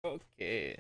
Okay.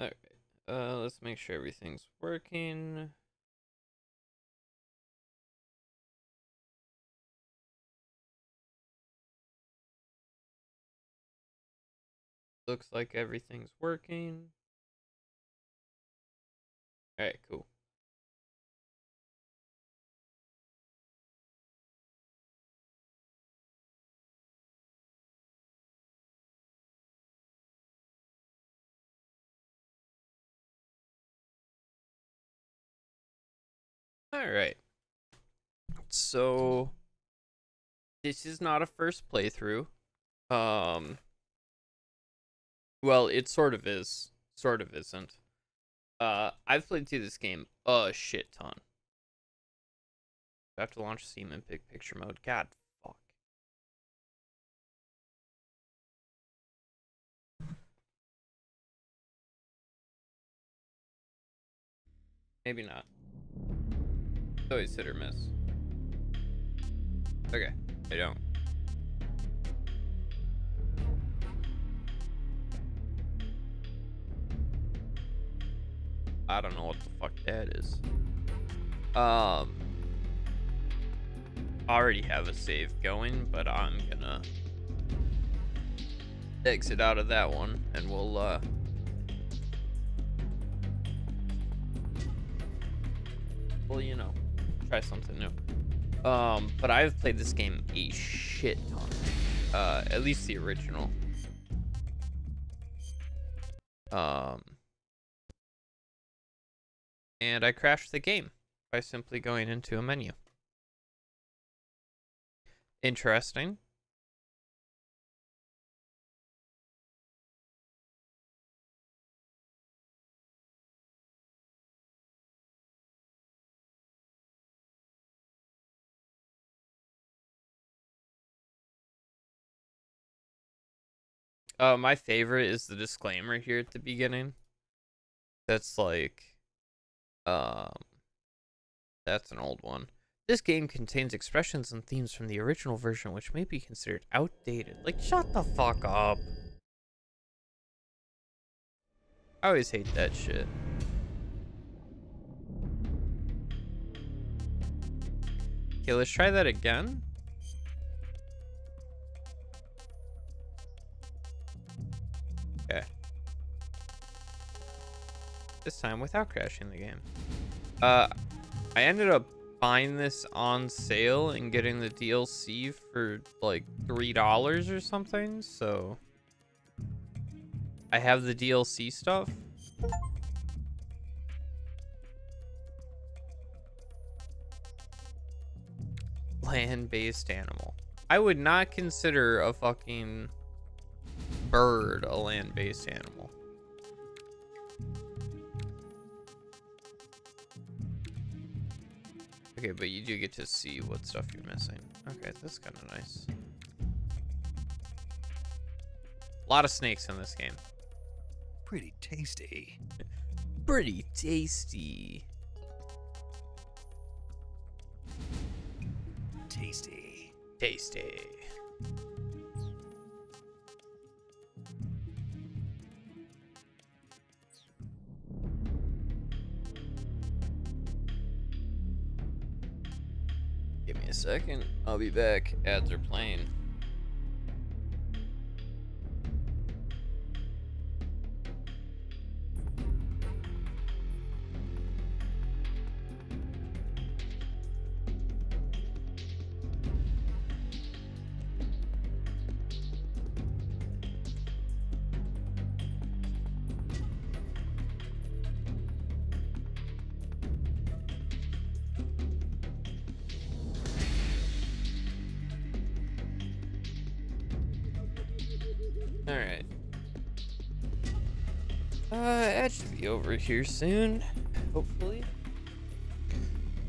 Alright. Let's make sure everything's working. Looks like everything's working. Alright, cool. Alright. So this is not a first playthrough. Um well, it sort of is. Sort of isn't. I've played through this game a shit ton. I have to launch Steam in big picture mode. God fuck. Maybe not. It's always hit or miss. Okay, I don't. I don't know what the fuck that is. Already have a save going, but I'm gonna exit out of that one and we'll you know, try something new. But I've played this game a shit ton. At least the original. And I crashed the game by simply going into a menu. Interesting. My favorite is the disclaimer here at the beginning. That's like, that's an old one. This game contains expressions and themes from the original version which may be considered outdated. Like, shut the fuck up. I always hate that shit. Okay, let's try that again. Okay. This time without crashing the game. I ended up buying this on sale and getting the DLC for like $3 or something, so I have the DLC stuff. Land-based animal. I would not consider a fucking bird a land-based animal. Okay, but you do get to see what stuff you're missing. Okay, that's kind of nice. A lot of snakes in this game. Pretty tasty. Pretty tasty. Tasty. Tasty. Give me a second. I'll be back. Ads are playing. That should be over here soon, hopefully.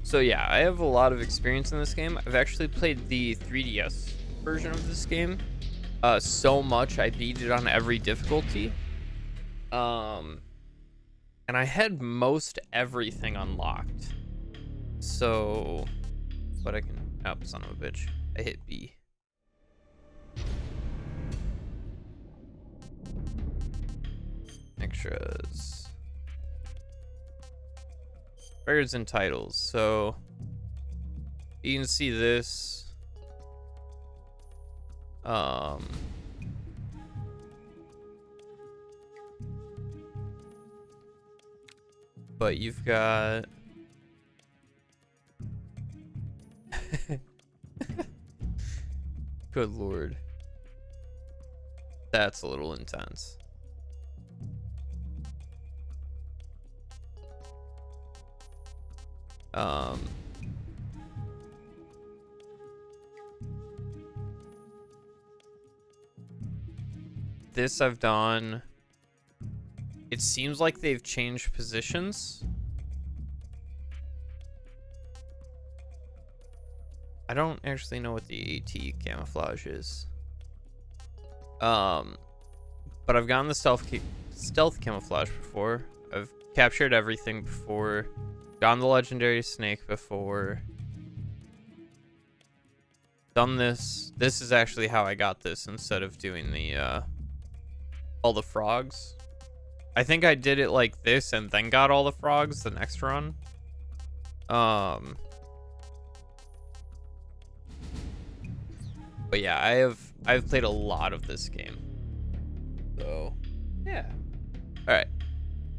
So yeah, I have a lot of experience in this game. I've actually played the 3DS version of this game so much I beat it on every difficulty. And I had most everything unlocked. So, but I can, oh, son of a bitch, I hit B. Extras. Records and titles. So you can see this. But you've got good lord. That's a little intense. This I've done. It seems like they've changed positions. I don't actually know what the AT camouflage is. But I've gotten the stealth camouflage before. I've captured everything before. Gotten the legendary snake before. Done this. This is actually how I got this instead of doing the all the frogs. I think I did it like this and then got all the frogs the next run. But yeah, I've played a lot of this game. So yeah. Alright.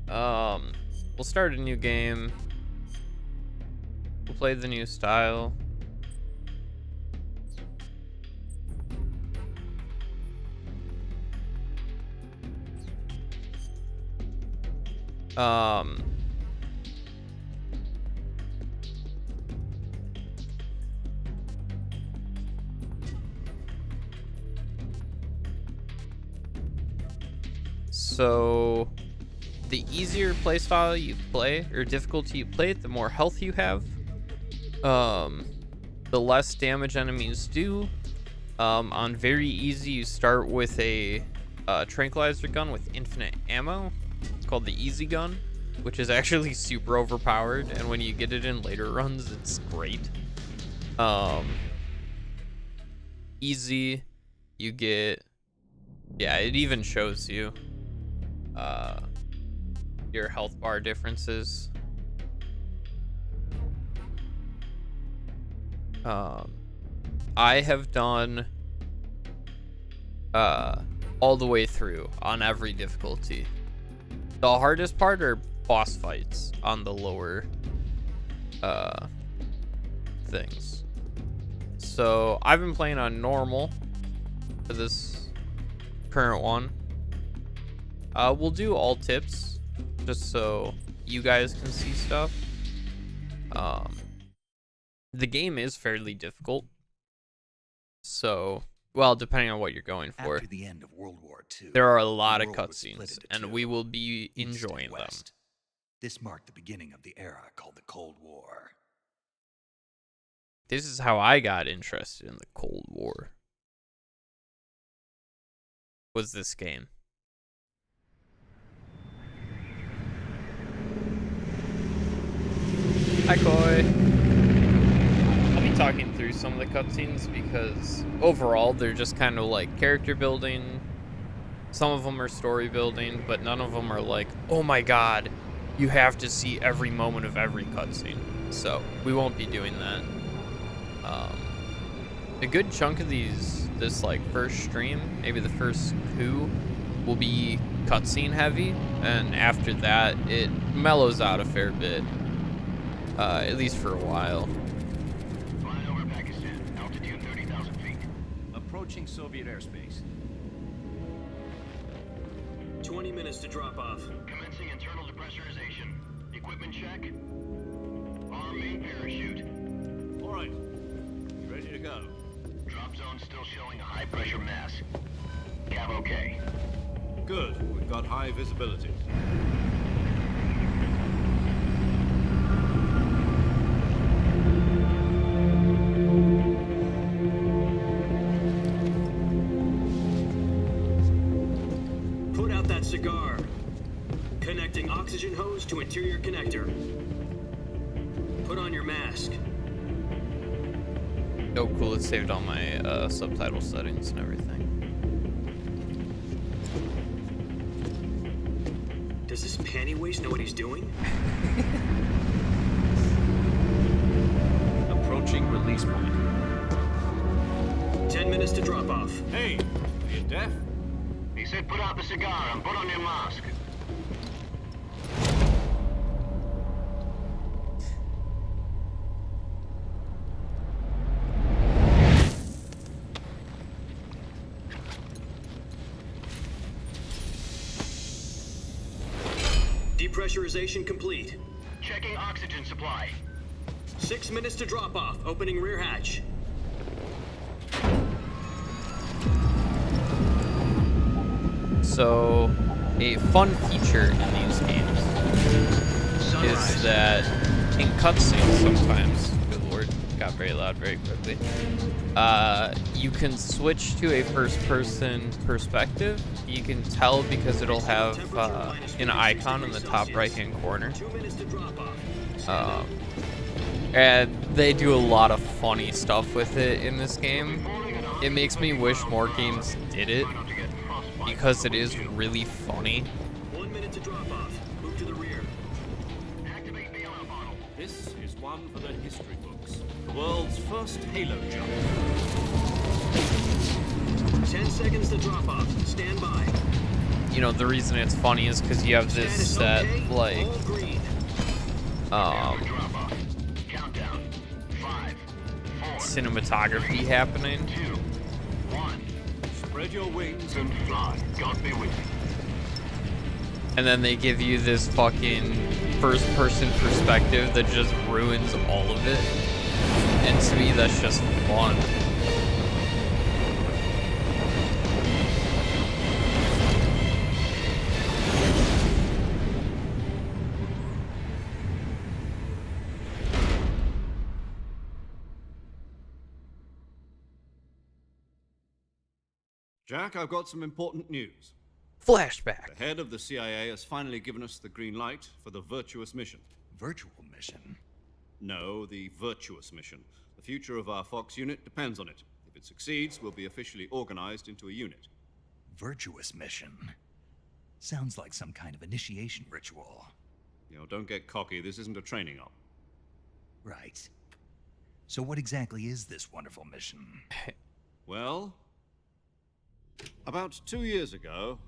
We'll start a new game. We'll play the new style. So the easier playstyle you play or difficulty you play it, the more health you have. The less damage enemies do. On very easy, you start with a tranquilizer gun with infinite ammo. It's called the easy gun, which is actually super overpowered, and when you get it in later runs, it's great. Easy, you get, yeah, it even shows you your health bar differences. I have done all the way through on every difficulty. The hardest part are boss fights on the lower things. So I've been playing on normal for this current one. We'll do all tips just so you guys can see stuff. The game is fairly difficult. So, well, depending on what you're going for. After the end of World War II, there are a lot of the world was split cutscenes, into and two, we will be East and enjoying them. West. This marked the beginning of the era called the Cold War. This is how I got interested in the Cold War. Was this game. Hi, Koi. I'll be talking through some of the cutscenes because overall they're just kind of like character building. Some of them are story building, but none of them are like, oh my god, you have to see every moment of every cutscene. So we won't be doing that. A good chunk of this like first stream, maybe the first two, will be cutscene heavy, and after that it mellows out a fair bit. At least for a while. Flying over Pakistan, altitude 30,000 feet. Approaching Soviet airspace. 20 minutes to drop off. Commencing internal depressurization. Equipment check. Arm main parachute. All right. Ready to go. Drop zone still showing a high pressure mass. Cav okay. Good. We've got high visibility. Put out that cigar. Connecting oxygen hose to interior connector. Put on your mask. Oh, cool. It saved all my subtitle settings and everything. Does this panty waste know what he's doing? Approaching release point. 10 minutes to drop off. Hey, are you deaf? He said put out the cigar and put on your mask. Depressurization complete. Checking oxygen supply. 6 minutes to drop off. Opening rear hatch. So, a fun feature in these games is that in cutscenes sometimes, good lord, got very loud very quickly, you can switch to a first-person perspective. You can tell because it'll have an icon in the top right-hand corner. 2 minutes to drop off. And they do a lot of funny stuff with it in this game. It makes me wish more games did it, because it is really funny. 1 minute to drop off. Move to the rear. Activate the alarm bottle. This is one for the history books. The world's first Halo jump. 10 seconds to drop off. Stand by. You know, the reason it's funny is because you have this set, okay. like, All green. Drop off. Countdown. 5, 4, cinematography happening. 2, 1. Spread your wings And fly. God be with you. And then they give you this fucking first-person perspective that just ruins all of it. And to me, that's just fun. Jack, I've got some important news. Flashback. The head of the CIA has finally given us the green light for the virtuous mission. Virtual mission? No, the virtuous mission. The future of our Fox unit depends on it. If it succeeds, we'll be officially organized into a unit. Virtuous mission? Sounds like some kind of initiation ritual. You know, don't get cocky. This isn't a training op. Right. So what exactly is this wonderful mission? Well, about 2 years ago,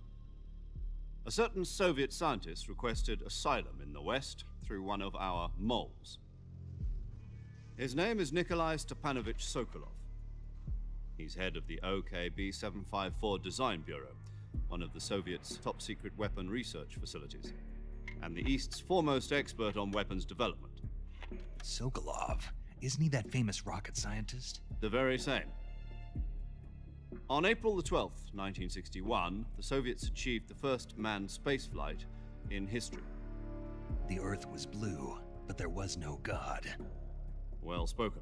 a certain Soviet scientist requested asylum in the West through one of our moles. His name is Nikolai Stepanovich Sokolov. He's head of the OKB-754 Design Bureau, one of the Soviets' top-secret weapon research facilities, and the East's foremost expert on weapons development. Sokolov? Isn't he that famous rocket scientist? The very same. On April the 12th, 1961, the Soviets achieved the first manned spaceflight in history. The Earth was blue, but there was no God. Well spoken.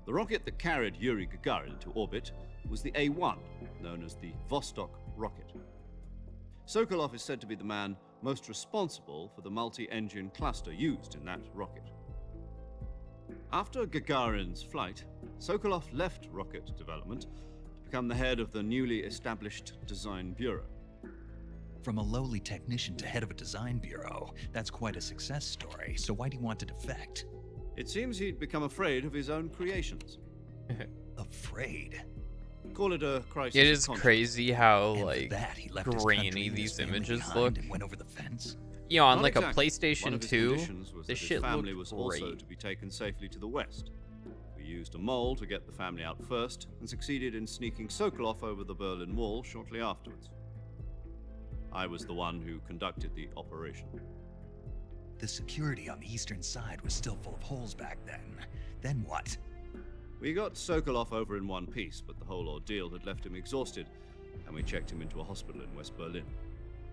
The rocket that carried Yuri Gagarin to orbit was the A-1, known as the Vostok rocket. Sokolov is said to be the man most responsible for the multi-engine cluster used in that rocket. After Gagarin's flight, Sokolov left rocket development to become the head of the newly established Design Bureau. From a lowly technician to head of a design bureau, that's quite a success story, so why do you want to defect? It seems he'd become afraid of his own creations. Afraid? Call it a crisis. It is of conscience. crazy how, And for like, that, he left his grainy country and his these family images behind look. and went over the fence? You know, on Not like exactly. a One PlayStation of his 2, conditions was this that shit his family was looked also great. to be taken safely to the West. We used a mole to get the family out first, and succeeded in sneaking Sokolov over the Berlin Wall shortly afterwards. I was the one who conducted the operation. The security on the eastern side was still full of holes back then. Then what? We got Sokolov over in one piece, but the whole ordeal had left him exhausted, and we checked him into a hospital in West Berlin.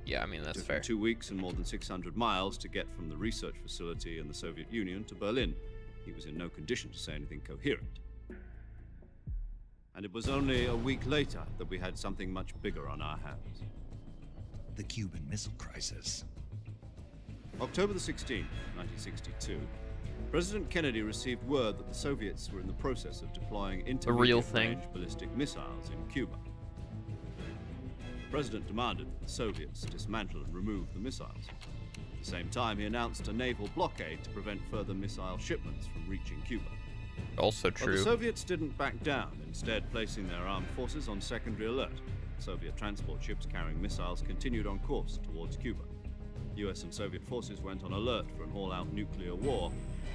Yeah, I mean, that's It took fair. him 2 weeks and more than 600 miles to get from the research facility in the Soviet Union to Berlin. He was in no condition to say anything coherent. And it was only a week later that we had something much bigger on our hands. The Cuban Missile Crisis. October the 16th, 1962, President Kennedy received word that the Soviets were in the process of deploying real thing. intermediate-range ballistic missiles in Cuba. The President demanded that the Soviets dismantle and remove the missiles. At the same time, he announced a naval blockade to prevent further missile shipments from reaching Cuba. Also But the true. Soviets didn't back down, instead placing their armed forces on secondary alert. Soviet transport ships carrying missiles continued on course towards Cuba. US and Soviet forces went on alert for an all-out nuclear war.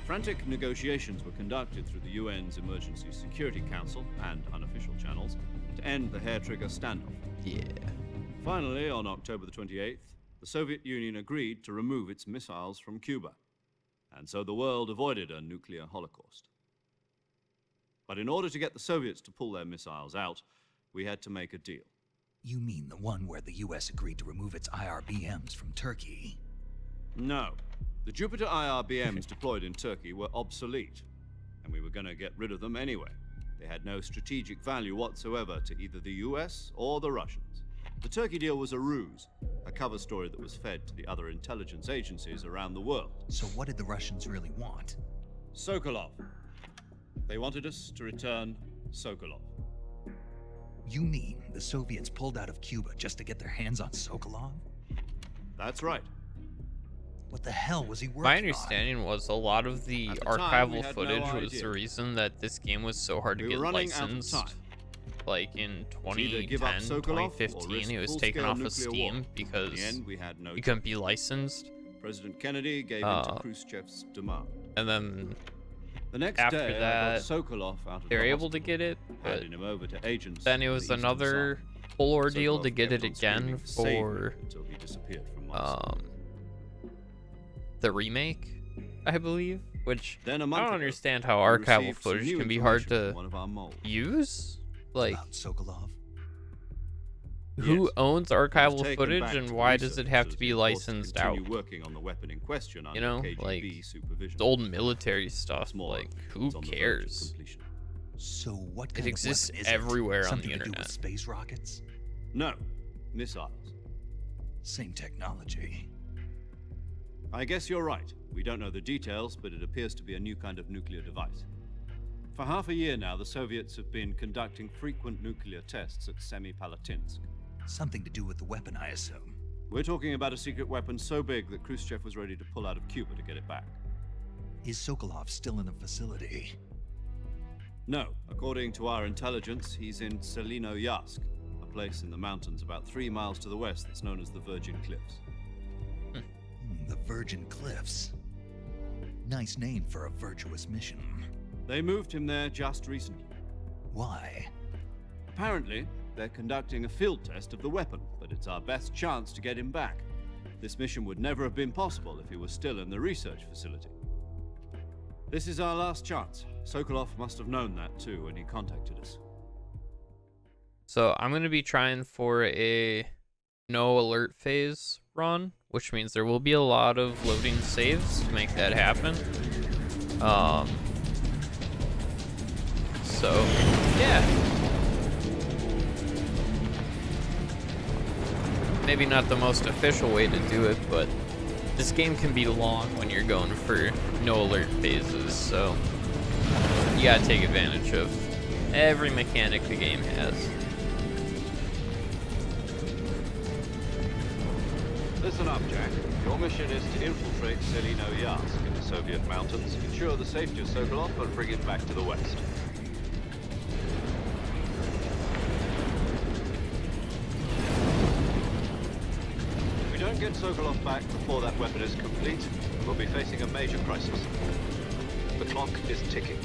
Frantic negotiations were conducted through the UN's Emergency Security Council and unofficial channels to end the hair-trigger standoff. Yeah. Finally, on October the 28th, the Soviet Union agreed to remove its missiles from Cuba. And so the world avoided a nuclear holocaust. But in order to get the Soviets to pull their missiles out, we had to make a deal. You mean the one where the US agreed to remove its IRBMs from Turkey? No. The Jupiter IRBMs deployed in Turkey were obsolete, and we were going to get rid of them anyway. They had no strategic value whatsoever to either the US or the Russians. The Turkey deal was a ruse, a cover story that was fed to the other intelligence agencies around the world. So what did the Russians really want? Sokolov. They wanted us to return Sokolov. You mean the Soviets pulled out of Cuba just to get their hands on Sokolov? That's right. What the hell was he working My on? understanding was a lot of the At the time, we archival had no footage was idea. the reason that this game was so hard to We get were running out of licensed. time. Like in either 2010, give up Sokolov or 2015, risk it was full-scale taken off of nuclear Steam war. because In the end, we had no you couldn't be licensed. President Kennedy gave in to Khrushchev's demand. And then The next after day, I that, got Sokolov out of they were the able to hospital, get it, but handing him over to agents. then it on was the eastern another side. whole ordeal Sokolov to get kept it on again screaming, "Save me," for until he disappeared from my sight. the remake, I believe. Which I Then a month don't ago, understand how we archival received some footage new can be hard information to from one of our moles. use. Like, About Sokolov? who Yes. owns It was archival taken footage back and to why does it research have to facility be and forced to licensed out? continue working on the weapon in question under You know, KGB like, supervision. It's old military stuff. It's more Like, of- who it's on the verge of cares? completion. So what kind exists of weapon is everywhere it? on the Something to do internet. with space rockets? No, missiles. Same technology. I guess you're right. We don't know the details, but it appears to be a new kind of nuclear device. For half a year now, the Soviets have been conducting frequent nuclear tests at Semipalatinsk. Something to do with the weapon, I assume. We're talking about a secret weapon so big that Khrushchev was ready to pull out of Cuba to get it back. Is Sokolov still in the facility? No, according to our intelligence, he's in Selino-Yarsk, a place in the mountains about 3 miles to the west that's known as the Virgin Cliffs. The Virgin Cliffs. Nice name for a virtuous mission. They moved him there just recently. Why? Apparently, they're conducting a field test of the weapon, but it's our best chance to get him back. This mission would never have been possible if he was still in the research facility. This is our last chance. Sokolov must have known that too when he contacted us. So I'm going to be trying for a no alert phase run, which means there will be a lot of loading saves to make that happen. So yeah, maybe not the most official way to do it, but this game can be long when you're going for no alert phases, so you gotta take advantage of every mechanic the game has. Listen up, Jack. Your mission is to infiltrate Selino-Yarsk in the Soviet mountains, ensure the safety of Sokolov, and bring it back to the west. If we don't get Sokolov back before that weapon is complete, we'll be facing a major crisis. The clock is ticking.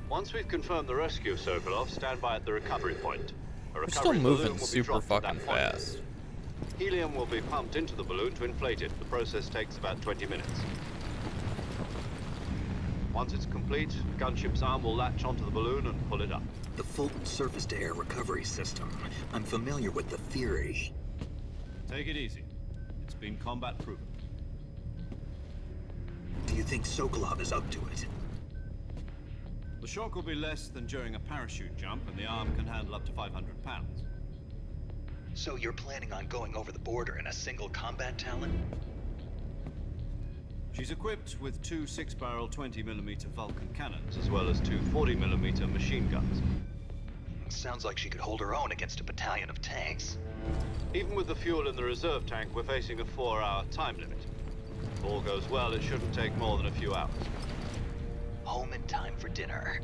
Once we've confirmed the rescue of Sokolov, stand by at the recovery point. A We're recovery still balloon moving will be super dropped at fucking that point. fast. Helium will be pumped into the balloon to inflate it. The process takes about 20 minutes. Once it's complete, the gunship's arm will latch onto the balloon and pull it up. The Fulton surface-to-air recovery system. I'm familiar with the theory. Take it easy. It's been combat proven. Do you think Sokolov is up to it? The shock will be less than during a parachute jump, and the arm can handle up to 500 pounds. So you're planning on going over the border in a single combat Talon? She's equipped with two 6-barrel 20mm Vulcan cannons, as well as two 40mm machine guns. Sounds like she could hold her own against a battalion of tanks. Even with the fuel in the reserve tank, we're facing a 4-hour time limit. If all goes well, it shouldn't take more than a few hours. Home in time for dinner.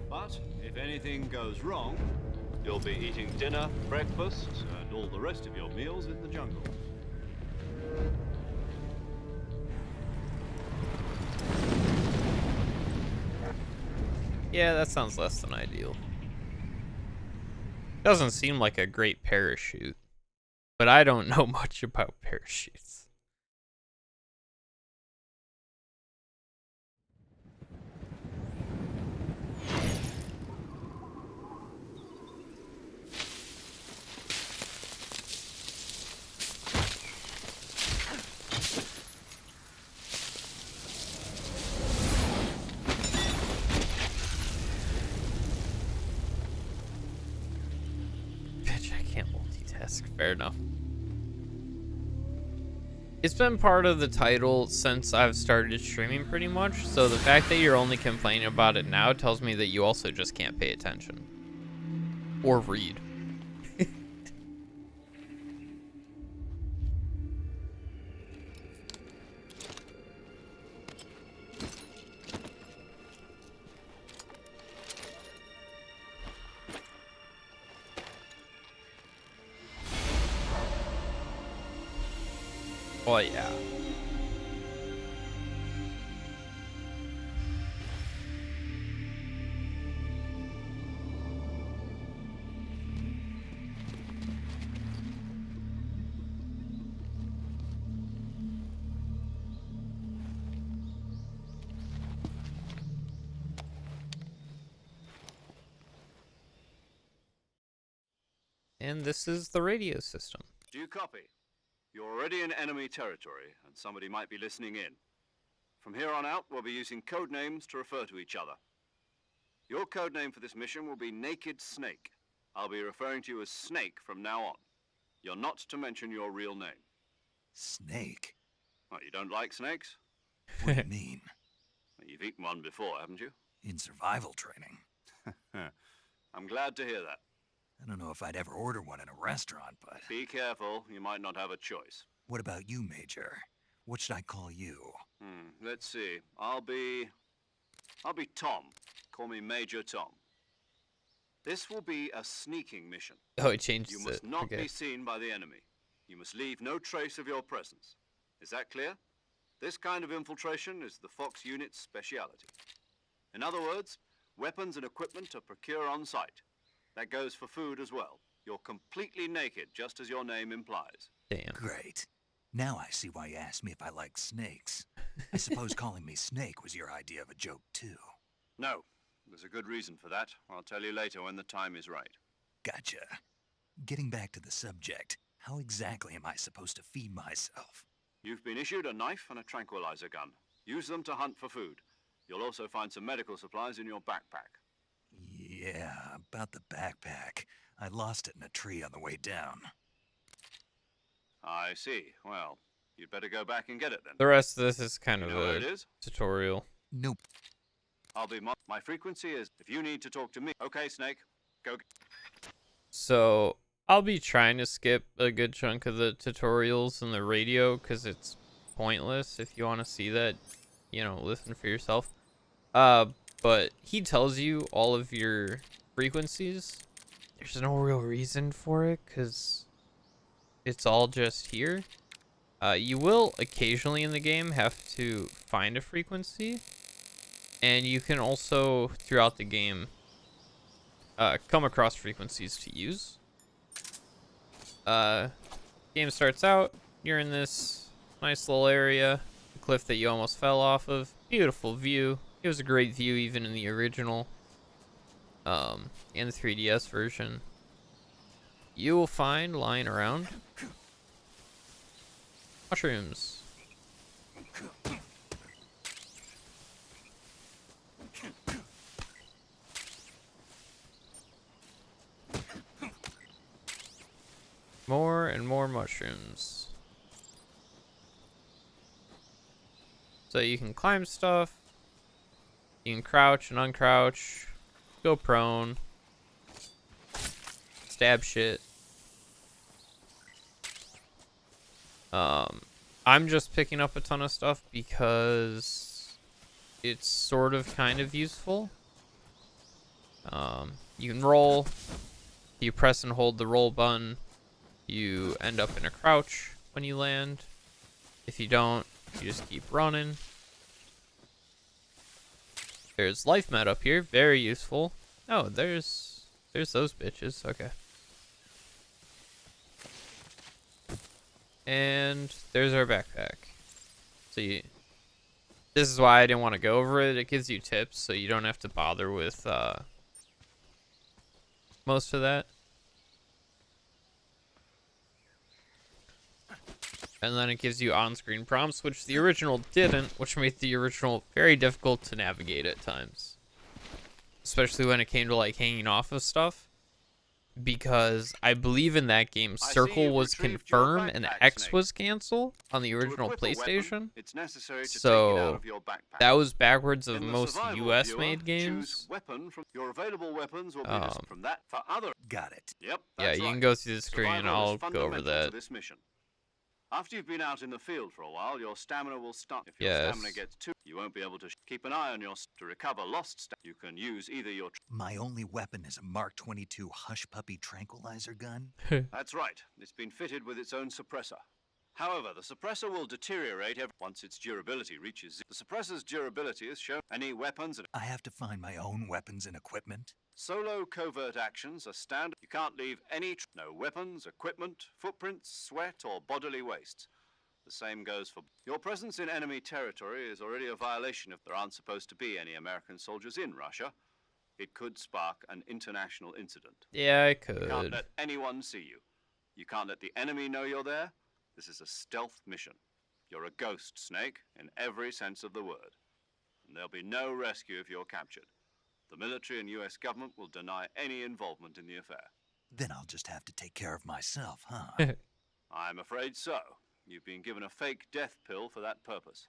But if anything goes wrong, you'll be eating dinner, breakfast, and all the rest of your meals in the jungle. Yeah, that sounds less than ideal. Doesn't seem like a great parachute, but I don't know much about parachutes. Fair enough. It's been part of the title since I've started streaming pretty much, so the fact that you're only complaining about it now tells me that you also just can't pay attention. Or read. Oh yeah. And this is the radio system. Do you copy? You're already in enemy territory, and somebody might be listening in. From here on out, we'll be using code names to refer to each other. Your code name for this mission will be Naked Snake. I'll be referring to you as Snake from now on. You're not to mention your real name. Snake? What, you don't like snakes? What do you mean? You've eaten one before, haven't you? In survival training. I'm glad to hear that. I don't know if I'd ever order one in a restaurant, but... Be careful, you might not have a choice. What about you, Major? What should I call you? Let's see. I'll be Tom. Call me Major Tom. This will be a sneaking mission. Oh, it changed You it. must not Okay. be seen by the enemy. You must leave no trace of your presence. Is that clear? This kind of infiltration is the Fox unit's speciality. In other words, weapons and equipment are procured on site. That goes for food as well. You're completely naked, just as your name implies. Damn. Great. Now I see why you asked me if I like snakes. I suppose calling me Snake was your idea of a joke, too. No, there's a good reason for that. I'll tell you later when the time is right. Gotcha. Getting back to the subject, how exactly am I supposed to feed myself? You've been issued a knife and a tranquilizer gun. Use them to hunt for food. You'll also find some medical supplies in your backpack. Yeah, about the backpack. I lost it in a tree on the way down. I see. Well, you'd better go back and get it then. The rest of this is kind You of know where it a is? tutorial. Nope. I'll be my frequency is if you need to talk to me. Okay, Snake. Go. So I'll be trying to skip a good chunk of the tutorials and the radio because it's pointless. If you want to see that, you know, listen for yourself. But he tells you all of your frequencies. There's no real reason for it because it's all just here. You will occasionally in the game have to find a frequency, and you can also throughout the game come across frequencies to use. Game starts out, you're in this nice little area, the cliff that you almost fell off of. Beautiful view. It was a great view even in the original and the 3DS version. You will find lying around mushrooms. More and more mushrooms. So you can climb stuff. You can crouch and uncrouch. Go prone. Stab shit. I'm just picking up a ton of stuff because it's sort of kind of useful. You can roll. You press and hold the roll button. You end up in a crouch when you land. If you don't, you just keep running. There's life mat up here, very useful. Oh, there's those bitches. Okay. And there's our backpack. So this is why I didn't want to go over it. It gives you tips, so you don't have to bother with most of that. And then it gives you on-screen prompts, which the original didn't, which made the original very difficult to navigate at times. Especially when it came to like hanging off of stuff. Because I believe in that game, circle was confirm and X was cancel on the original PlayStation. So that was backwards of most US made games. Your available weapons will be from that for other. Got it. Yep. Yeah, you can go through the screen. I'll go over that. This mission. After you've been out in the field for a while, your stamina will start. If your stamina gets too, you won't be able to keep an eye on to recover lost stamina. You can use either your. My only weapon is a Mark 22 Hush Puppy tranquilizer gun. That's right. It's been fitted with its own suppressor. However, the suppressor will deteriorate once its durability reaches. The suppressor's durability is shown. Any weapons. I have to find my own weapons and equipment. Solo covert actions are standard. You can't leave no weapons, equipment, footprints, sweat, or bodily waste. The same goes for your presence in enemy territory is already a violation if there aren't supposed to be any American soldiers in Russia. It could spark an international incident. Yeah, I could. You can't let anyone see you. You can't let the enemy know you're there. This is a stealth mission. You're a ghost, Snake, in every sense of the word. And there'll be no rescue if you're captured. The military and US government will deny any involvement in the affair. Then I'll just have to take care of myself, huh? I'm afraid so. You've been given a fake death pill for that purpose.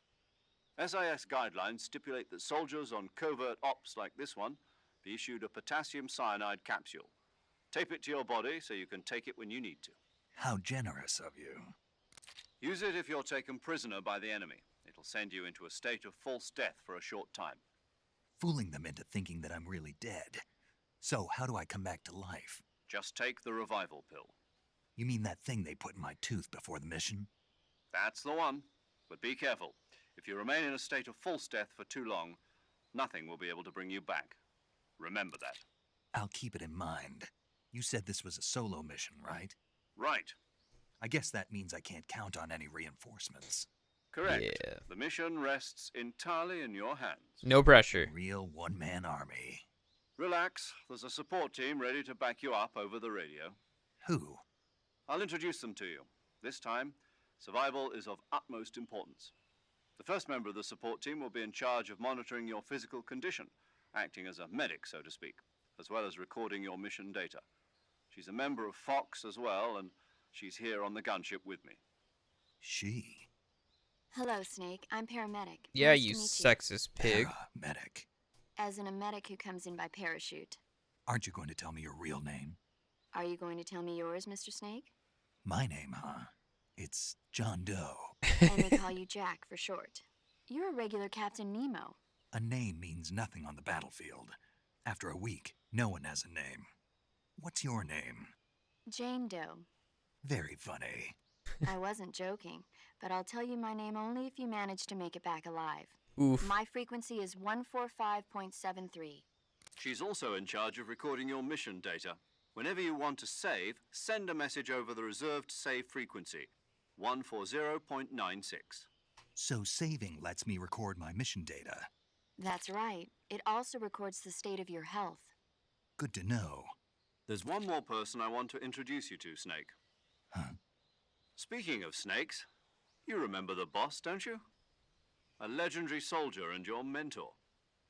SIS guidelines stipulate that soldiers on covert ops like this one be issued a potassium cyanide capsule. Tape it to your body so you can take it when you need to. How generous of you. Use it if you're taken prisoner by the enemy. It'll send you into a state of false death for a short time. Fooling them into thinking that I'm really dead. So, how do I come back to life? Just take the revival pill. You mean that thing they put in my tooth before the mission? That's the one. But be careful. If you remain in a state of false death for too long, nothing will be able to bring you back. Remember that. I'll keep it in mind. You said this was a solo mission, right? Right. I guess that means I can't count on any reinforcements. Correct. Yeah. The mission rests entirely in your hands. No pressure. Real one-man army. Relax. There's a support team ready to back you up over the radio. Who? I'll introduce them to you. This time, survival is of utmost importance. The first member of the support team will be in charge of monitoring your physical condition, acting as a medic, so to speak, as well as recording your mission data. She's a member of Fox as well, and she's here on the gunship with me. She. Hello, Snake. I'm paramedic. Yeah, Nice you to meet sexist pig. Medic. As in a medic who comes in by parachute. Aren't you going to tell me your real name? Are you going to tell me yours, Mr. Snake? My name, huh? It's John Doe. And they call you Jack for short. You're a regular Captain Nemo. A name means nothing on the battlefield. After a week, no one has a name. What's your name? Jane Doe. Very funny. I wasn't joking, but I'll tell you my name only if you manage to make it back alive. Oof. My frequency is 145.73. She's also in charge of recording your mission data. Whenever you want to save, send a message over the reserved save frequency, 140.96. So saving lets me record my mission data. That's right. It also records the state of your health. Good to know. There's one more person I want to introduce you to, Snake. Huh? Speaking of snakes, you remember the boss, don't you? A legendary soldier and your mentor.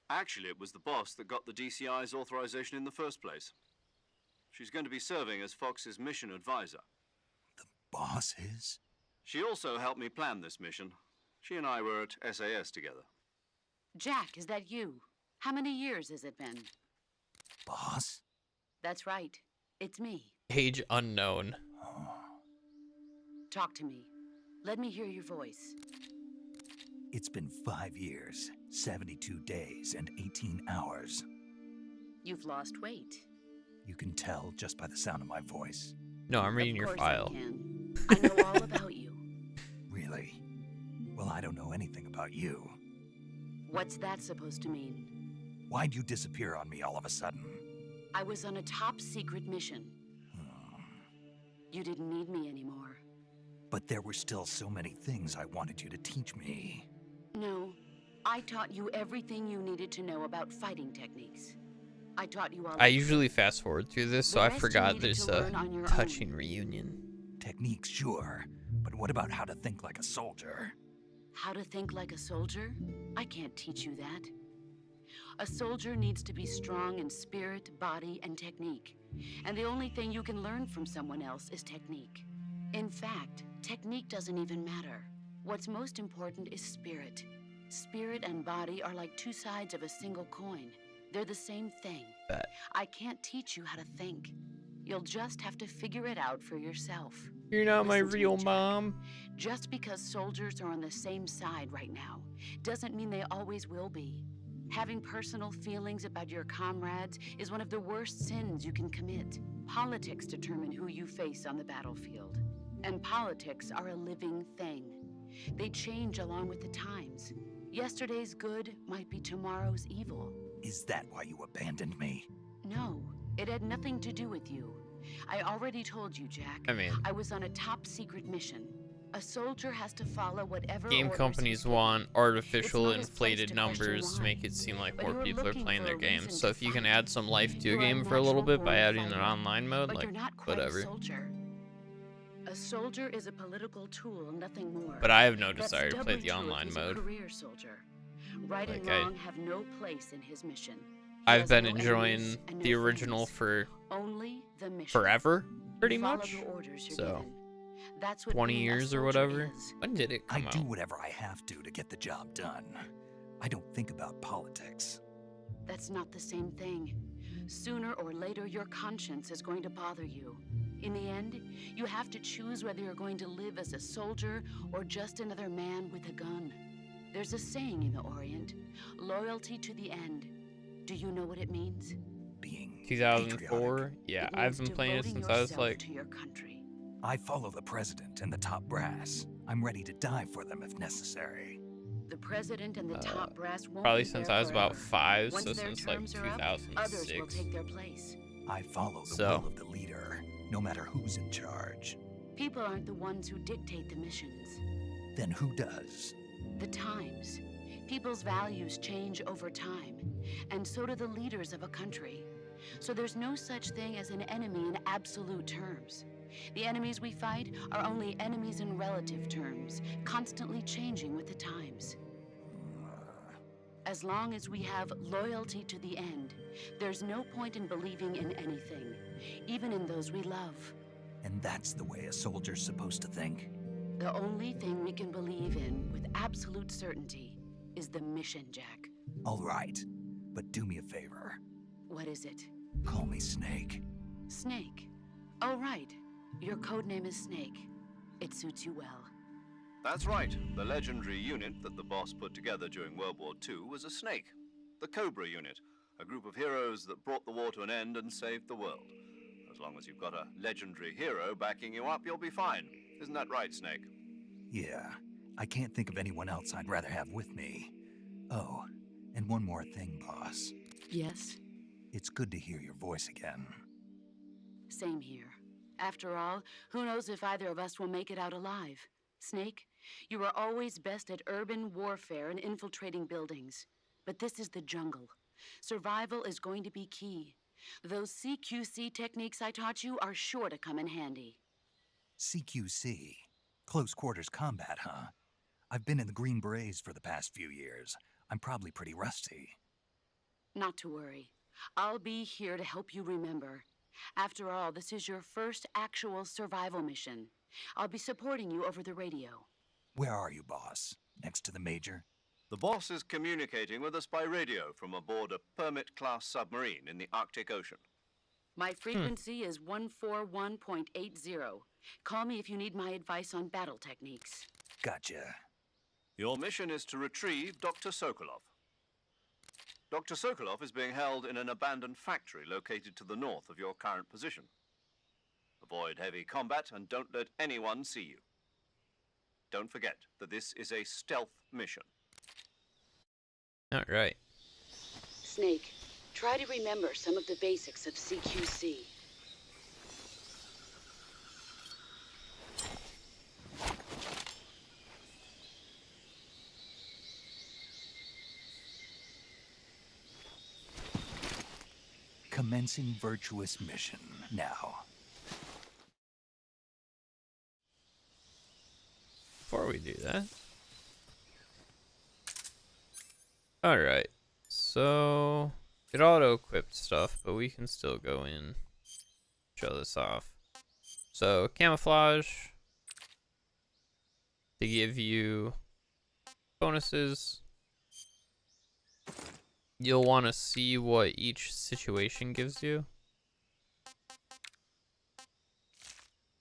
Actually, it was the boss that got the DCI's authorization in the first place. She's going to be serving as Fox's mission advisor. The boss is? She also helped me plan this mission. She and I were at SAS together. Jack, is that you? How many years has it been? Boss? That's right. It's me. Age unknown. Oh. Talk to me. Let me hear your voice. It's been 5 years, 72 days, and 18 hours. You've lost weight. You can tell just by the sound of my voice. No, I'm reading Of your course file. I can. I know all about you. Really? Well, I don't know anything about you. What's that supposed to mean? Why'd you disappear on me all of a sudden? I was on a top secret mission. You didn't need me anymore. But there were still so many things I wanted you to teach me. No, I taught you everything you needed to know about fighting techniques. I taught you all. I usually fast forward through this, so The I rest you forgot needed there's to a learn on your touching own. reunion. Techniques, sure. But what about how to think like a soldier? How to think like a soldier? I can't teach you that. A soldier needs to be strong in spirit, body, and technique. And the only thing you can learn from someone else is technique. In fact, technique doesn't even matter. What's most important is spirit. Spirit and body are like two sides of a single coin. They're the same thing. Bet. I can't teach you how to think. You'll just have to figure it out for yourself. You're not my Listen to me, real Jack. mom. Just because soldiers are on the same side right now doesn't mean they always will be. Having personal feelings about your comrades is one of the worst sins you can commit. Politics determine who you face on the battlefield. And politics are a living thing. They change along with the times. Yesterday's good might be tomorrow's evil. Is that why you abandoned me? No, it had nothing to do with you. I already told you, Jack. I mean, I was on a top secret mission. A soldier has to follow whatever game orders companies he's want given. artificial It's not his place inflated to question numbers to why. make it seem like But more you're people are looking playing for their a game. reason So to if you can fight. add some life to a You're a game for a little bit by natural-born adding an fighter, online mode, But like you're not quite whatever. a soldier. A soldier is a political tool, nothing more. But I have no That's desire to play doubly the true if online he's a mode. career soldier. Right Like, and wrong have no place in his mission. He I've has been no enjoying enemies and no the original friends. for Only the mission. forever, pretty Follow much. the orders you're So, given. That's what 20 being a years or soldier whatever. is. When did it I come do out? whatever I have to get the job done. I don't think about politics. That's not the same thing. Sooner or later, your conscience is going to bother you. In the end, you have to choose whether you're going to live as a soldier or just another man with a gun. There's a saying in the Orient, loyalty to the end. Do you know what it means? Being 2004? patriotic. Yeah, It I've means been playing it devoting since I was yourself like, to your country. I follow the president and the top brass. I'm ready to die for them if necessary. The president and the top brass won't probably be since there I was about forever. 5, Once so their since like terms are up, others will 2006. take their place. I follow the So. will of the leader, no matter who's in charge. People aren't the ones who dictate the missions. Then who does? The times. People's values change over time, and so do the leaders of a country. So there's no such thing as an enemy in absolute terms. The enemies we fight are only enemies in relative terms, constantly changing with the times. As long as we have loyalty to the end, there's no point in believing in anything, even in those we love. And that's the way a soldier's supposed to think? The only thing we can believe in with absolute certainty is the mission, Jack. All right, but do me a favor. What is it? Call me Snake. Snake. Oh, right. Your codename is Snake. It suits you well. That's right. The legendary unit that the boss put together during World War II was a snake. The Cobra unit, a group of heroes that brought the war to an end and saved the world. As long as you've got a legendary hero backing you up, you'll be fine. Isn't that right, Snake? Yeah, I can't think of anyone else I'd rather have with me. Oh, and one more thing, boss. Yes? It's good to hear your voice again. Same here. After all, who knows if either of us will make it out alive? Snake, you are always best at urban warfare and infiltrating buildings. But this is the jungle. Survival is going to be key. Those CQC techniques I taught you are sure to come in handy. CQC. Close quarters combat, huh? I've been in the Green Berets for the past few years. I'm probably pretty rusty. Not to worry. I'll be here to help you remember. After all, this is your first actual survival mission. I'll be supporting you over the radio. Where are you, boss? Next to the Major? The boss is communicating with us by radio from aboard a Permit-class submarine in the Arctic Ocean. My frequency is 141.80. Call me if you need my advice on battle techniques. Gotcha. Your mission is to retrieve Dr. Sokolov. Dr. Sokolov is being held in an abandoned factory located to the north of your current position. Avoid heavy combat and don't let anyone see you. Don't forget that this is a stealth mission. All right. Snake, try to remember some of the basics of CQC. Commencing virtuous mission now. Before we do that. Alright. So, it auto-equipped stuff, but we can still go in, show this off. So, camouflage to give you bonuses. You'll want to see what each situation gives you.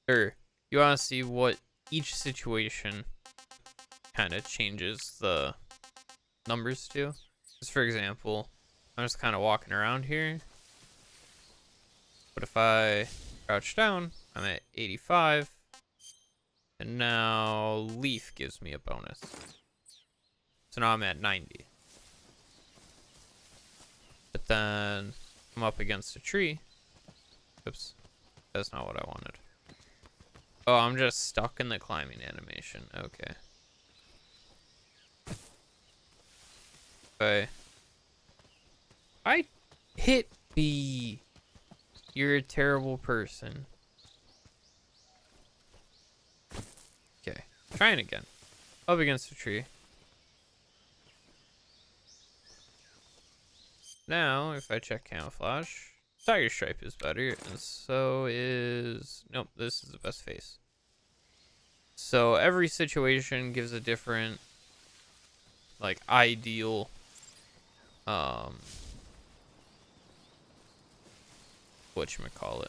Or, you want to see what each situation kind of changes the numbers to. Just for example, I'm just kind of walking around here. But if I crouch down, I'm at 85. And now Leaf gives me a bonus. So now I'm at 90. But then I'm up against a tree. Oops. That's not what I wanted. Oh, I'm just stuck in the climbing animation. Okay. Okay. I hit B. You're a terrible person. Okay. Trying again. Up against a tree. Now, if I check camouflage, Tiger Stripe is better, and so is... Nope, this is the best face. So every situation gives a different, like, ideal, whatchamacallit.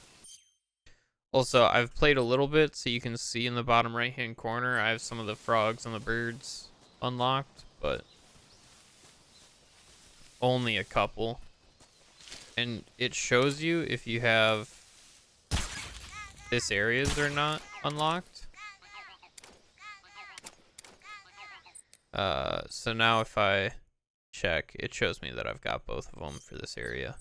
Also, I've played a little bit, so you can see in the bottom right-hand corner, I have some of the frogs and the birds unlocked, but only a couple. And it shows you if you have this areas or not unlocked. So now if I check, it shows me that I've got both of them for this area.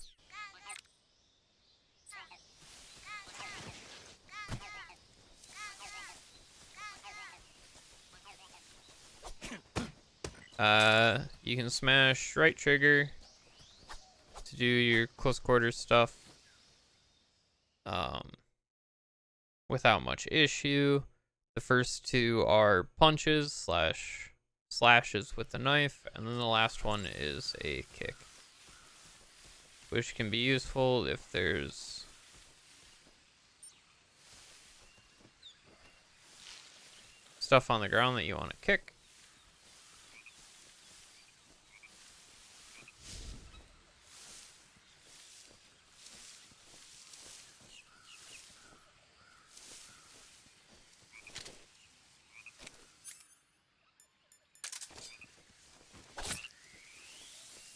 You can smash right trigger to do your close quarters stuff without much issue. The first two are punches / slashes with the knife, and then the last one is a kick, which can be useful if there's stuff on the ground that you want to kick.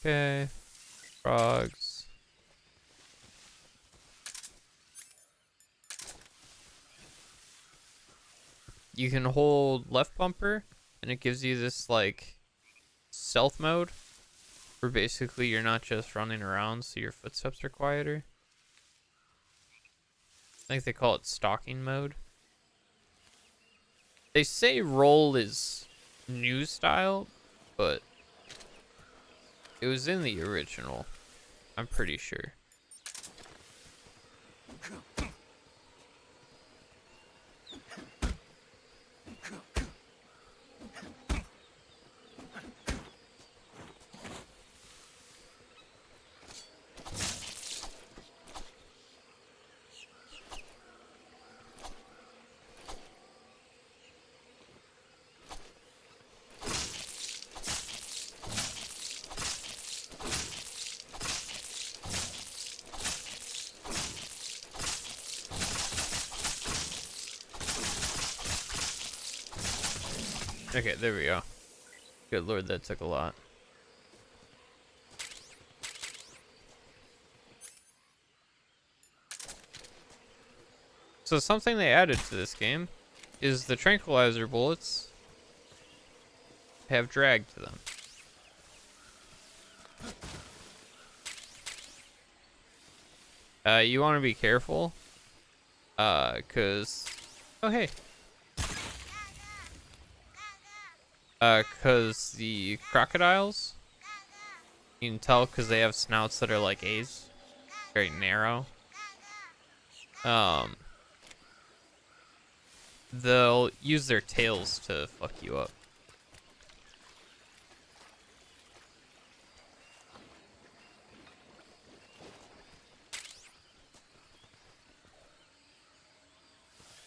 Okay, frogs. You can hold left bumper, and it gives you this, like, stealth mode, where basically you're not just running around, so your footsteps are quieter. I think they call it stalking mode. They say roll is new style, but It was in the original. I'm pretty sure. Okay, there we go. Good lord, that took a lot. So something they added to this game is the tranquilizer bullets have drag to them. You want to be careful, cause, oh hey. Cause the crocodiles, you can tell cause they have snouts that are like A's, very narrow. They'll use their tails to fuck you up.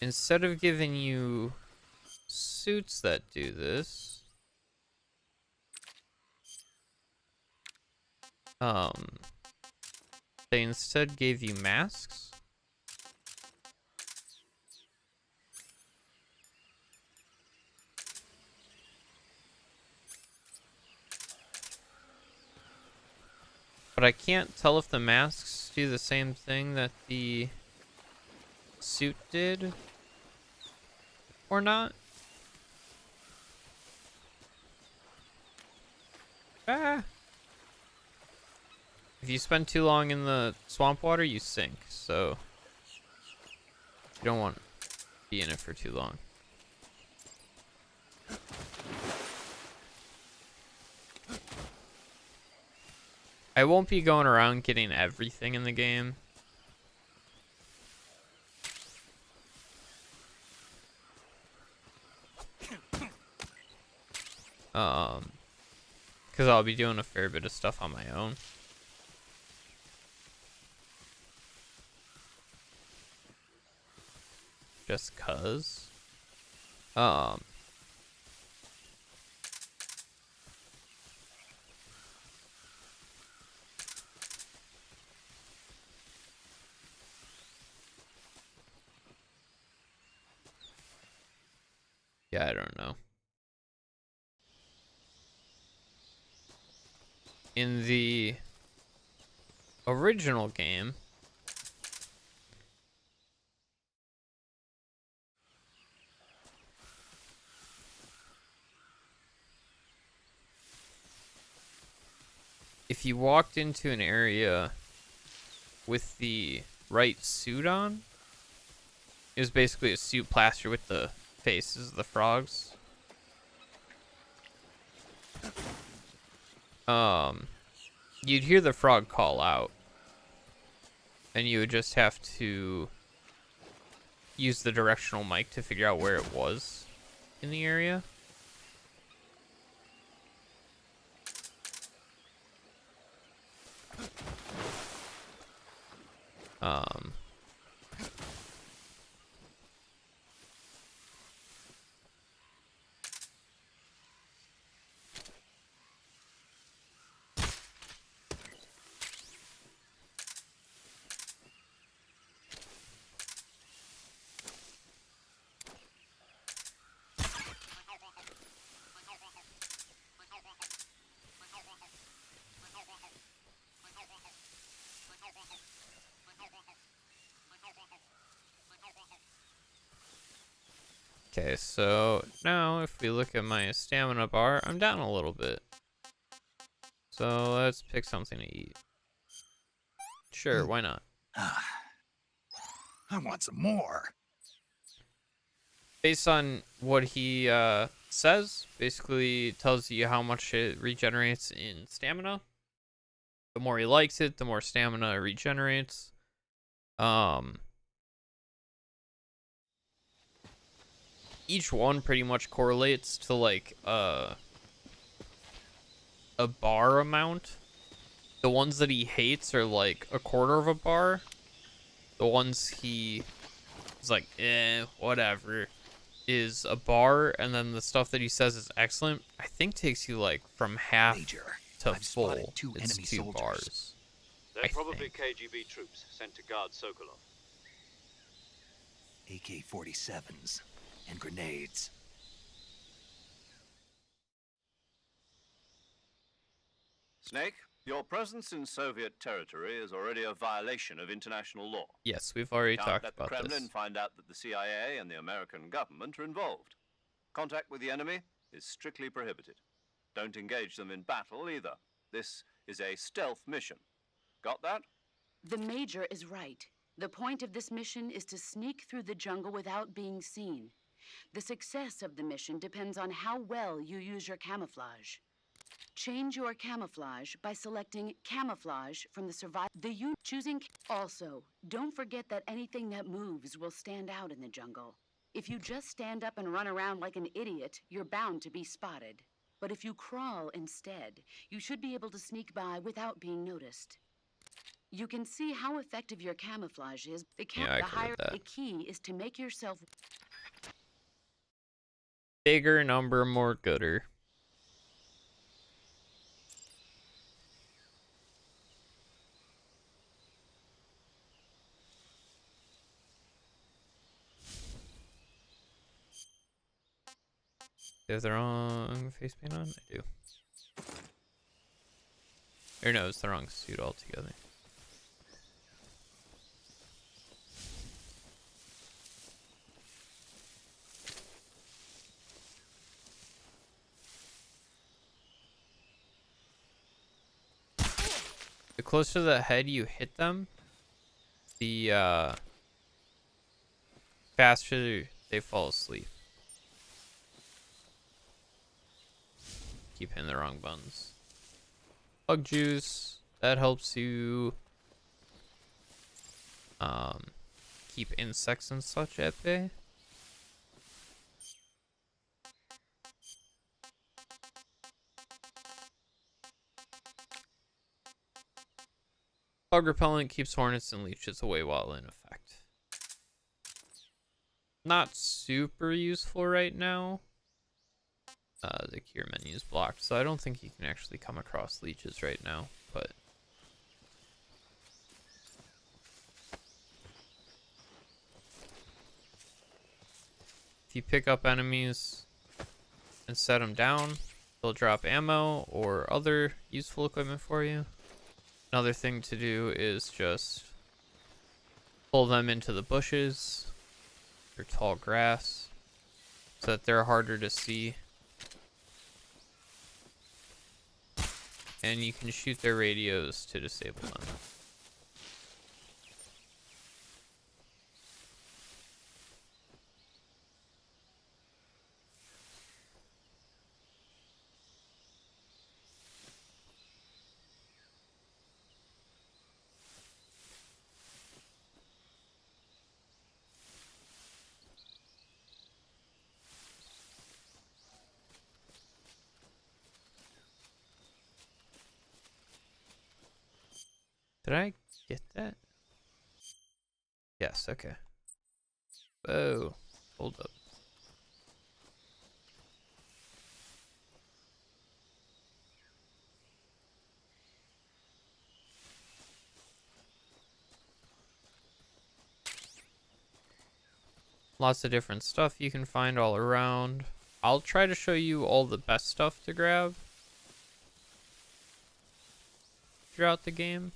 Instead of giving you suits that do this, they instead gave you masks. But I can't tell if the masks do the same thing that the suit did or not. Ah. If you spend too long in the swamp water, you sink, so you don't want to be in it for too long. I won't be going around getting everything in the game. Because I'll be doing a fair bit of stuff on my own. Just cuz. Yeah, I don't know. In the original game, if you walked into an area with the right suit on, it was basically a suit plastered with the faces of the frogs. You'd hear the frog call out, and you would just have to use the directional mic to figure out where it was in the area. Okay, so now if we look at my stamina bar, I'm down a little bit. So let's pick something to eat. Sure, why not? I want some more. Based on what he says, basically tells you how much it regenerates in stamina. The more he likes it, the more stamina it regenerates. Each one pretty much correlates to like a bar amount. The ones that he hates are like a quarter of a bar. The ones he is like, whatever, is a bar, and then the stuff that he says is excellent, I think takes you like from half Major, to I've spotted full. two It's enemy 2 soldiers. bars. They're I probably think. KGB troops sent to guard Sokolov. AK-47s and grenades. Snake, your presence in Soviet territory is already a violation of international law. Yes, we've already Can't talked let the about Kremlin this. find out that the CIA and the American government are involved. Contact with the enemy is strictly prohibited. Don't engage them in battle either. This is a stealth mission. Got that? The Major is right. The point of this mission is to sneak through the jungle without being seen. The success of the mission depends on how well you use your camouflage. Change your camouflage by selecting camouflage from the survival. Choosing. Also, don't forget that anything that moves will stand out in the jungle. If you just stand up and run around like an idiot, you're bound to be spotted. But if you crawl instead, you should be able to sneak by without being noticed. You can see how effective your camouflage is. The key is to make yourself Bigger number, more gooder. Do you have the wrong face paint on? I do. Or no, it's the wrong suit altogether. The closer to the head you hit them, the faster they fall asleep. Keep hitting the wrong buttons. Bug juice, that helps you keep insects and such at bay. Bug repellent keeps hornets and leeches away while in effect. Not super useful right now. The cure menu is blocked, so I don't think you can actually come across leeches right now, but if you pick up enemies and set them down, they'll drop ammo or other useful equipment for you. Another thing to do is just pull them into the bushes or tall grass so that they're harder to see. And you can shoot their radios to disable them. Did I get that? Yes, okay. Whoa, hold up. Lots of different stuff you can find all around. I'll try to show you all the best stuff to grab throughout the game.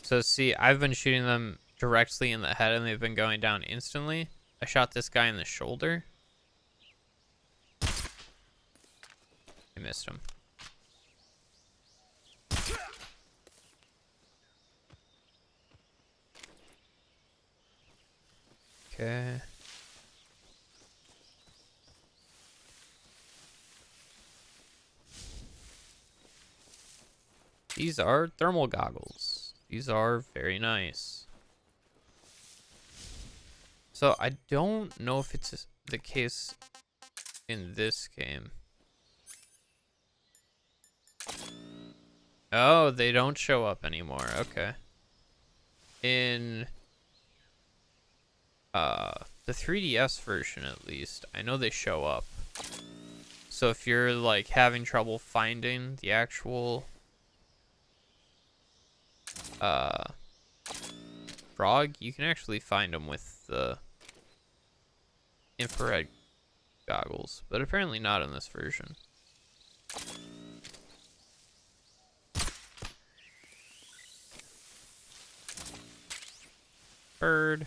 So see, I've been shooting them directly in the head and they've been going down instantly. I shot this guy in the shoulder. I missed him. Okay. These are thermal goggles. These are very nice. So I don't know if it's the case in this game. Oh, they don't show up anymore. Okay. In the 3DS version, at least, I know they show up. So if you're like having trouble finding the actual frog, you can actually find them with the infrared goggles, but apparently not in this version. Bird.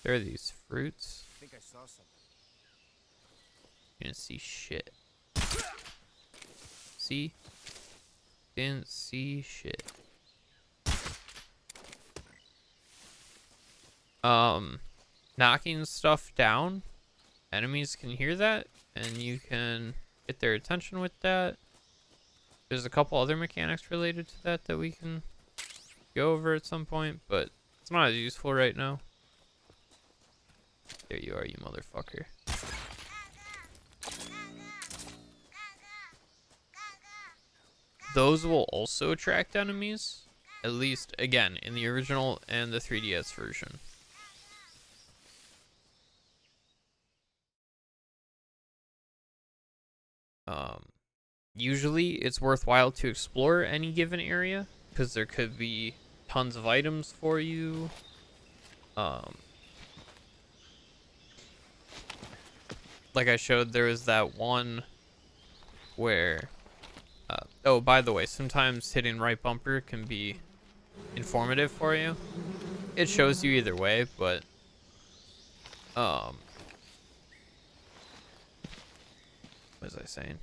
There are these fruits. I think I saw something. You didn't see shit. See? Didn't see shit. Knocking stuff down. Enemies can hear that, and you can get their attention with that. There's a couple other mechanics related to that that we can go over at some point, but it's not as useful right now. There you are, you motherfucker. Those will also attract enemies, at least, again, in the original and the 3DS version. Usually it's worthwhile to explore any given area because there could be tons of items for you. Like I showed, there was that one where oh, by the way, sometimes hitting right bumper can be informative for you. It shows you either way, but what was I saying?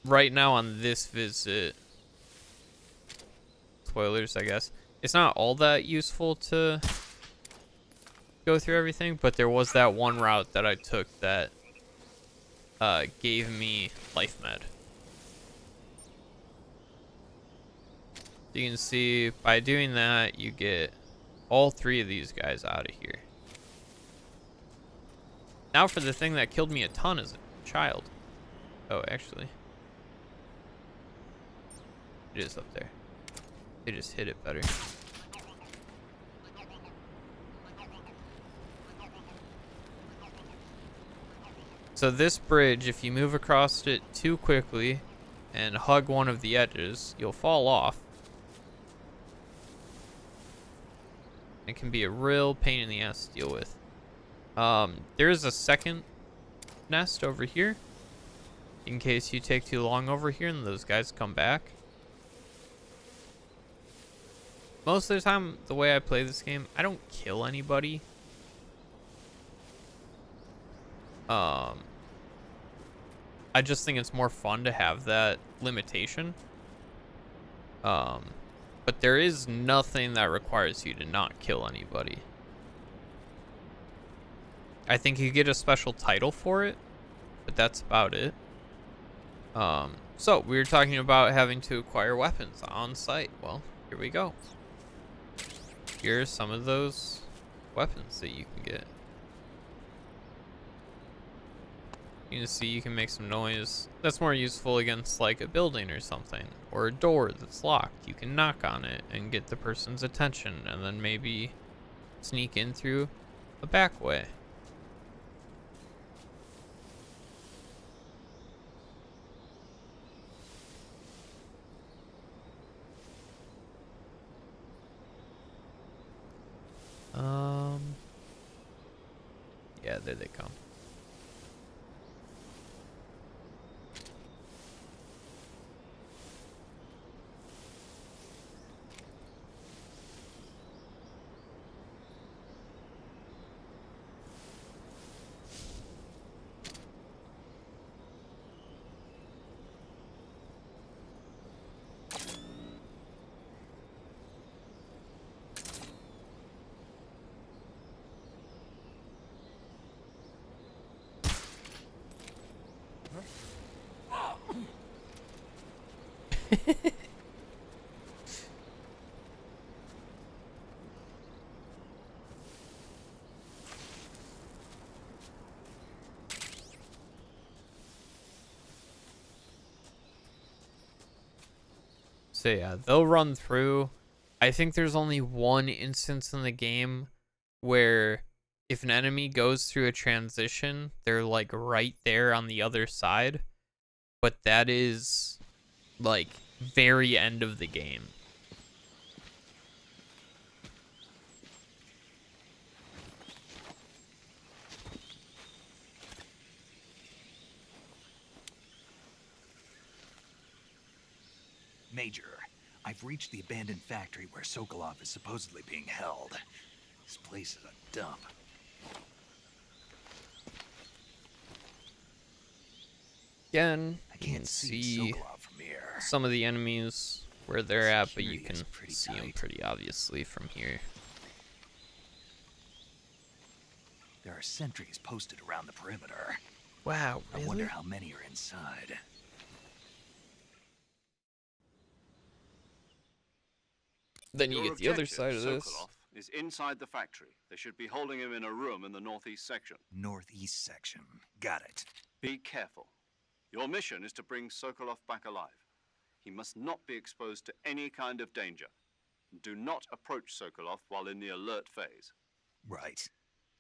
Right now on this visit, spoilers, I guess, it's not all that useful to go through everything, but there was that one route that I took that gave me life med. You can see by doing that, you get all three of these guys out of here. Now for the thing that killed me a ton as a child. Oh, actually. It is up there. They just hit it better. So this bridge, if you move across it too quickly and hug one of the edges, you'll fall off. It can be a real pain in the ass to deal with. There's a second nest over here in case you take too long over here and those guys come back. Most of the time, the way I play this game, I don't kill anybody. I just think it's more fun to have that limitation. But there is nothing that requires you to not kill anybody. I think you get a special title for it, but that's about it. So we were talking about having to acquire weapons on site. Well, here we go. Here are some of those weapons that you can get. You can see you can make some noise. That's more useful against like a building or something, or a door that's locked. You can knock on it and get the person's attention, and then maybe sneak in through a back way. Yeah, there they come. So yeah, they'll run through. I think there's only one instance in the game where if an enemy goes through a transition, they're like right there on the other side. But that is like very end of the game. Major, I've reached the abandoned factory where Sokolov is supposedly being held. This place is a dump. Again, I you can can't see see Sokolov from here. some of the enemies where they're at, but you Security can is pretty see them tight. pretty obviously from here. There are sentries posted around the perimeter. Wow, I wonder how many are inside. Then you Your get the other objective, side of this. Sokolov, is inside the factory. They should be holding him in a room in the northeast section. Northeast section. Got it. Be careful. Your mission is to bring Sokolov back alive. He must not be exposed to any kind of danger. Do not approach Sokolov while in the alert phase. Right.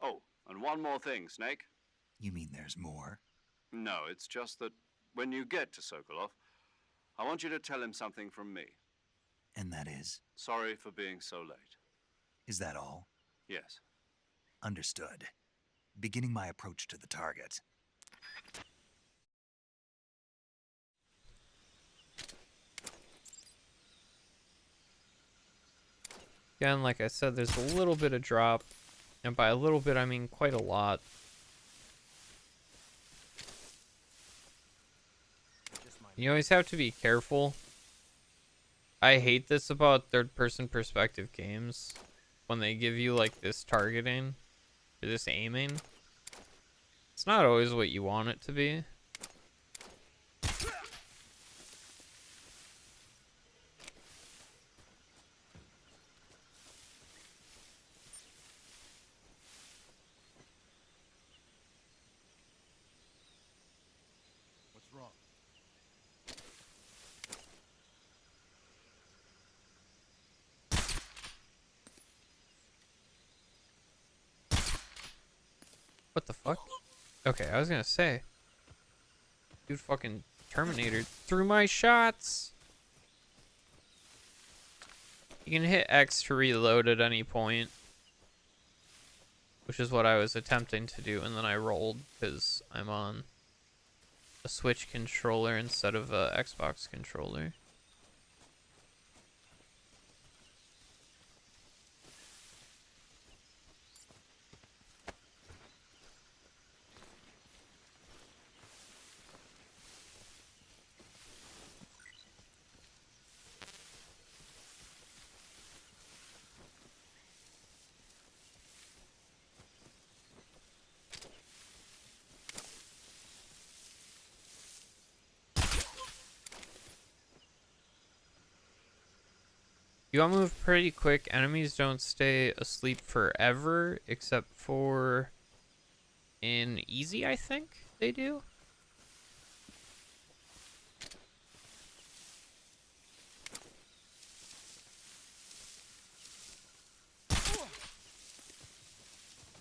Oh, and one more thing, Snake. You mean there's more? No, it's just that when you get to Sokolov, I want you to tell him something from me. And that is? Sorry for being so late. Is that all? Yes. Understood. Beginning my approach to the target. Again, like I said, there's a little bit of drop. And by a little bit, I mean quite a lot. You always have to be careful. I hate this about third-person perspective games. When they give you, like, this targeting. Or this aiming. It's not always what you want it to be. What's wrong? What the fuck? Okay, I was gonna say. Dude fucking Terminator threw my shots! You can hit X to reload at any point. Which is what I was attempting to do, and then I rolled because I'm on a Switch controller instead of a Xbox controller. You gotta move pretty quick. Enemies don't stay asleep forever, except for in easy, I think they do.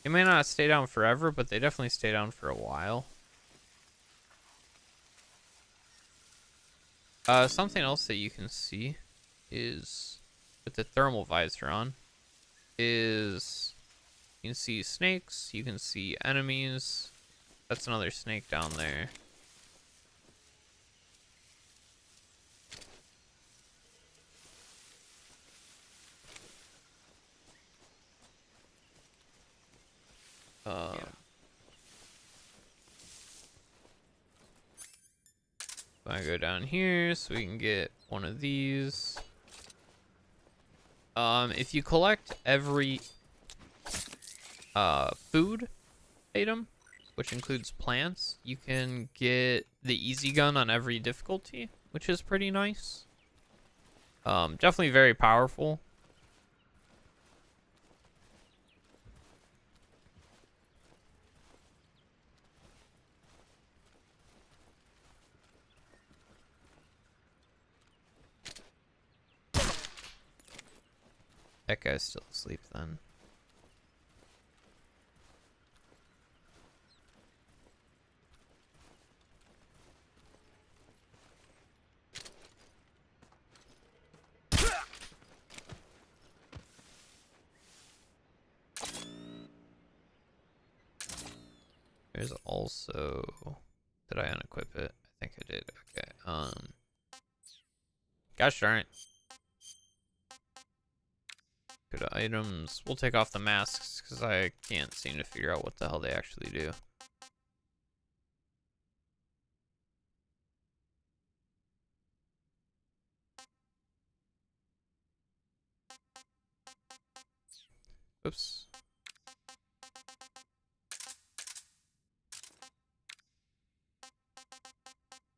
They may not stay down forever, but they definitely stay down for a while. Something else that you can see is, with the thermal visor on, is you can see snakes, you can see enemies. That's another snake down there. I go down here so we can get one of these. If you collect every food item, which includes plants, you can get the easy gun on every difficulty, which is pretty nice. Definitely very powerful. That guy's still asleep then. There's also, did I unequip it? I think I did. Okay. Gosh darn it. Go to items. We'll take off the masks because I can't seem to figure out what the hell they actually do. Oops.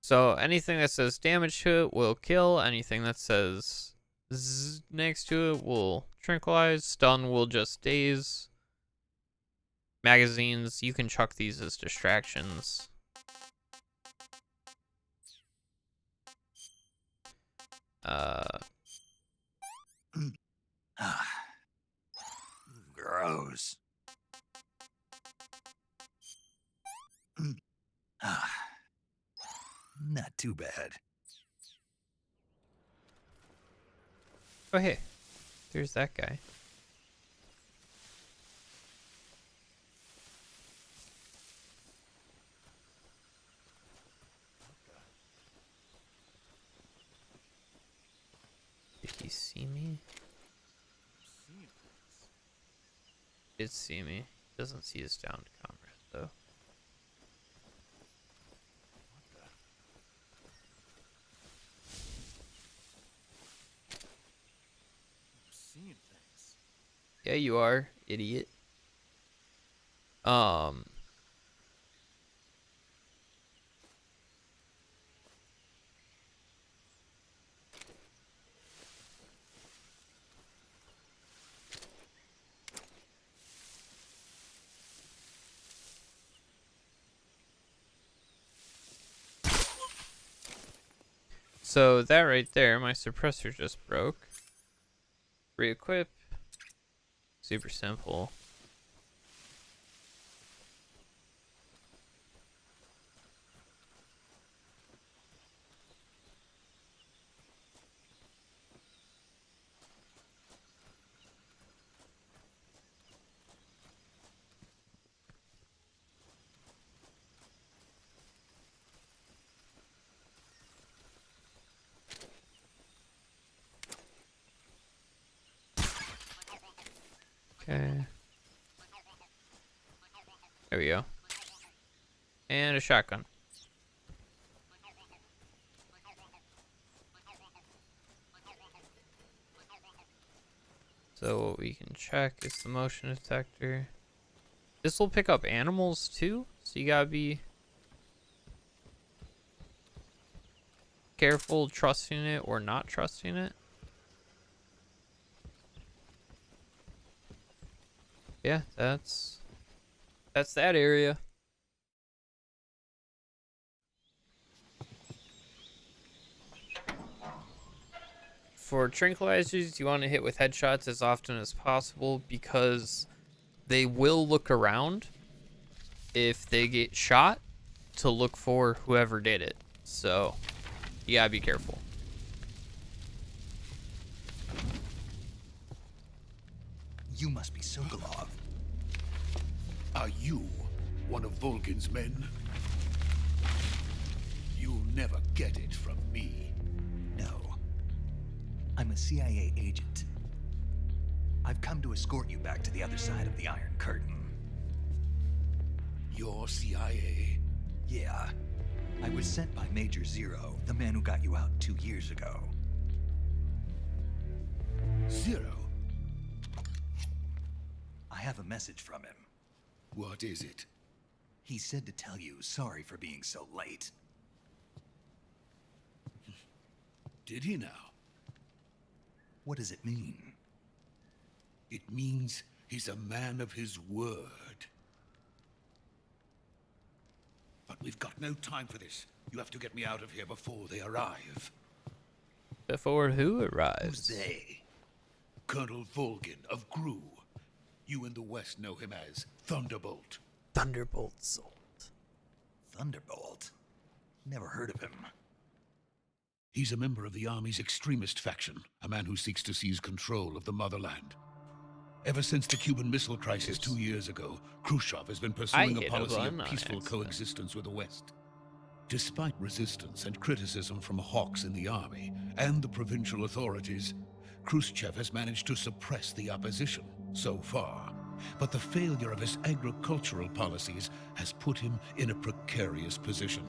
So anything that says damage to it will kill. Anything that says Z next to it will tranquilize. Stun will just daze. Magazines, you can chuck these as distractions. Gross. Not too bad. Oh, hey. There's that guy. Did he see me? He did see me. Doesn't see his downed comrade, though. Yeah, you are, idiot. So that right there, my suppressor just broke. Re-equip. Super simple. Okay. There we go. And a shotgun. So what we can check is the motion detector. This will pick up animals too, so you gotta be careful trusting it or not trusting it. Yeah, that's that area. For tranquilizers, you want to hit with headshots as often as possible because they will look around if they get shot to look for whoever did it. So you gotta be careful. You must be Sokolov. Are you one of Volgin's men? You'll never get it from me. No. I'm a CIA agent. I've come to escort you back to the other side of the Iron Curtain. You're CIA? Yeah. I was sent by Major Zero, the man who got you out 2 years ago. Zero? I have a message from him. What is it? He said to tell you sorry for being so late. Did he now? What does it mean? It means he's a man of his word. But we've got no time for this. You have to get me out of here before they arrive. Before who Who's arrives? they? Colonel Volgin of Gru. You in the West know him as Thunderbolt. Thunderbolt Zolt. Thunderbolt? Never heard of him. He's a member of the Army's extremist faction, a man who seeks to seize control of the motherland. Ever since the Cuban Missile Crisis 2 years ago, Khrushchev has been pursuing a hit a policy button of on peaceful accident. coexistence with the West. Despite resistance and criticism from hawks in the army and the provincial authorities, Khrushchev has managed to suppress the opposition so far. But the failure of his agricultural policies has put him in a precarious position.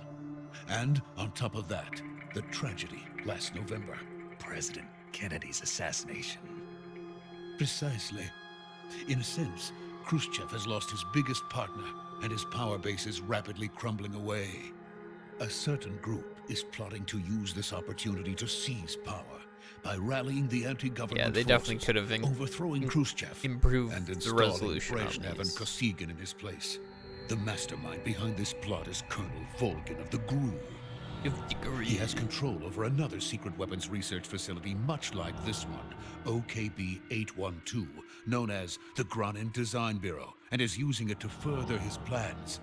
And on top of that, the tragedy last November. President Kennedy's assassination. Precisely. In a sense, Khrushchev has lost his biggest partner, and his power base is rapidly crumbling away. A certain group is plotting to use this opportunity to seize power by rallying the anti-government Yeah, they forces, definitely could have overthrowing Khrushchev improved and the installing resolution on Brezhnev and these. Kosygin in his place. The mastermind behind this plot is Colonel Volgin of the GRU. He has control over another secret weapons research facility much like this one, OKB-812, known as the Granin Design Bureau, and is using it to further his plans.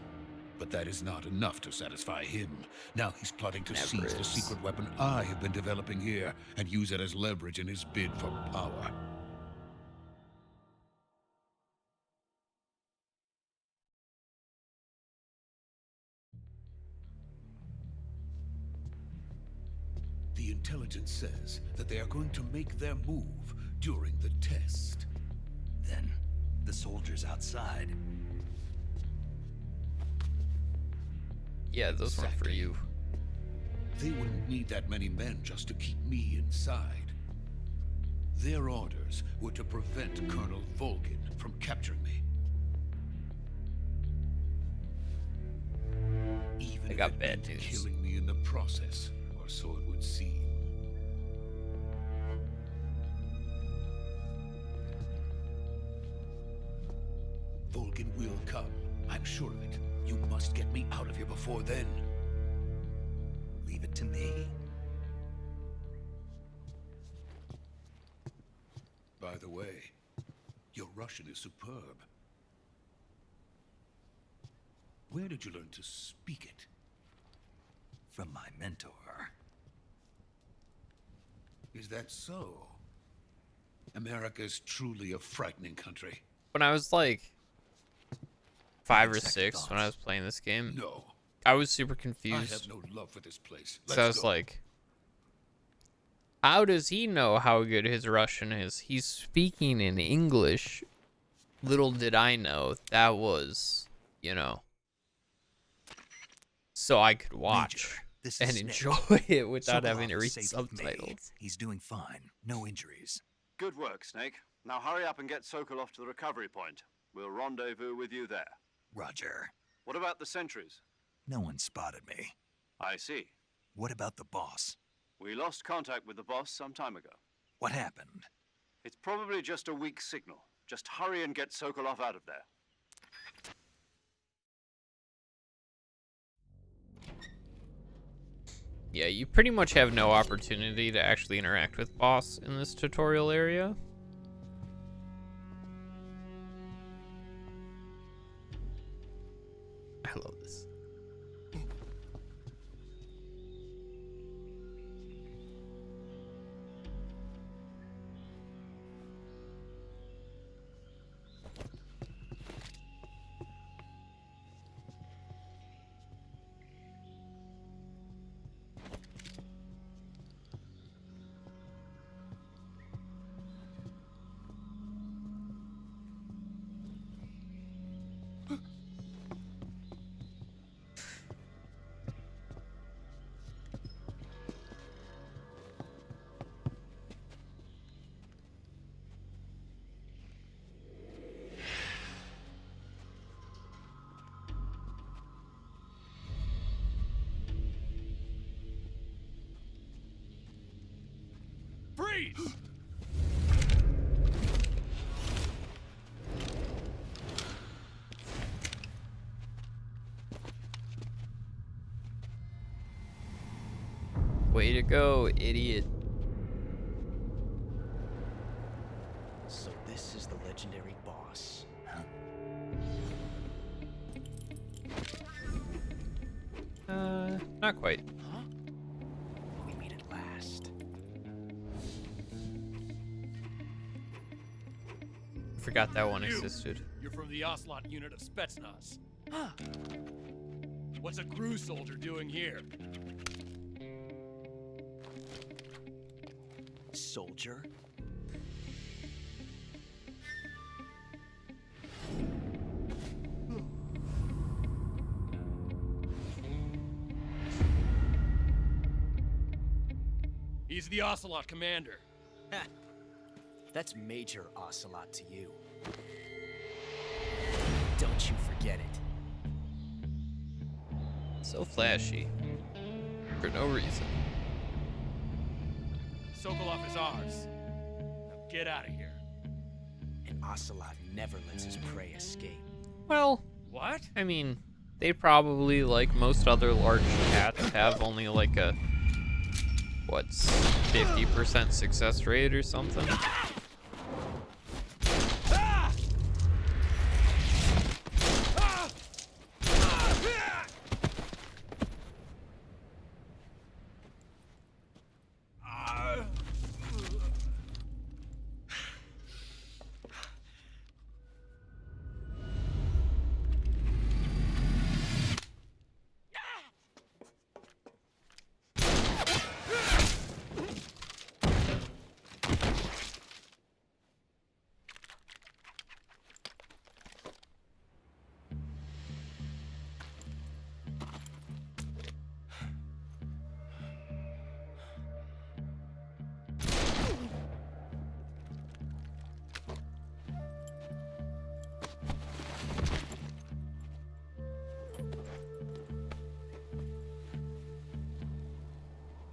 But that is not enough to satisfy him. Now he's plotting to seize the secret weapon I have been developing here and use it as leverage in his bid for power. The intelligence says that they are going to make their move during the test. Then, the soldiers outside. Yeah, those weren't for Exactly. you. They wouldn't need that many men just to keep me inside. Their orders were to prevent Colonel Volgin from capturing me. Even I if got it bad meant news. killing me in the process, or so it would seem. Volgin will come. I'm sure of it. You must get me out of here before then. Leave it to me. By the way, your Russian is superb. Where did you learn to speak it? From my mentor. Is that so? America's truly a frightening country. When I was like 5 or Second 6 when I thoughts. was playing this game, No, I was super I confused. have no love for this place. So I was go. like, how does he know how good his Russian is? He's speaking in English. Little did I know that was, you know, so I could watch Major, this is and Snake. enjoy it without having to Sokolov read is safe with me. subtitles. He's doing fine. No injuries. Good work, Snake. Now hurry up and get Sokolov to the recovery point. We'll rendezvous with you there. Roger. What about the sentries? No one spotted me. I see. What about the boss? We lost contact with the boss some time ago. What happened? It's probably just a weak signal. Just hurry and get Sokolov out of there. Yeah, you pretty much have no opportunity to actually interact with boss in this tutorial area. I love this. Freeze! Way to go, idiot. So this is the legendary boss. Not quite. Huh? We meet at last. Forgot that one existed. You're from the Ocelot unit of Spetsnaz. Huh. What's a GRU soldier doing here? Soldier? He's the Ocelot commander. Ha! That's Major Ocelot to you. Don't you forget it. So flashy. For no reason. Sokolov is ours. Now get out of here. And Ocelot never lets his prey escape. Well, What? I mean, they probably, like most other large cats, have only like a, what's 50% success rate or something?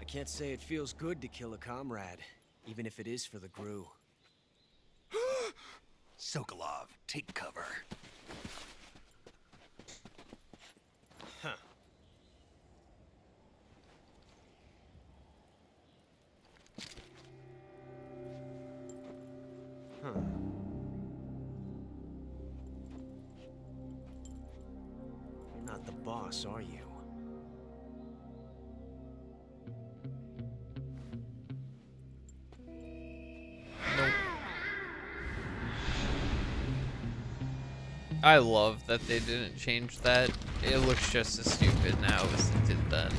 I can't say it feels good to kill a comrade, even if it is for the GRU. Sokolov, take cover. Huh. Huh. You're not the boss, are you? I love that they didn't change that. It looks just as stupid now as it did then.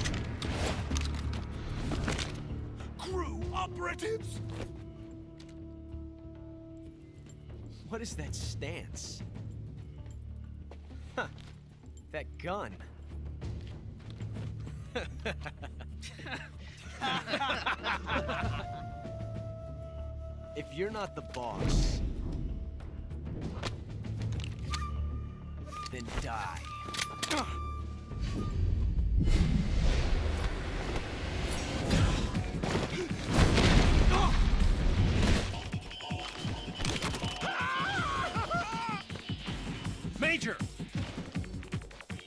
GRU operatives! What is that stance? Huh. That gun. If you're not the boss, then die. Major!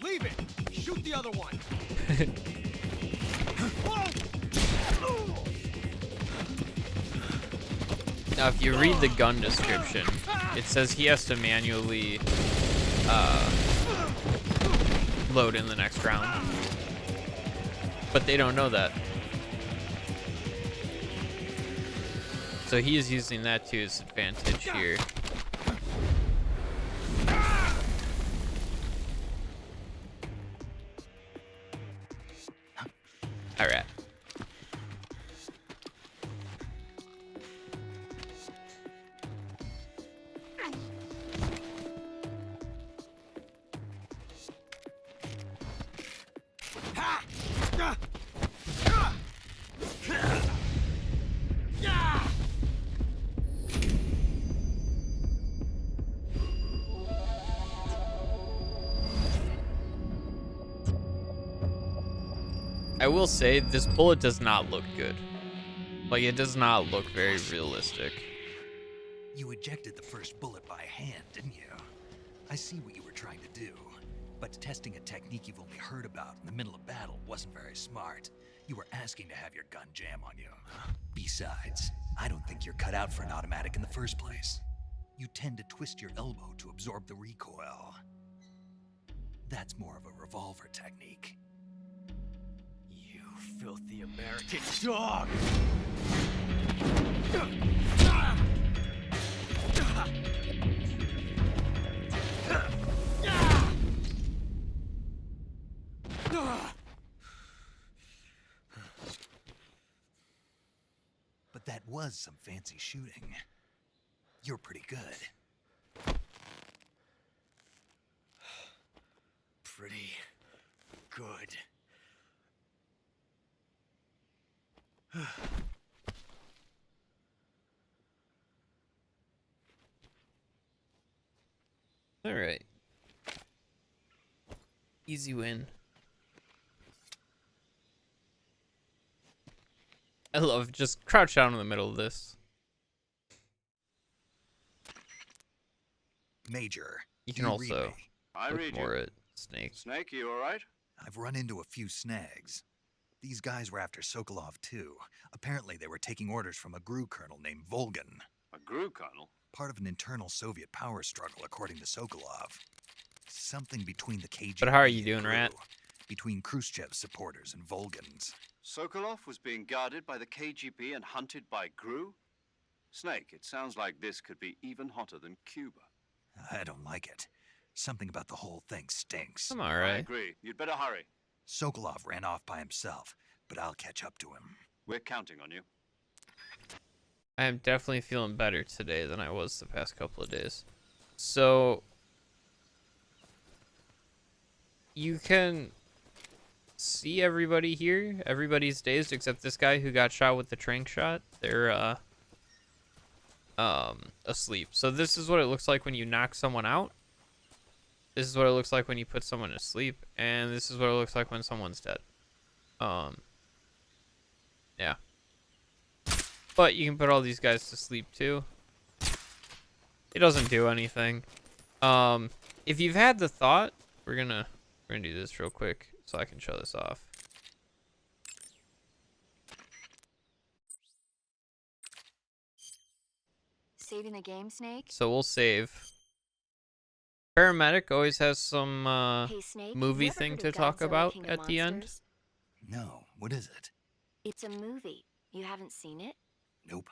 Leave it! Shoot the other one! Now, if you read the gun description, it says he has to manually load in the next round. But they don't know that. So he is using that to his advantage here. Alright. I will say, this bullet does not look good. Like, it does not look very realistic. You ejected the first bullet by hand, didn't you? I see what you were trying to do, but testing a technique you've only heard about in the middle of battle wasn't very smart. You were asking to have your gun jam on you. Besides, I don't think you're cut out for an automatic in the first place. You tend to twist your elbow to absorb the recoil. That's more of a revolver technique. You filthy American dog! But that was some fancy shooting. You're pretty good. Pretty good. All right. Easy win. I love just crouch down in the middle of this. Major, You can read also me? I look read more you. at Snake. Snake, you all right? I've run into a few snags. These guys were after Sokolov too. Apparently they were taking orders from a GRU colonel named Volgin. A GRU colonel? Part of an internal Soviet power struggle, according to Sokolov. Something between the KGB But how are you and doing, GRU, Rat? Between Khrushchev's supporters and Volgin's. Sokolov was being guarded by the KGB and hunted by GRU? Snake, it sounds like this could be even hotter than Cuba. I don't like it. Something about the whole thing stinks. I'm all I right. agree. You'd better hurry. Sokolov ran off by himself, but I'll catch up to him. We're counting on you. I am definitely feeling better today than I was the past couple of days. So you can see everybody here. Everybody's dazed except this guy who got shot with the tranq shot. They're asleep. So this is what it looks like when you knock someone out. This is what it looks like when you put someone to sleep, and this is what it looks like when someone's dead. Yeah. But you can put all these guys to sleep too. It doesn't do anything. If you've had the thought, we're gonna do this real quick so I can show this off. Saving the game, Snake? So we'll save. Paramedic always has some Hey, Snake, movie you ever thing heard to of talk Godzilla, about King of at the end. Monsters? No, what is it? It's a movie. You haven't seen it? Nope.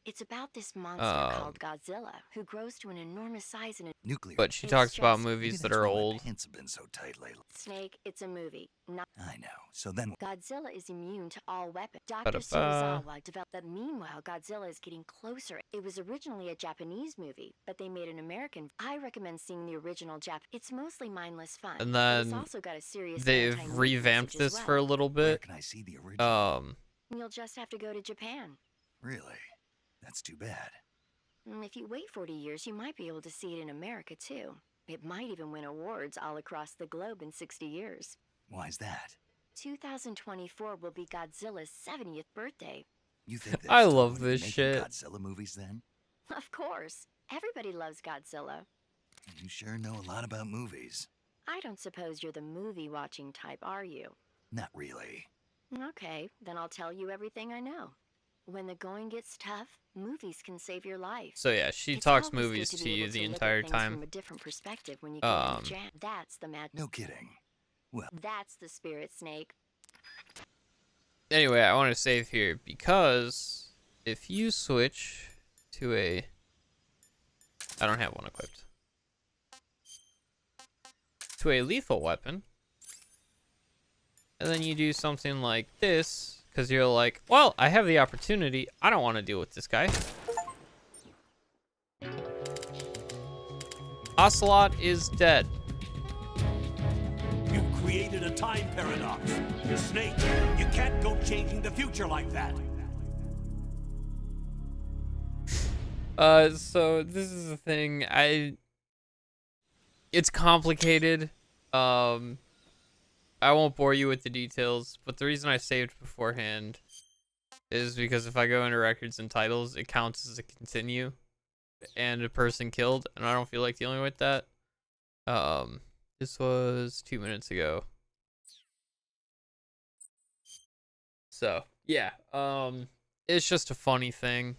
It's about this monster called Godzilla, who grows to an enormous size in a Nuclear. But she It's talks about just- movies Maybe that that's are why my old. pants have been so tight lately. Snake. It's a movie. Not I know. So then, Godzilla is immune to all weapons. Dr. Ba-da-ba. Serizawa developed that. Meanwhile, Godzilla is getting closer. It was originally a Japanese movie, but they made an American. I recommend seeing the original Jap. It's mostly mindless fun. And but it's then also got a serious they've anti-nuke revamped message as this for a well. little where bit. can I see the original? You'll just have to go to Japan. Really? That's too bad. If you wait 40 years, you might be able to see it in America, too. It might even win awards all across the globe in 60 years. Why's that? 2024 will be Godzilla's 70th birthday. You think they're I still love gonna be this making shit. Godzilla movies then? Of course. Everybody loves Godzilla. You sure know a lot about movies. I don't suppose you're the movie-watching type, are you? Not really. Okay, then I'll tell you everything I know. When the going gets tough, movies can save your life. So yeah, she It's talks always good movies to to be you able the to look at entire things time. From a different perspective when you get in a jam. That's the magic. No kidding. Well, That's the spirit, Snake. Anyway, I want to save here because if you switch to a... I don't have one equipped. To a lethal weapon. And then you do something like this, because you're like, well, I have the opportunity. I don't want to deal with this guy. Ocelot is dead. You've created a time paradox. Snake, you can't go changing the future like that. So this is the thing. It's complicated. I won't bore you with the details, but the reason I saved beforehand is because if I go into records and titles, it counts as a continue and a person killed, and I don't feel like dealing with that. This was 2 minutes ago. So yeah, it's just a funny thing.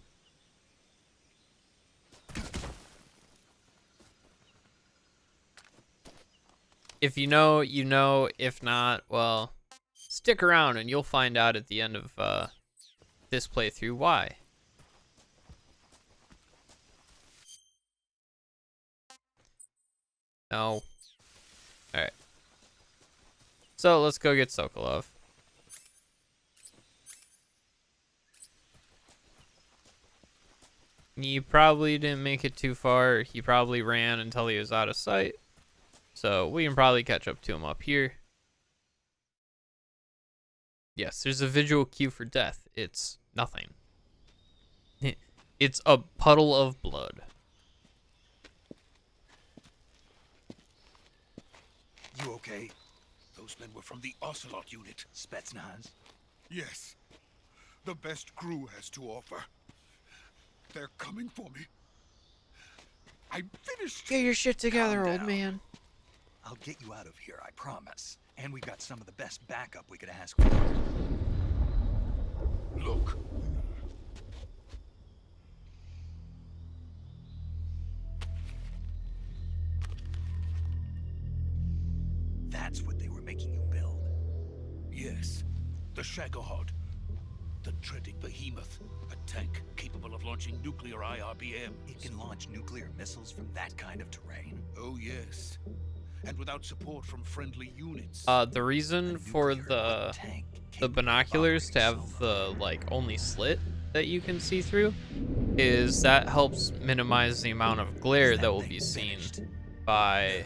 If you know, you know. If not, well, stick around and you'll find out at the end of this playthrough why. No. Alright. So let's go get Sokolov. He probably didn't make it too far. He probably ran until he was out of sight. So we can probably catch up to him up here. Yes, there's a visual cue for death. It's nothing. It's a puddle of blood. You okay? Those men were from the Ocelot unit. Spetsnaz? Yes. The best crew has to offer. They're coming for me. I'm finished. Get your shit together, Calm old down. man. I'll get you out of here, I promise. And we got some of the best backup we could ask for. Look. That's what they were making you build. Yes. The Shagohod. The dreaded behemoth. A tank capable of launching nuclear IRBMs. It can launch nuclear missiles from that kind of terrain? Oh, yes. And without support from friendly units. The reason for the binoculars to have the like only slit that you can see through is that helps minimize the amount of glare that will be seen by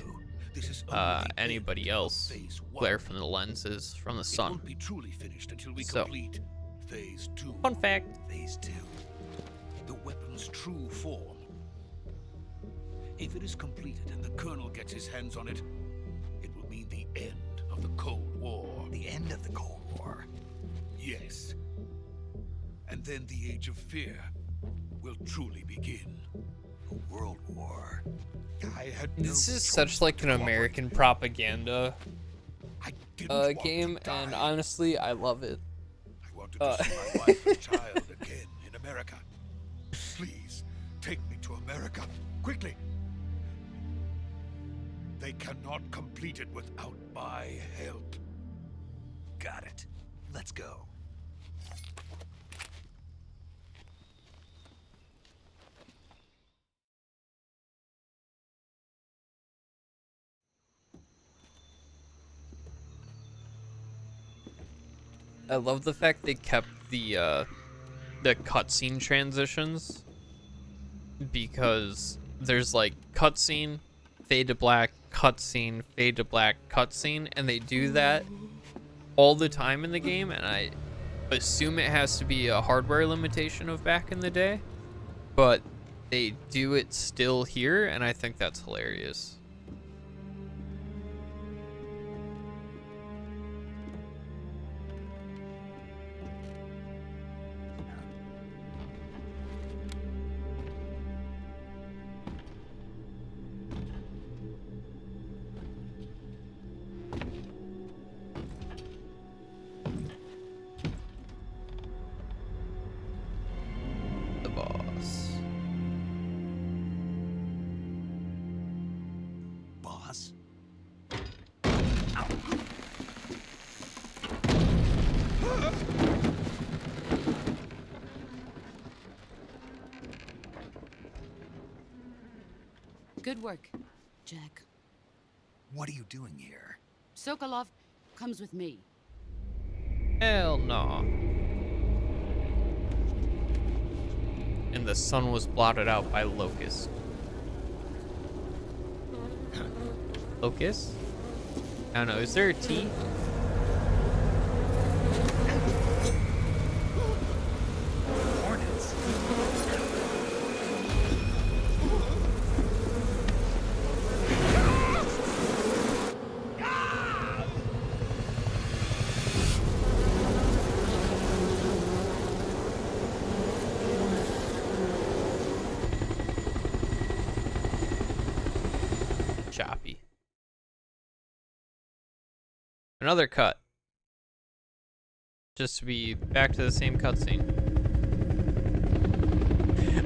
anybody else. Glare from the lenses from the sun. It won't be truly finished until we So, complete Phase 2. fun fact. Phase 2. The weapon's true form. If it is completed and the Colonel gets his hands on it, it will mean the end of the Cold War. The end of the Cold War? Yes. And then the Age of Fear will truly begin. A world war. I had no This is choice such like but an to cooperate. American propaganda I didn't want game, to and die. honestly, I love it. I wanted to see my wife and child again in America. Please, take me to America, quickly. They cannot complete it without my help. Got it. Let's go. I love the fact they kept the cutscene transitions, because there's like cutscene, fade to black, cutscene, fade to black, cutscene, and they do that all the time in the game, and I assume it has to be a hardware limitation of back in the day, but they do it still here, and I think that's hilarious. The boss. Boss? Good work, Jack. What are you doing here? Sokolov comes with me. Hell no. And the sun was blotted out by locusts. Locust? I don't know. Is there a T? Hornets. Choppy. Another cut. just to be back to the same cutscene.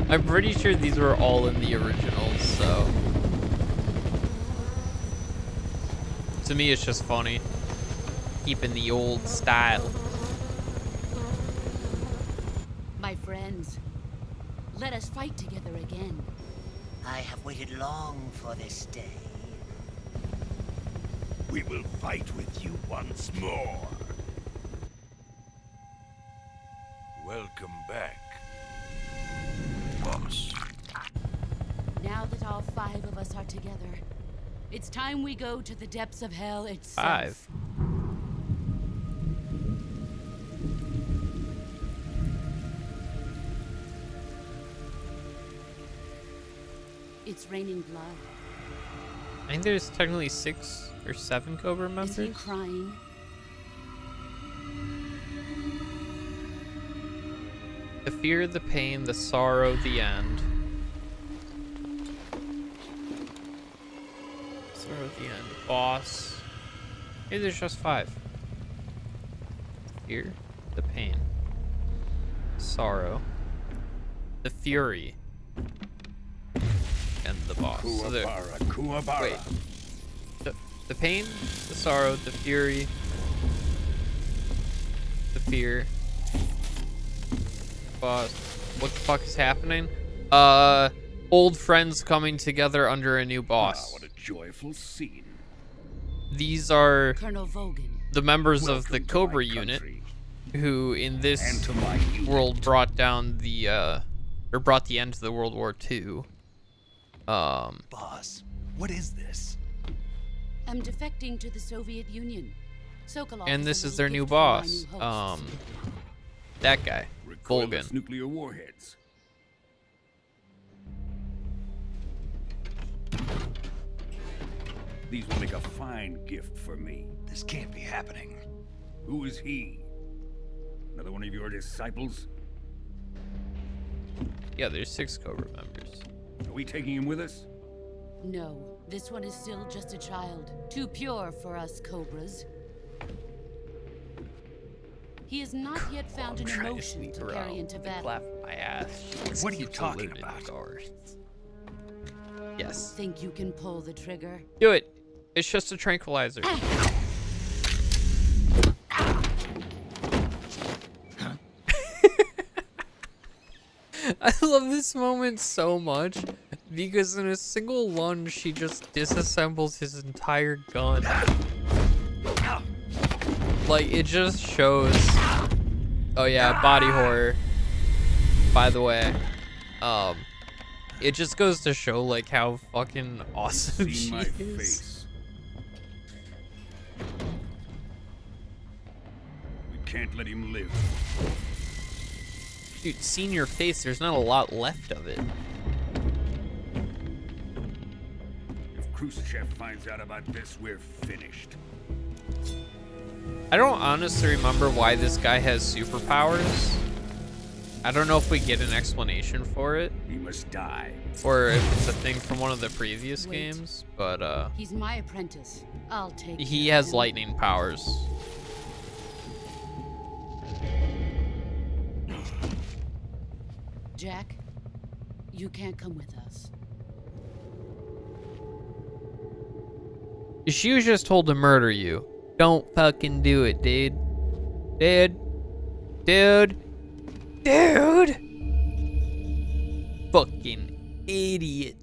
I'm pretty sure these were all in the originals, so to me it's just funny. Keeping the old style. My friends, let us fight together again. I have waited long for this day. We will fight with you once more. Welcome back, boss. Now that all 5 of us are together, it's time we go to the depths of hell itself. 5. It's raining blood. I think there's technically 6 or 7 Cobra members. Is he crying? The fear, the pain, the sorrow, the end. Sorrow at the end. Boss. Maybe there's just 5. Fear, the pain, sorrow, the fury, and the boss. So Kuwabara. wait. The pain, the sorrow, the fury, the fear, boss. What the fuck is happening? Old friends coming together under a new boss. What a joyful scene. These are Colonel Vogan, the members of the Cobra unit, who in this world brought down the or brought the end to the World War II. Boss, what is this? I'm defecting to the Soviet Union. Sokolov And is this a is their little new gift for my boss. new hosts. That guy, Recoilless Volgan. nuclear warheads. These will make a fine gift for me. This can't be happening. Who is he? Another one of your disciples? Yeah, there's 6 Cobra members. Are we taking him with us? No, this one is still just a child. Too pure for us Cobras. He has not yet found an Trying to emotion sneak to carry around into and battle. clap my ass. What are you Keeps talking eluding about? guards. Yes. Think you can pull the trigger? Do it. It's just a tranquilizer. I love this moment so much because in a single lunge she just disassembles his entire gun. Like, it just shows. Oh yeah, body horror. By the way, it just goes to show like how fucking awesome See she my is. face. We can't let him live. Dude, seeing your face, there's not a lot left of it. If Khrushchev finds out about this, we're finished. I don't honestly remember why this guy has superpowers. I don't know if we get an explanation for it. He must die. Or if it's a thing from one of the previous Wait. games, but He's my apprentice. I'll take he care of has him. lightning powers. Jack, you can't come with us. She was just told to murder you. Don't fucking do it, dude. Dude. Dude. Dude. Fucking idiot.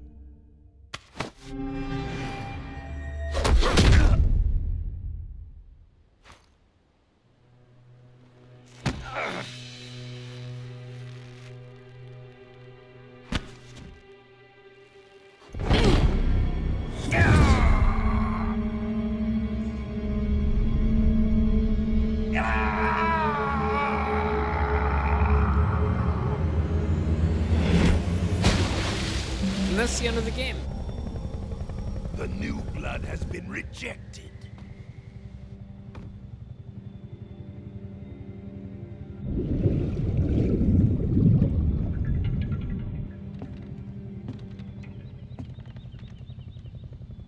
And that's the end of the game. The new blood has been rejected.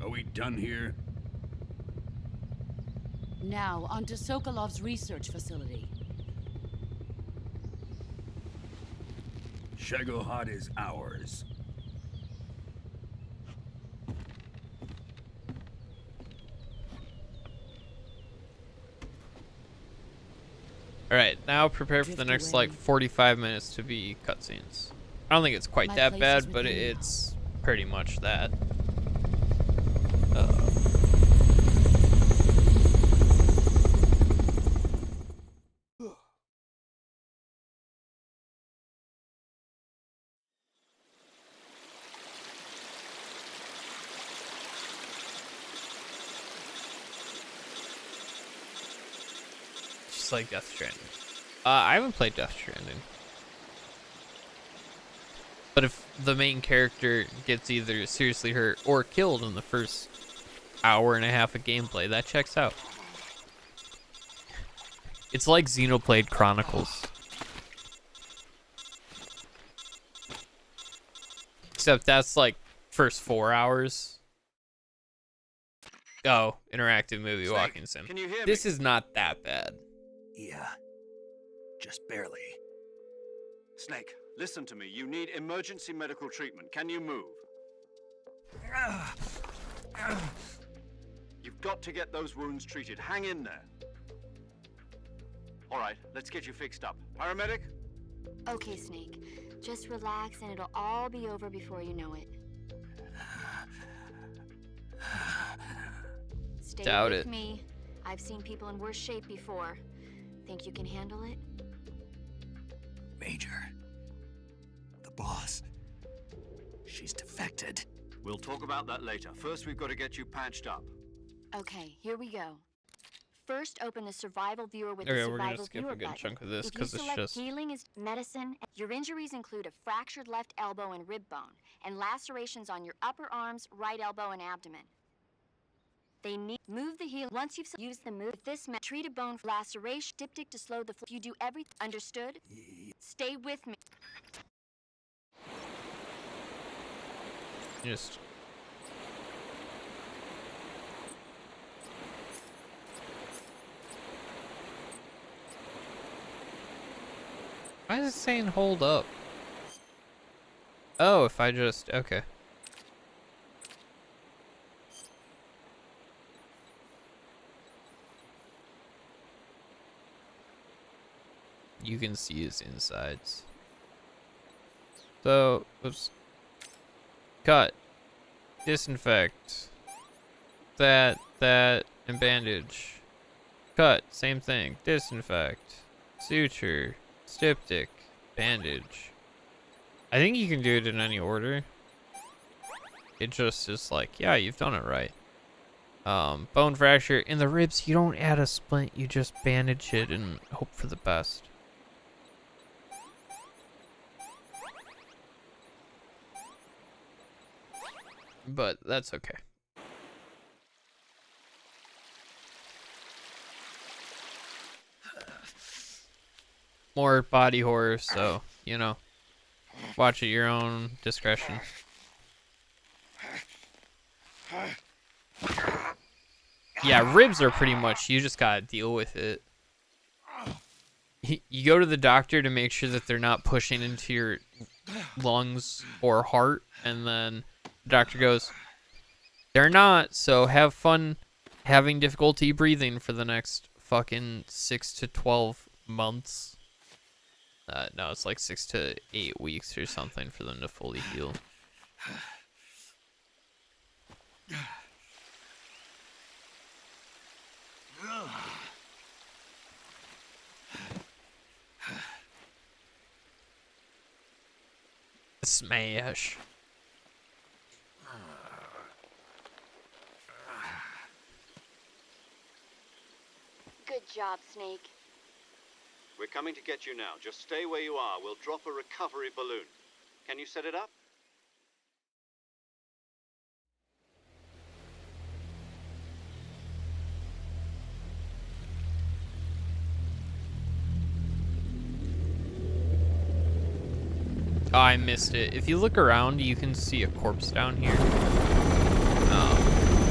Are we done here? Now, onto Sokolov's research facility. Shagohod is ours. All right, now prepare for the next like 45 minutes to be cutscenes. I don't think it's quite that bad, but it's pretty much that. Just like Death Stranding. I haven't played Death Stranding. But if the main character gets either seriously hurt or killed in the first hour and a half of gameplay, that checks out. It's like Xenoblade Chronicles. Except that's like first 4 hours. Oh, interactive movie Snake, walking sim. can you hear me? This is not that bad. Yeah. Just barely. Snake, listen to me. You need emergency medical treatment. Can you move? You've got to get those wounds treated. Hang in there. All right, let's get you fixed up. Paramedic? Okay, Snake. Just relax and it'll all be over before you know it. Stay Doubt with it. me. I've seen people in worse shape before. Think you can handle it? Major. The boss. She's defected. We'll talk about that later. First, we've got to get you patched up. Okay, here we go. First, open the survival viewer with Okay, the we're gonna survival skip viewer a good button. chunk of this If you 'cause it's select just- healing is medicine. Your injuries include a fractured left elbow and rib bone, and lacerations on your upper arms, right elbow, and abdomen. They need move the heal once you've used the move. If this treat a bone laceration, diptych to slow the flow. You do everything. Understood? Stay with me. Just why is it saying hold up? Oh, if I just okay. You can see his insides. So, oops. Cut. Disinfect. That, and bandage. Cut, same thing. Disinfect. Suture. Styptic. Bandage. I think you can do it in any order. It just is like, yeah, you've done it right. Bone fracture. In the ribs, you don't add a splint, you just bandage it and hope for the best. But that's okay. More body horror, so, you know, watch at your own discretion. Yeah, ribs are pretty much, you just gotta deal with it. You go to the doctor to make sure that they're not pushing into your lungs or heart, and then the doctor goes, they're not, so have fun having difficulty breathing for the next fucking 6 to 12 months. No, it's like 6 to 8 weeks or something for them to fully heal. Smash. Good job, Snake. We're coming to get you now. Just stay where you are. We'll drop a recovery balloon. Can you set it up? Oh, I missed it. If you look around, you can see a corpse down here.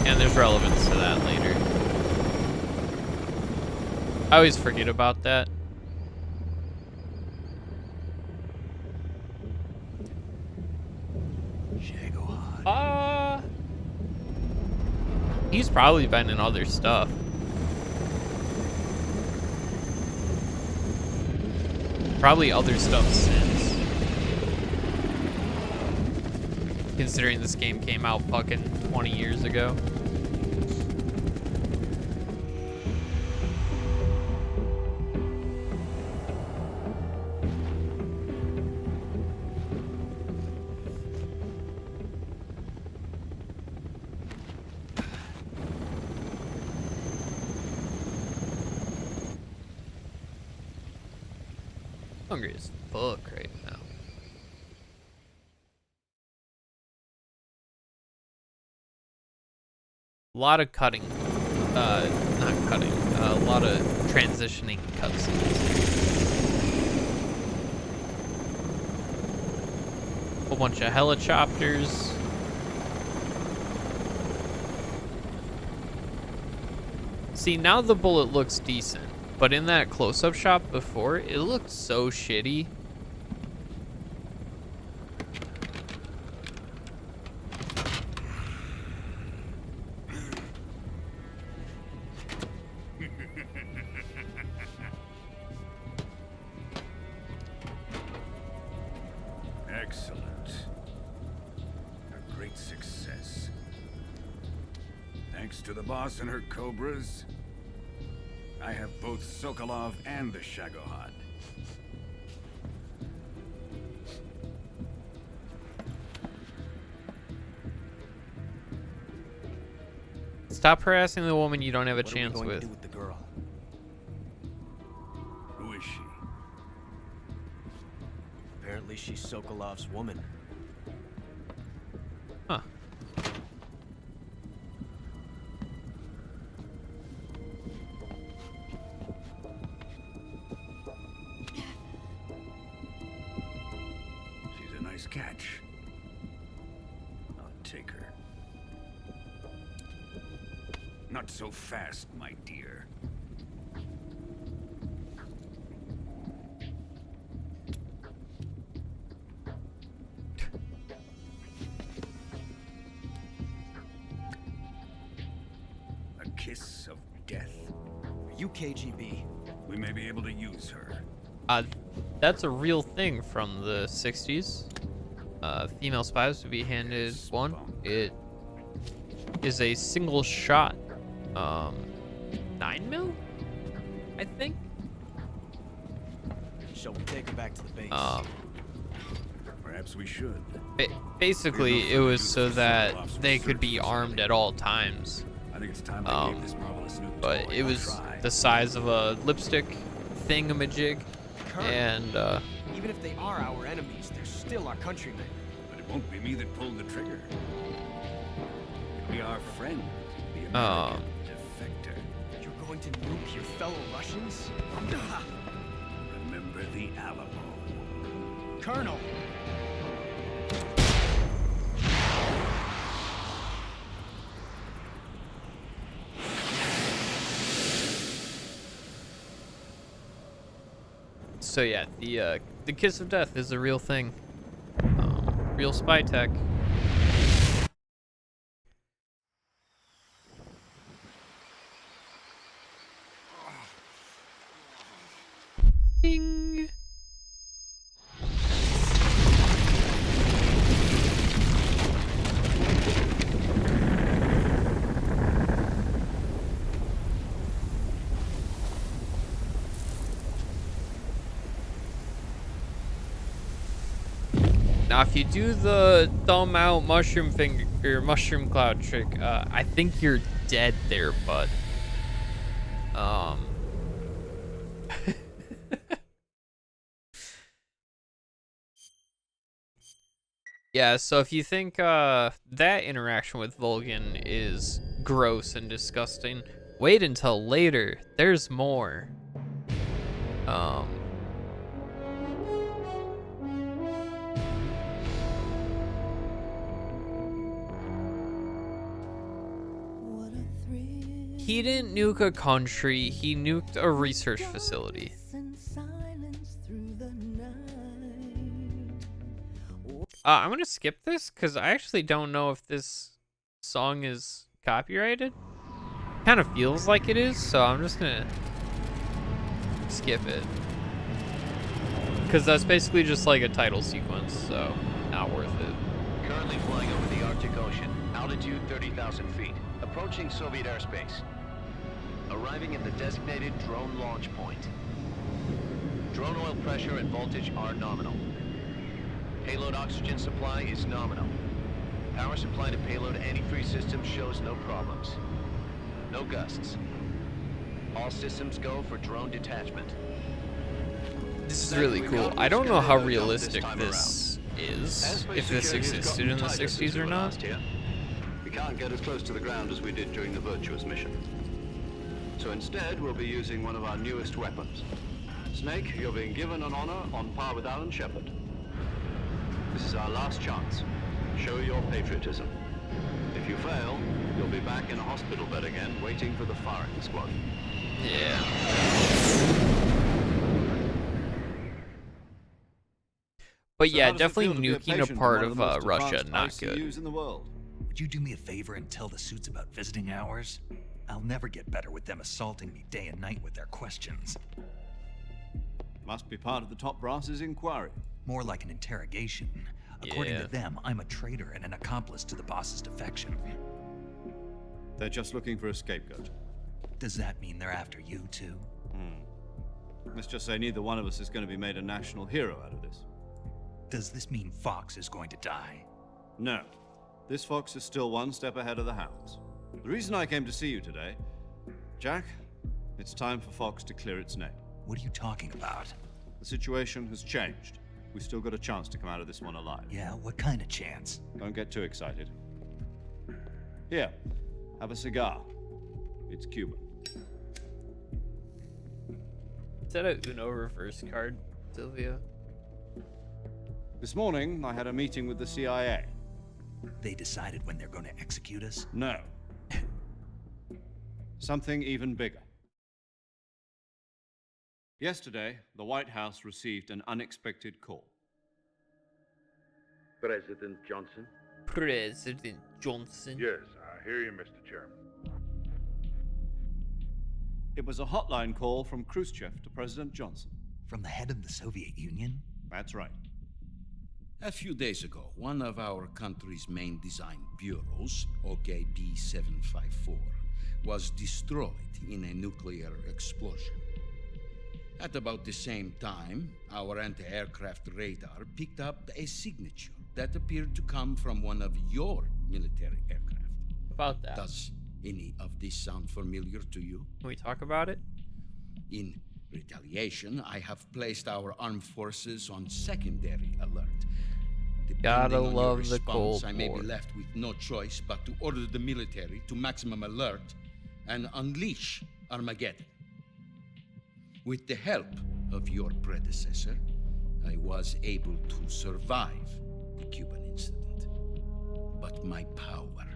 And there's relevance to that later. I always forget about that. He's probably been in other stuff. Probably other stuff since. Considering this game came out fucking 20 years ago. Hungry as fuck right now. A lot of cutting. Not cutting. A lot of transitioning cutscenes. Whole bunch of helicopters. See, now the bullet looks decent. But in that close-up shot before, it looked so shitty. Excellent. A great success. Thanks to the boss and her cobras, I have both Sokolov and the Shagohod. Stop harassing the woman you don't have a chance What are we going with. to do with the girl? Who is she? Apparently she's Sokolov's woman. Huh. She's a nice catch. I'll take her. Not so fast, my dear. A kiss of death. Are you KGB? We may be able to use her. That's a real thing from the 60s. Female spies to be handed one. It is a single shot. 9mm? I think. Shall we take her back to the base? Perhaps we should. Basically, it was so that they could be armed at all times. I think it's time I gave this marvelous new But toy it a was try. the size of a lipstick thingamajig, Colonel, and even if they are our enemies, they're still our countrymen. But it won't be me that pulled the trigger. It'll be our friend, the American defector. You're going to nuke your fellow Russians? Remember the Alamo. Colonel! so yeah, the kiss of death is a real thing, real spy tech. Ding. Now, if you do the thumb out mushroom finger or mushroom cloud trick, I think you're dead there, bud. Yeah, so if you think that interaction with Vulcan is gross and disgusting, wait until later. There's more. He didn't nuke a country, he nuked a research facility. I'm gonna skip this because I actually don't know if this song is copyrighted. Kind of feels like it is, so I'm just gonna skip it. Because that's basically just like a title sequence, so not worth it. Currently flying over the Arctic Ocean. Altitude 30,000 feet. Approaching Soviet airspace. Arriving at the designated drone launch point. Drone oil pressure and voltage are nominal. Payload oxygen supply is nominal. Power supply to payload antifreeze system shows no problems. No gusts. All systems go for drone detachment. This is really cool. I don't know how realistic this is, if this existed in the 60s or not. We can't get as close to the ground as we did during the Virtuous mission. So instead, we'll be using one of our newest weapons. Snake, you're being given an honor on par with Alan Shepard. This is our last chance. Show your patriotism. If you fail, you'll be back in a hospital bed again, waiting for the firing squad. Yeah. But yeah, definitely nuking a part of Russia, not good. In the world. Would you do me a favor and tell the suits about visiting hours? I'll never get better with them assaulting me day and night with their questions. Must be part of the top brass's inquiry. More like an interrogation. According to them, I'm a traitor and an accomplice to the boss's defection. They're just looking for a scapegoat. Does that mean they're after you too? Let's just say neither one of us is going to be made a national hero out of this. Does this mean Fox is going to die? No. This Fox is still one step ahead of the Hounds. The reason I came to see you today, Jack, it's time for Fox to clear its name. What are you talking about? The situation has changed. We've still got a chance to come out of this one alive. Yeah, what kind of chance? Don't get too excited. Here, have a cigar. It's Cuban. Is that a Uno reverse card, Sylvia? This morning, I had a meeting with the CIA. They decided when they're going to execute us? No. Something even bigger. Yesterday, the White House received an unexpected call. President Johnson? President Johnson? Yes, I hear you, Mr. Chairman. It was a hotline call from Khrushchev to President Johnson. From the head of the Soviet Union? That's right. A few days ago, one of our country's main design bureaus, OKB-754, was destroyed in a nuclear explosion. At about the same time, our anti-aircraft radar picked up a signature that appeared to come from one of your military aircraft. About that. Does any of this sound familiar to you? Can we talk about it? In retaliation, I have placed our armed forces on secondary alert. Gotta Depending on your love the Cold response, I may be War. left with no choice but to order the military to maximum alert and unleash Armageddon. With the help of your predecessor, I was able to survive the Cuban incident. But my power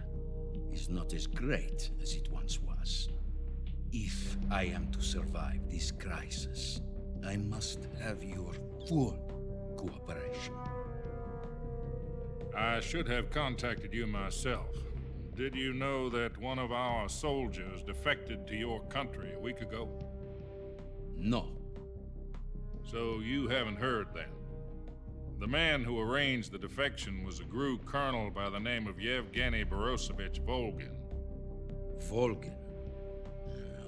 is not as great as it once was. If I am to survive this crisis, I must have your full cooperation. I should have contacted you myself. Did you know that one of our soldiers defected to your country a week ago? No. So you haven't heard then. The man who arranged the defection was a GRU colonel by the name of Yevgeny Borosovich Volgin. Volgin,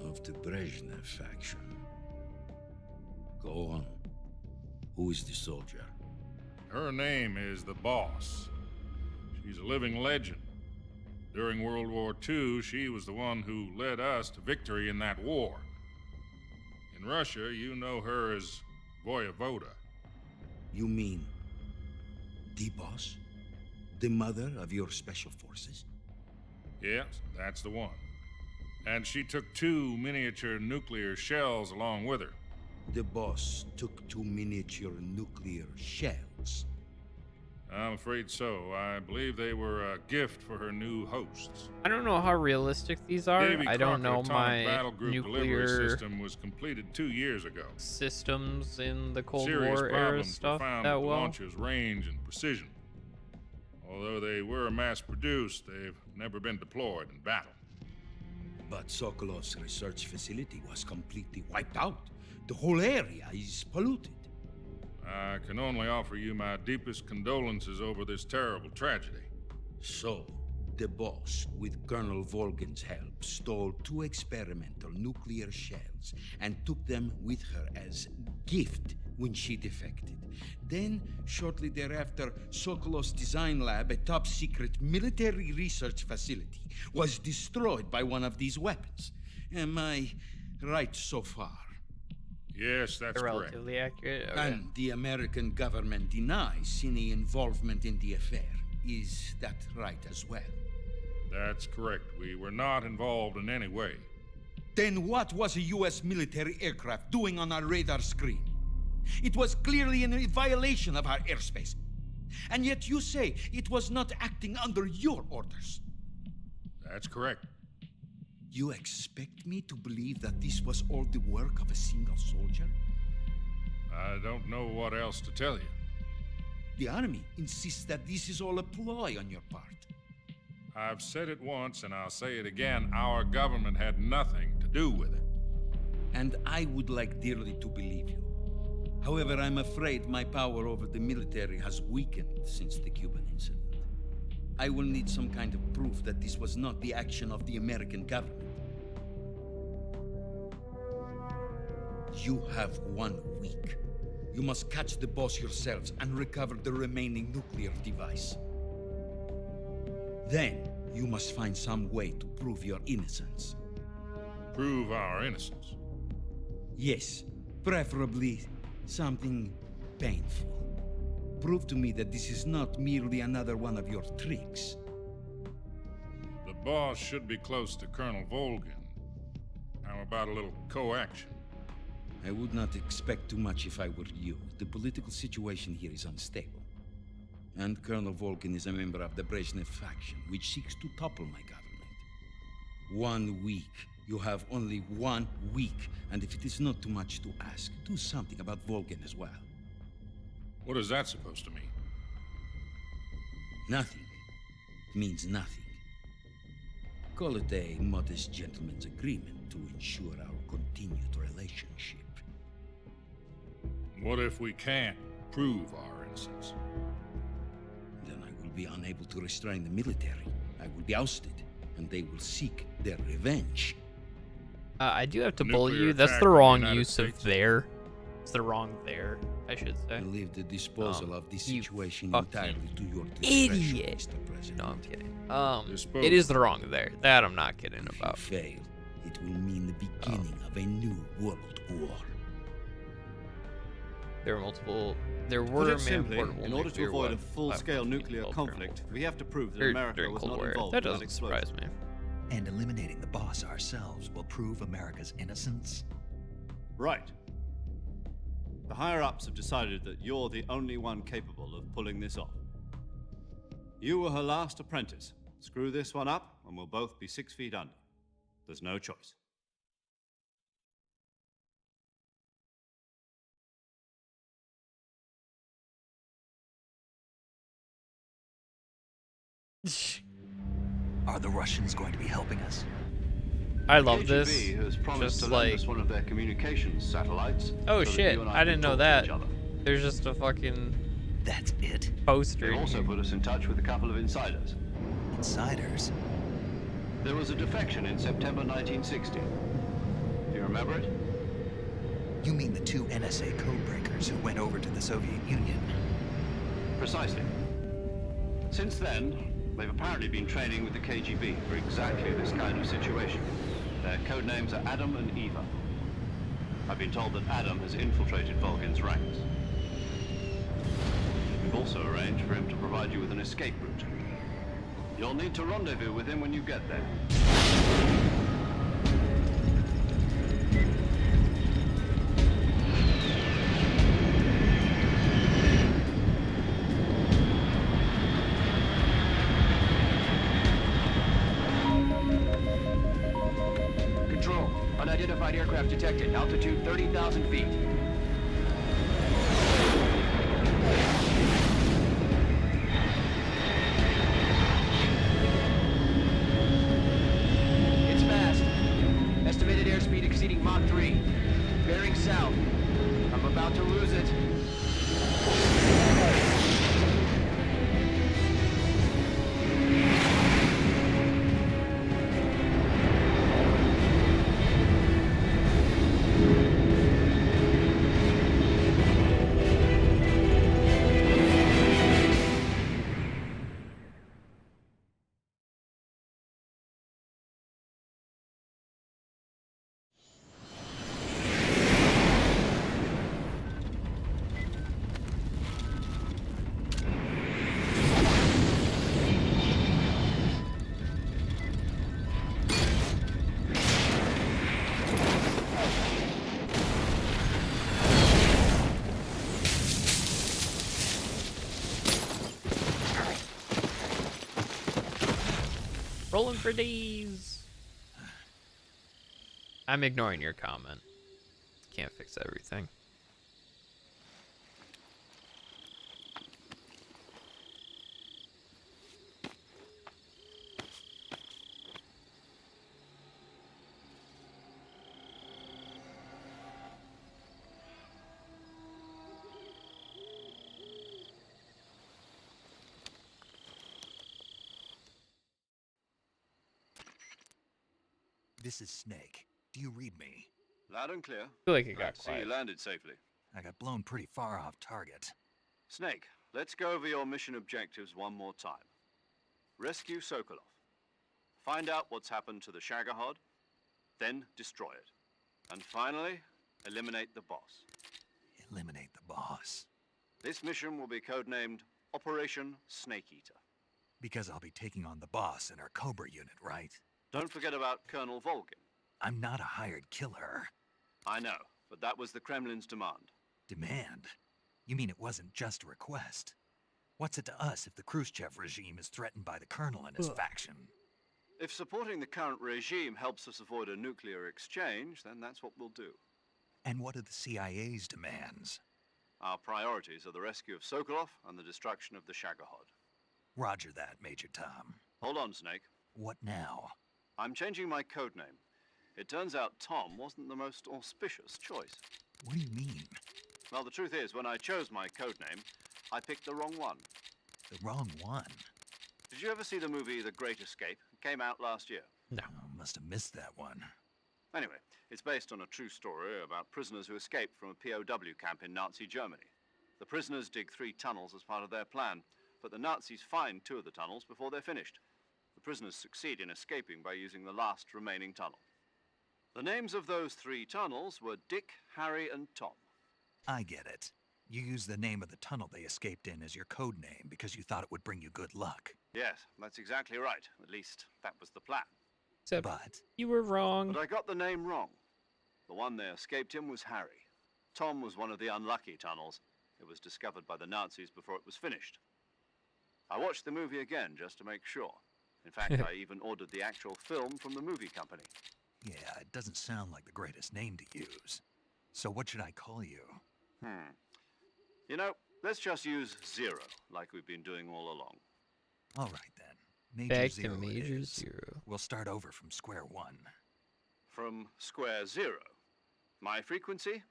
of the Brezhnev faction. Go on. Who is the soldier? Her name is the Boss. She's a living legend. During World War II, she was the one who led us to victory in that war. In Russia, you know her as Voyevoda. You mean the Boss? The mother of your special forces? Yes, that's the one. And she took 2 miniature nuclear shells along with her. The Boss took 2 miniature nuclear shells. I'm afraid so. I believe they were a gift for her new hosts. I don't know how realistic these are. Davy I don't know Crocker my Atomic Battle Group delivery nuclear system was completed 2 years ago. systems in the Cold Serious War era problems were stuff found that with the well. launcher's range and precision. Although they were mass-produced, they've never been deployed in battle. But Sokolov's research facility was completely wiped out. The whole area is polluted. I can only offer you my deepest condolences over this terrible tragedy. So, the boss, with Colonel Volgin's help, stole 2 experimental nuclear shells and took them with her as gift when she defected. Then, shortly thereafter, Sokolov's design lab, a top-secret military research facility, was destroyed by one of these weapons. Am I right so far? Yes, that's correct. Relatively accurate. Okay. And the American government denies any involvement in the affair. Is that right as well? That's correct. We were not involved in any way. Then what was a U.S. military aircraft doing on our radar screen? It was clearly in a violation of our airspace. And yet you say it was not acting under your orders. That's correct. You expect me to believe that this was all the work of a single soldier? I don't know what else to tell you. The army insists that this is all a ploy on your part. I've said it once and I'll say it again. Our government had nothing to do with it. And I would like dearly to believe you. However, I'm afraid my power over the military has weakened since the Cuban incident. I will need some kind of proof that this was not the action of the American government. You have 1 week. You must catch the boss yourselves and recover the remaining nuclear device. Then, you must find some way to prove your innocence. Prove our innocence? Yes, preferably something painful. Prove to me that this is not merely another one of your tricks. The boss should be close to Colonel Volgin. How about a little co-action? I would not expect too much if I were you. The political situation here is unstable. And Colonel Volgin is a member of the Brezhnev faction, which seeks to topple my government. 1 week. You have only 1 week. And if it is not too much to ask, do something about Volgin as well. What is that supposed to mean? Nothing. It means nothing. Call it a modest gentleman's agreement to ensure our continued relationship. What if we can't prove our innocence? Then I will be unable to restrain the military. I will be ousted, and they will seek their revenge. I do have to bully you. That's the wrong use of there. It's the wrong there, I should say. I leave the disposal of this situation you entirely to your discretion, idiot. Mr. President. No, I'm kidding. It is the wrong there. That I'm not kidding about. If you fail, it will mean the beginning of a new world war. There were multiple. There Put were it simply, man-portable in order to nuclear avoid a weapons full-scale nuclear called conflict, we have to prove that Or America during was Cold not War. involved That in that doesn't explosion. surprise me. And eliminating the boss ourselves will prove America's innocence? Right. The higher-ups have decided that you're the only one capable of pulling this off. You were her last apprentice. Screw this one up, and we'll both be 6 feet under. There's no choice. Are the Russians going to be helping us? I love this. KGB has promised Just to lend like, us one of their communications satellites. oh so that shit! you and I didn't can know talk that. to each other. There's just a fucking. That's it. Poster. They also put us in touch with a couple of insiders. Insiders? There was a defection in September 1960. Do you remember it? You mean the 2 NSA codebreakers who went over to the Soviet Union? Precisely. Since then, they've apparently been training with the KGB for exactly this kind of situation. Their code names are Adam and Eva. I've been told that Adam has infiltrated Volgin's ranks. We've also arranged for him to provide you with an escape route. You'll need to rendezvous with him when you get there. Control, unidentified aircraft detected. Altitude 30,000 feet. Rolling for days. I'm ignoring your comment. Can't fix everything. This is Snake. Do you read me? Loud and clear. I feel like it got See, quiet. you landed safely. I got blown pretty far off target. Snake, let's go over your mission objectives one more time. Rescue Sokolov. Find out what's happened to the Shagohod, then destroy it. And finally, eliminate the boss. Eliminate the boss. This mission will be codenamed Operation Snake Eater. Because I'll be taking on the boss in our Cobra unit, right? Don't forget about Colonel Volgin. I'm not a hired killer. I know, but that was the Kremlin's demand. Demand? You mean it wasn't just a request? What's it to us if the Khrushchev regime is threatened by the Colonel and his faction? If supporting the current regime helps us avoid a nuclear exchange, then that's what we'll do. And what are the CIA's demands? Our priorities are the rescue of Sokolov and the destruction of the Shagohod. Roger that, Major Tom. Hold on, Snake. What now? I'm changing my codename. It turns out Tom wasn't the most auspicious choice. What do you mean? Well, the truth is, when I chose my codename, I picked the wrong one. The wrong one? Did you ever see the movie The Great Escape? It came out last year. No. Oh, must have missed that one. Anyway, it's based on a true story about prisoners who escaped from a POW camp in Nazi Germany. The prisoners dig 3 tunnels as part of their plan, but the Nazis find 2 of the tunnels before they're finished. The prisoners succeed in escaping by using the last remaining tunnel. The names of those 3 tunnels were Dick, Harry, and Tom. I get it. You used the name of the tunnel they escaped in as your code name because you thought it would bring you good luck. Yes, that's exactly right. At least, that was the plan. Except But you were wrong. But I got the name wrong. The one they escaped in was Harry. Tom was one of the unlucky tunnels. It was discovered by the Nazis before it was finished. I watched the movie again just to make sure. In fact, I even ordered the actual film from the movie company. yeah, it doesn't sound like the greatest name to use. So what should I call you? You know, let's just use Zero, like we've been doing all along. All right then. Major Back to Zero it Major is. Zero. We'll start over from square one. From square 0. My frequency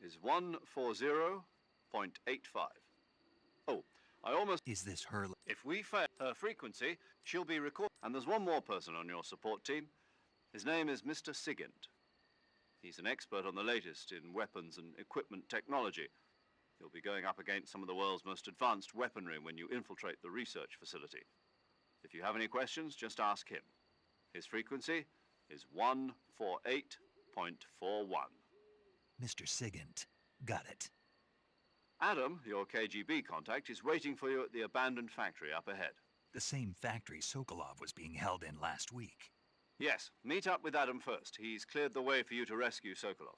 is 140.85. Oh, I almost... Is this her? If we fail her frequency, she'll be recorded. And there's one more person on your support team. His name is Mr. Sigint. He's an expert on the latest in weapons and equipment technology. You'll be going up against some of the world's most advanced weaponry when you infiltrate the research facility. If you have any questions, just ask him. His frequency is 148.41. Mr. Sigint. Got it. Adam, your KGB contact, is waiting for you at the abandoned factory up ahead. The same factory Sokolov was being held in last week. Yes, meet up with Adam first. He's cleared the way for you to rescue Sokolov.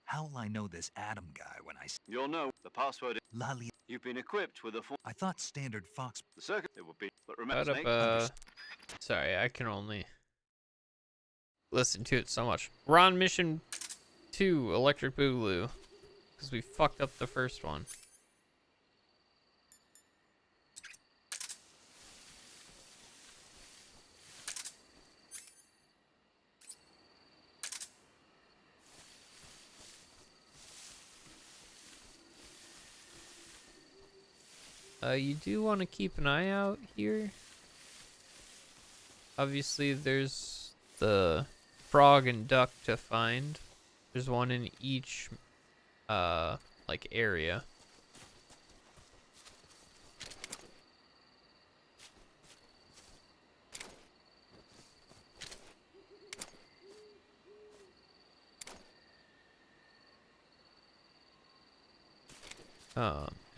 How will I know this Adam guy when I... You'll know the password is... Lali... You've been equipped with a full... I thought standard Fox... The circuit it would be... But remember, Shut Snake... up, sorry, I can only listen to it so much. We're on mission 2, Electric Boogaloo, because we fucked up the first one. You do want to keep an eye out here. Obviously, there's the frog and duck to find. There's one in each, like, area.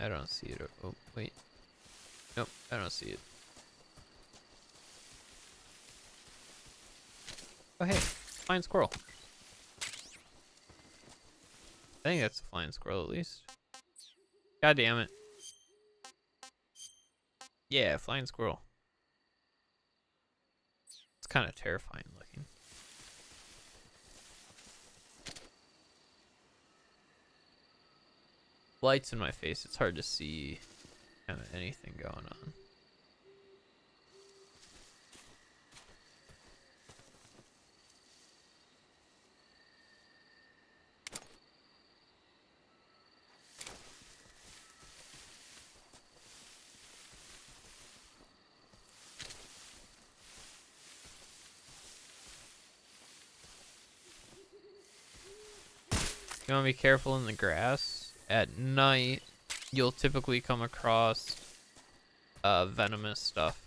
I don't see it. Oh, wait. Nope, I don't see it. Oh, hey, flying squirrel. I think that's a flying squirrel at least. God damn it. Yeah, flying squirrel. kind of terrifying looking. Lights in my face, it's hard to see kind of anything going on. You want to be careful in the grass. At night, you'll typically come across venomous stuff.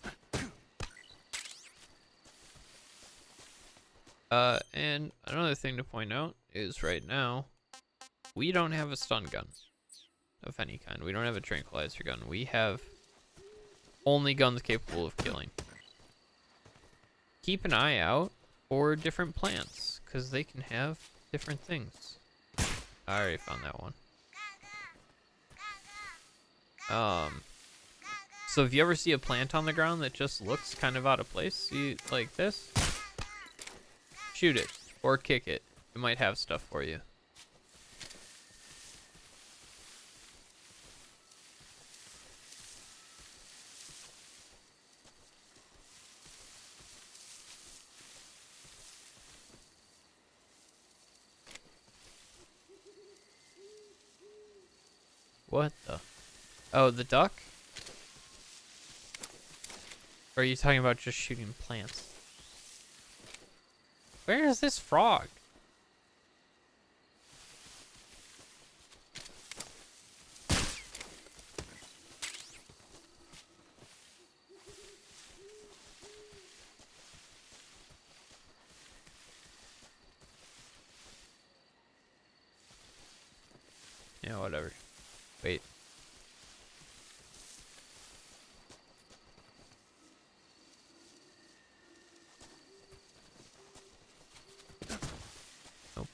And another thing to point out is right now, we don't have a stun gun of any kind. We don't have a tranquilizer gun. We have only guns capable of killing. Keep an eye out for different plants, because they can have different things. I already found that one. So if you ever see a plant on the ground that just looks kind of out of place, see like this, shoot it or kick it. It might have stuff for you. What the? Oh, the duck? Or are you talking about just shooting plants? Where is this frog? Yeah, whatever. Wait. Nope.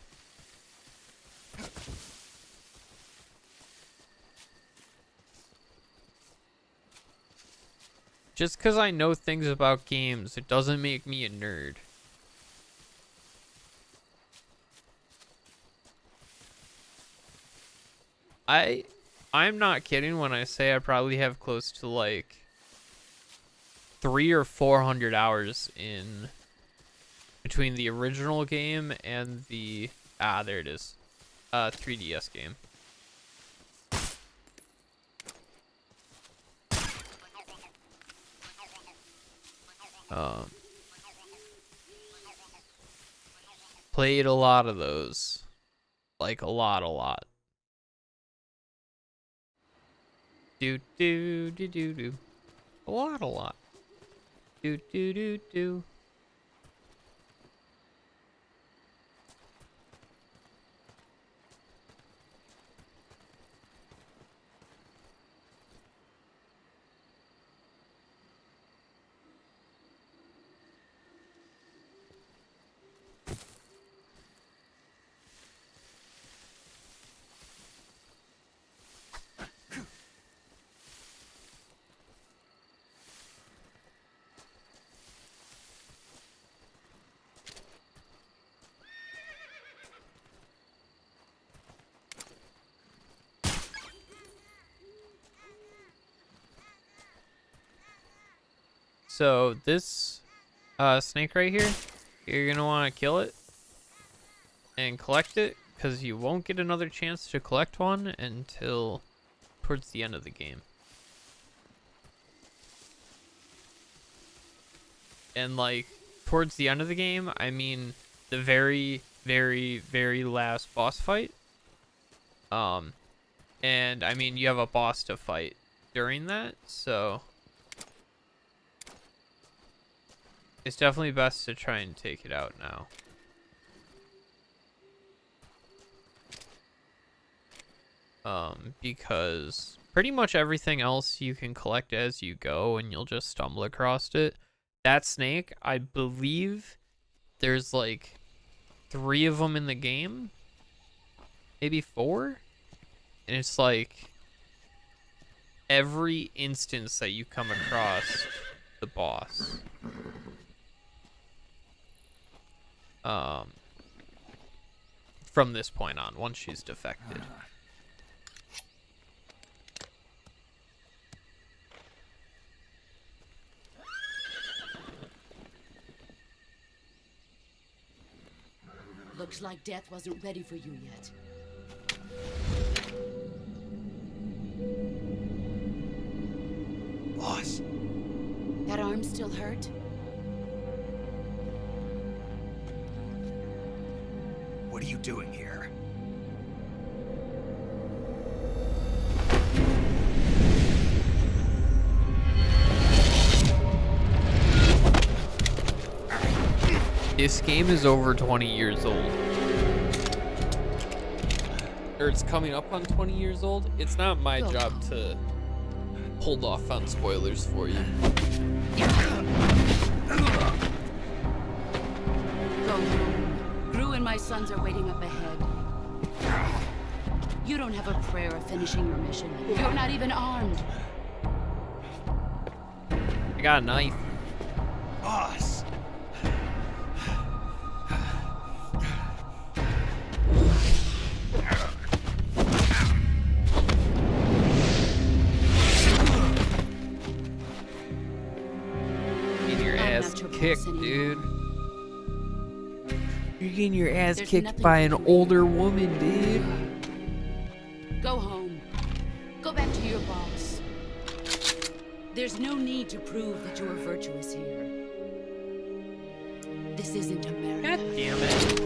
Just because I know things about games, it doesn't make me a nerd. I'm not kidding when I say I probably have close to like 300 or 400 hours in between the original game and the there it is, 3DS game. Played a lot of those, like a lot. Do do do do do. A lot. Do do do do. So this snake right here, you're gonna want to kill it and collect it, because you won't get another chance to collect one until towards the end of the game. And like towards the end of the game, I mean the very last boss fight. And I mean you have a boss to fight during that, so it's definitely best to try and take it out now. Because pretty much everything else you can collect as you go and you'll just stumble across it. That snake, I believe there's like 3 of them in the game, maybe 4. And it's like every instance that you come across the boss. from this point on, once she's defected. Looks like death wasn't ready for you yet. Boss. That arm still hurt? What are you doing here? This game is over 20 years old. Or it's coming up on 20 years old. It's not my job to hold off on spoilers for you. Go home. Gru and my sons are waiting up ahead. You don't have a prayer of finishing your mission. You're not even armed. I got a knife. Boss. Getting your ass kicked, dude. You're getting your ass kicked by an older woman, dude. Go home. Go back to your boss. There's no need to prove that you are virtuous here. This isn't America. God damn it.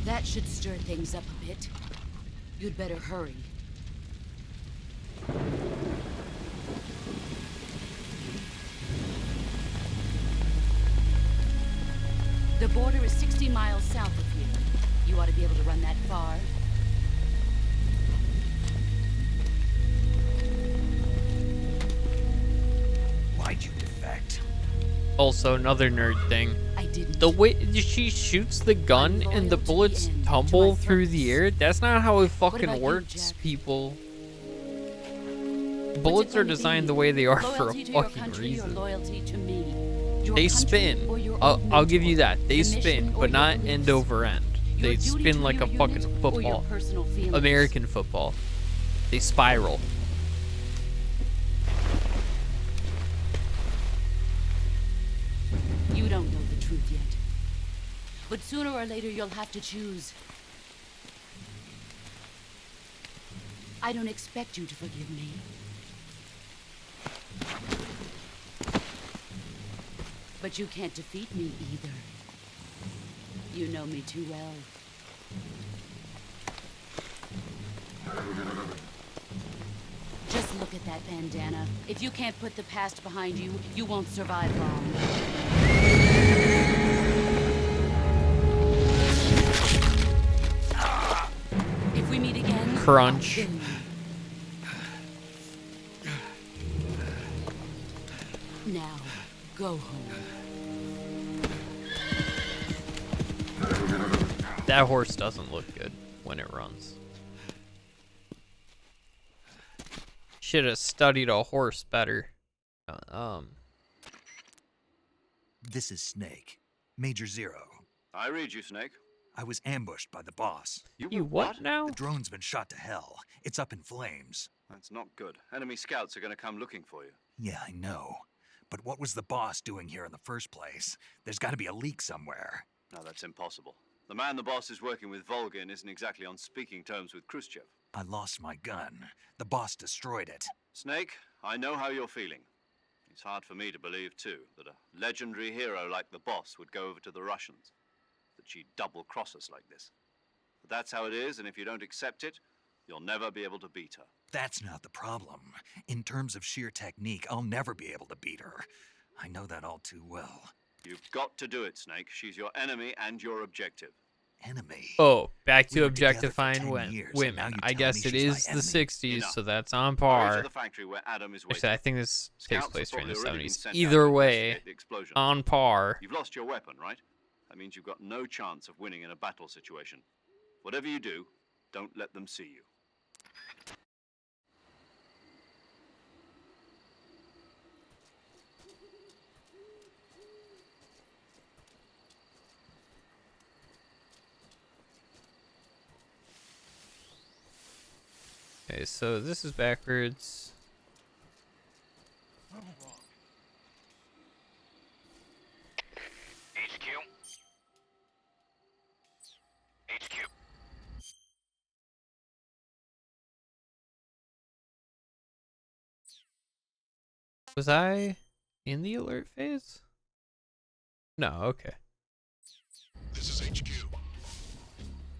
That should stir things up a bit. You'd better hurry. The border is 60 miles south of here. You ought to be able to run that far. Why'd you defect? Also, another nerd thing. I didn't. The way she shoots the gun and the bullets tumble through the air, that's not how it fucking works, people. Bullets are designed the way they are for a fucking reason. Loyalty to me. They spin. I'll give you that. They spin, but not end over end. They spin like a fucking football. American football. They spiral. You don't know the truth yet. But sooner or later you'll have to choose. I don't expect you to forgive me. But you can't defeat me either. You know me too well. Just look at that bandana. If you can't put the past behind you, you won't survive long. If we meet again, Crunch. Now, go home. That horse doesn't look good when it runs. Should have studied a horse better. This is Snake. Major Zero. I read you, Snake. I was ambushed by the boss. You what now? The drone's been shot to hell. It's up in flames. That's not good. Enemy scouts are going to come looking for you. Yeah, I know. But what was the boss doing here in the first place? There's got to be a leak somewhere. No, that's impossible. The man the boss is working with, Volgin, isn't exactly on speaking terms with Khrushchev. I lost my gun. The boss destroyed it. Snake, I know how you're feeling. It's hard for me to believe, too, that a legendary hero like the boss would go over to the Russians. That she'd double-cross us like this. But that's how it is, and if you don't accept it, you'll never be able to beat her. That's not the problem. In terms of sheer technique, I'll never be able to beat her. I know that all too well. You've got to do it, Snake. She's your enemy and your objective. enemy. Oh, back to We were together for objectifying 10 years, and now women. you I tell guess me it she's my is the enemy. 60s, Enough. so that's on Hurry par. to the factory where Adam is Actually, waiting. I think this takes Scouts have place during the probably already been 70s. sent out Either to way, investigate the explosion. on par. You've lost your weapon, right? That means you've got no chance of winning in a battle situation. Whatever you do, don't let them see you. Okay, so this is backwards. HQ. HQ. Was I in the alert phase? No, okay. This is HQ.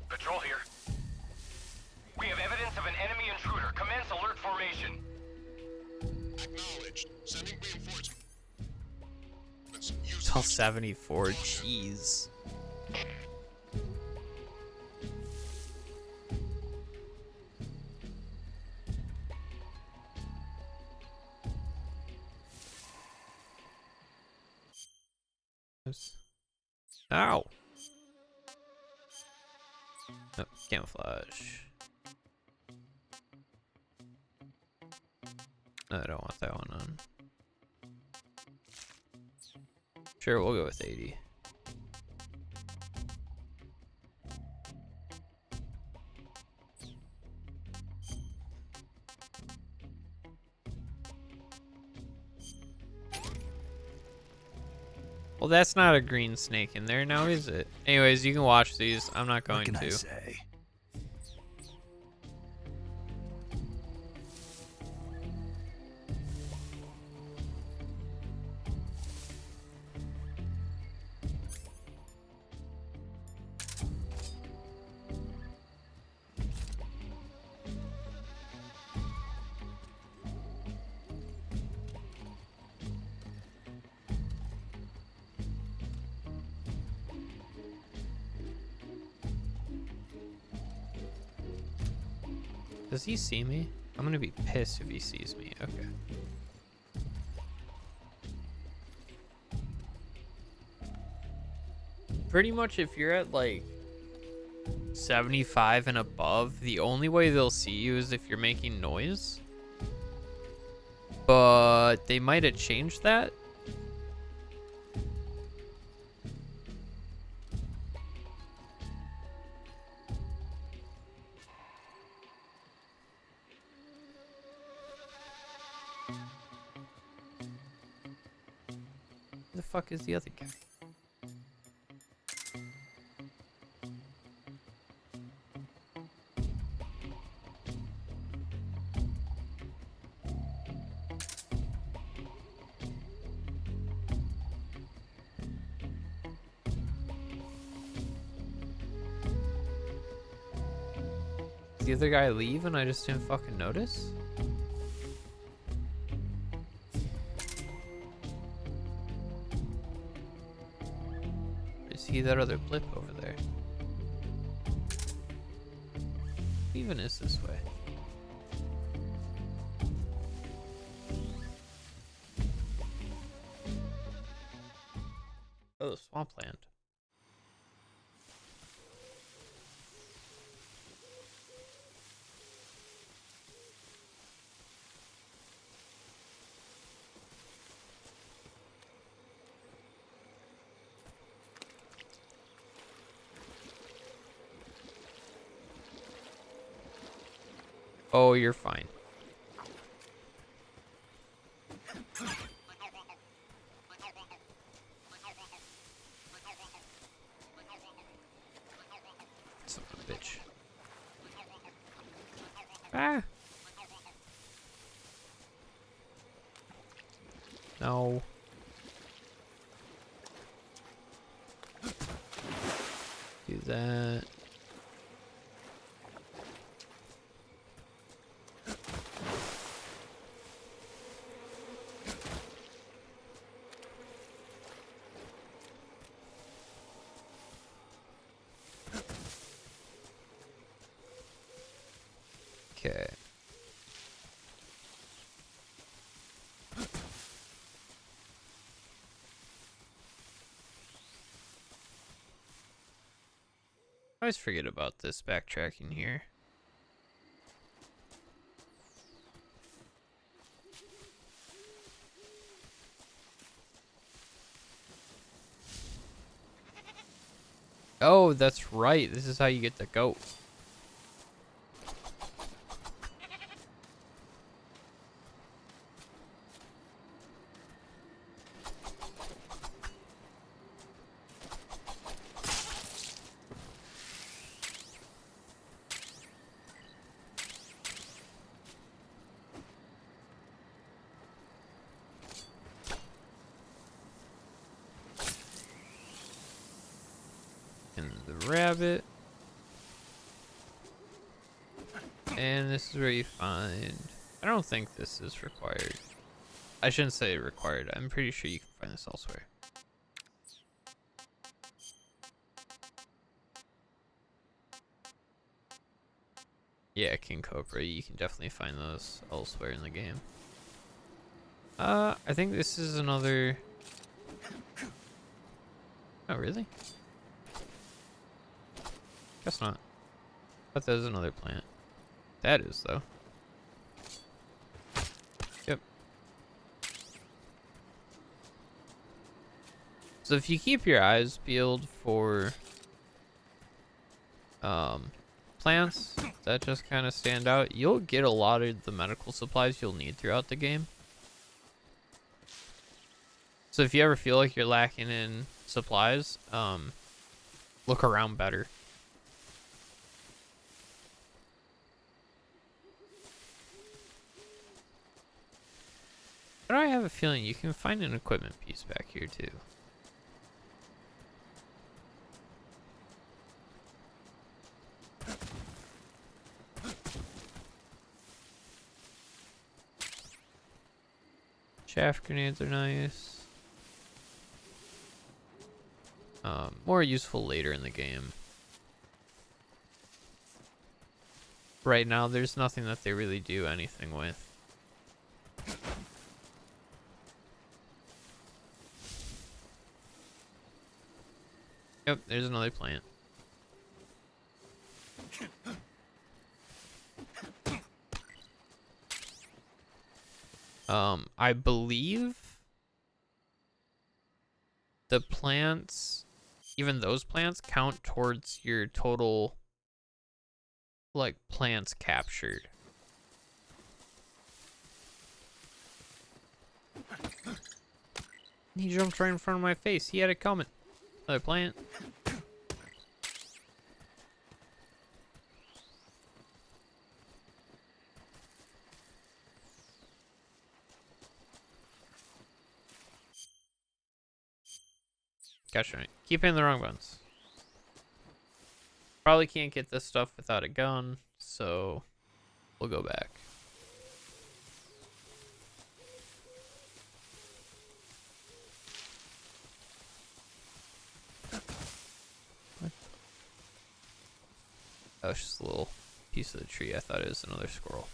Patrol here. We have evidence of an enemy intruder. Commence alert formation. Acknowledged. Sending reinforcements. It's all 74. Jeez. Ow. Oh, camouflage. No, I don't want that one on. Sure, we'll go with 80. Well, that's not a green snake in there now, is it? Anyways, you can watch these. I'm not going What can to. I say? Does he see me? I'm gonna be pissed if he sees me. Okay. Pretty much if you're at like 75 and above, the only way they'll see you is if you're making noise. But they might have changed that. Where the fuck is the other guy? Did the other guy leave and I just didn't fucking notice? I see that other blip over there. Who even is this way? Oh, swampland. Oh, you're fine. Son of a bitch. Ah. No. Do that. Okay. I always forget about this backtracking here. Oh, that's right. This is how you get the goat. And the rabbit. And this is where you find... I don't think this is required. I shouldn't say required. I'm pretty sure you can find this elsewhere. Yeah, King Cobra. You can definitely find those elsewhere in the game. I think this is another... Oh, really? Guess not. But there's another plant. That is, though. Yep. So if you keep your eyes peeled for plants that just kind of stand out, you'll get a lot of the medical supplies you'll need throughout the game. So if you ever feel like you're lacking in supplies, look around better. But I have a feeling you can find an equipment piece back here too. Chaff grenades are nice. More useful later in the game. Right now, there's nothing that they really do anything with. Yep, there's another plant. I believe the plants, even those plants, count towards your total, like, plants captured. He jumped right in front of my face. He had it coming. Another plant. Gosh darn it. Keep hitting the wrong buttons. Probably can't get this stuff without a gun, so we'll go back. What? That was just a little piece of the tree. I thought it was another squirrel.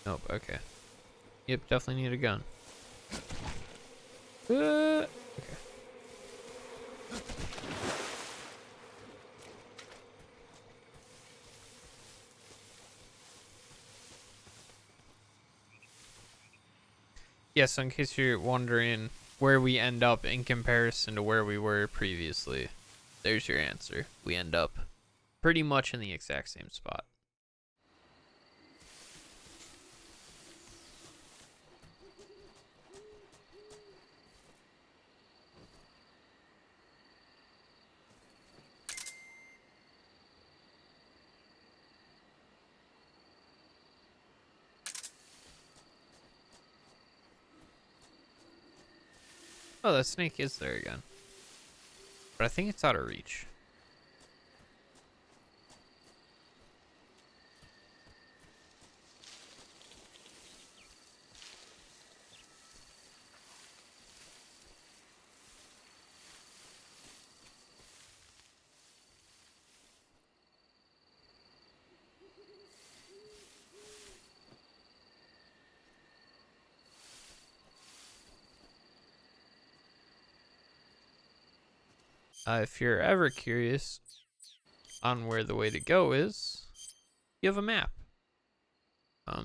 Nope, okay. Yep, definitely need a gun. Okay. Yeah, so in case you're wondering where we end up in comparison to where we were previously, there's your answer. We end up pretty much in the exact same spot. Oh, that snake is there again. But I think it's out of reach. if you're ever curious on where the way to go is, you have a map.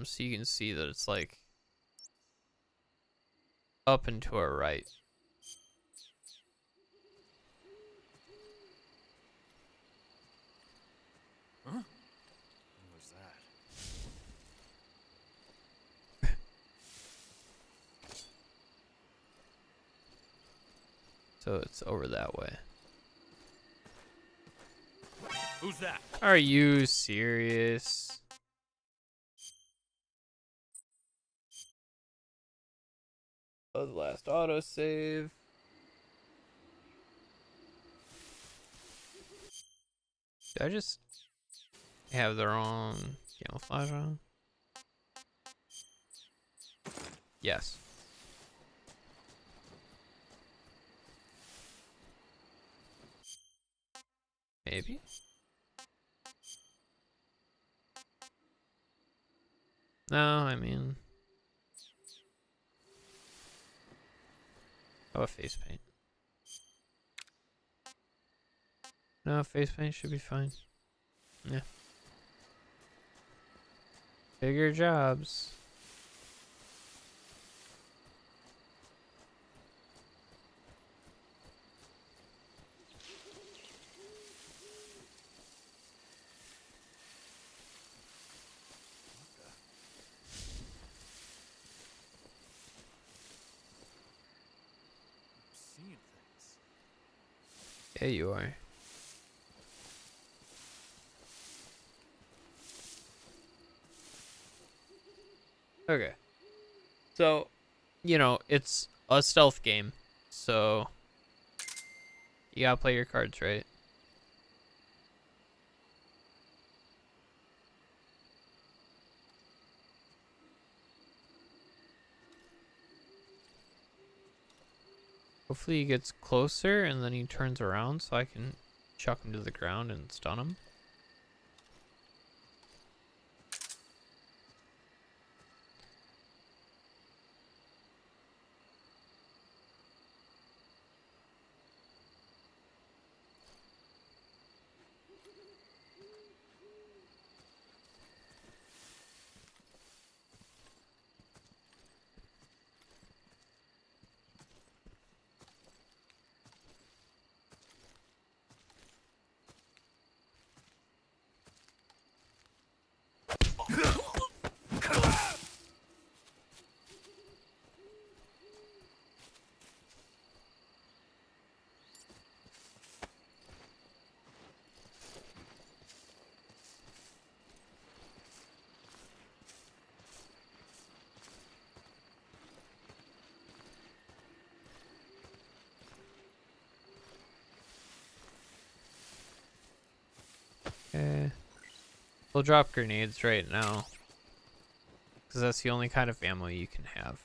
So you can see that it's like up and to our right. Huh? What was that? So it's over that way. Who's that? Are you serious? Oh, the last autosave. Did I just have their own camouflage on? Yes. Maybe. No, I mean, how about face paint? No, face paint should be fine. Yeah. Bigger jobs. Seeing things. Yeah, you are. Okay. So, you know, it's a stealth game, so you gotta play your cards right. Hopefully he gets closer and then he turns around so I can chuck him to the ground and stun him. Okay. We'll drop grenades right now, because that's the only kind of ammo you can have.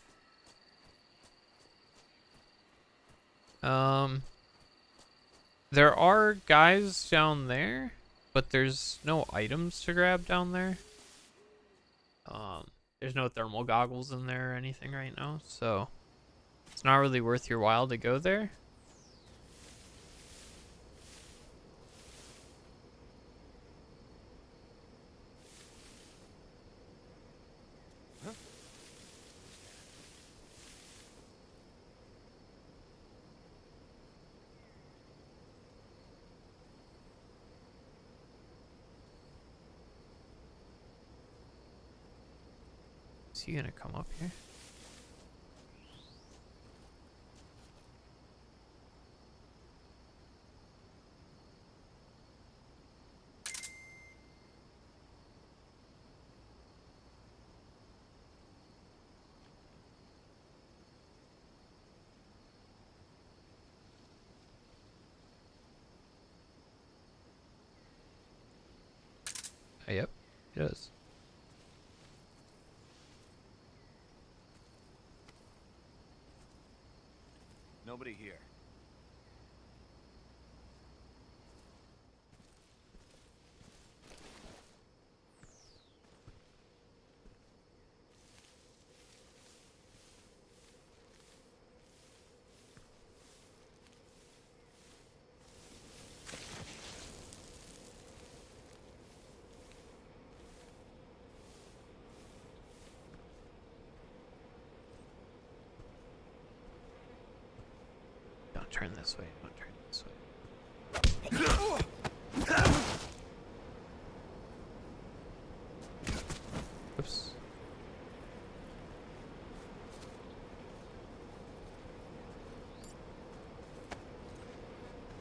There are guys down there, but there's no items to grab down there. There's no thermal goggles in there or anything right now, so it's not really worth your while to go there. Is he gonna come up here? Yep, it does. Nobody here. turn this way. Don't turn this way. Oops.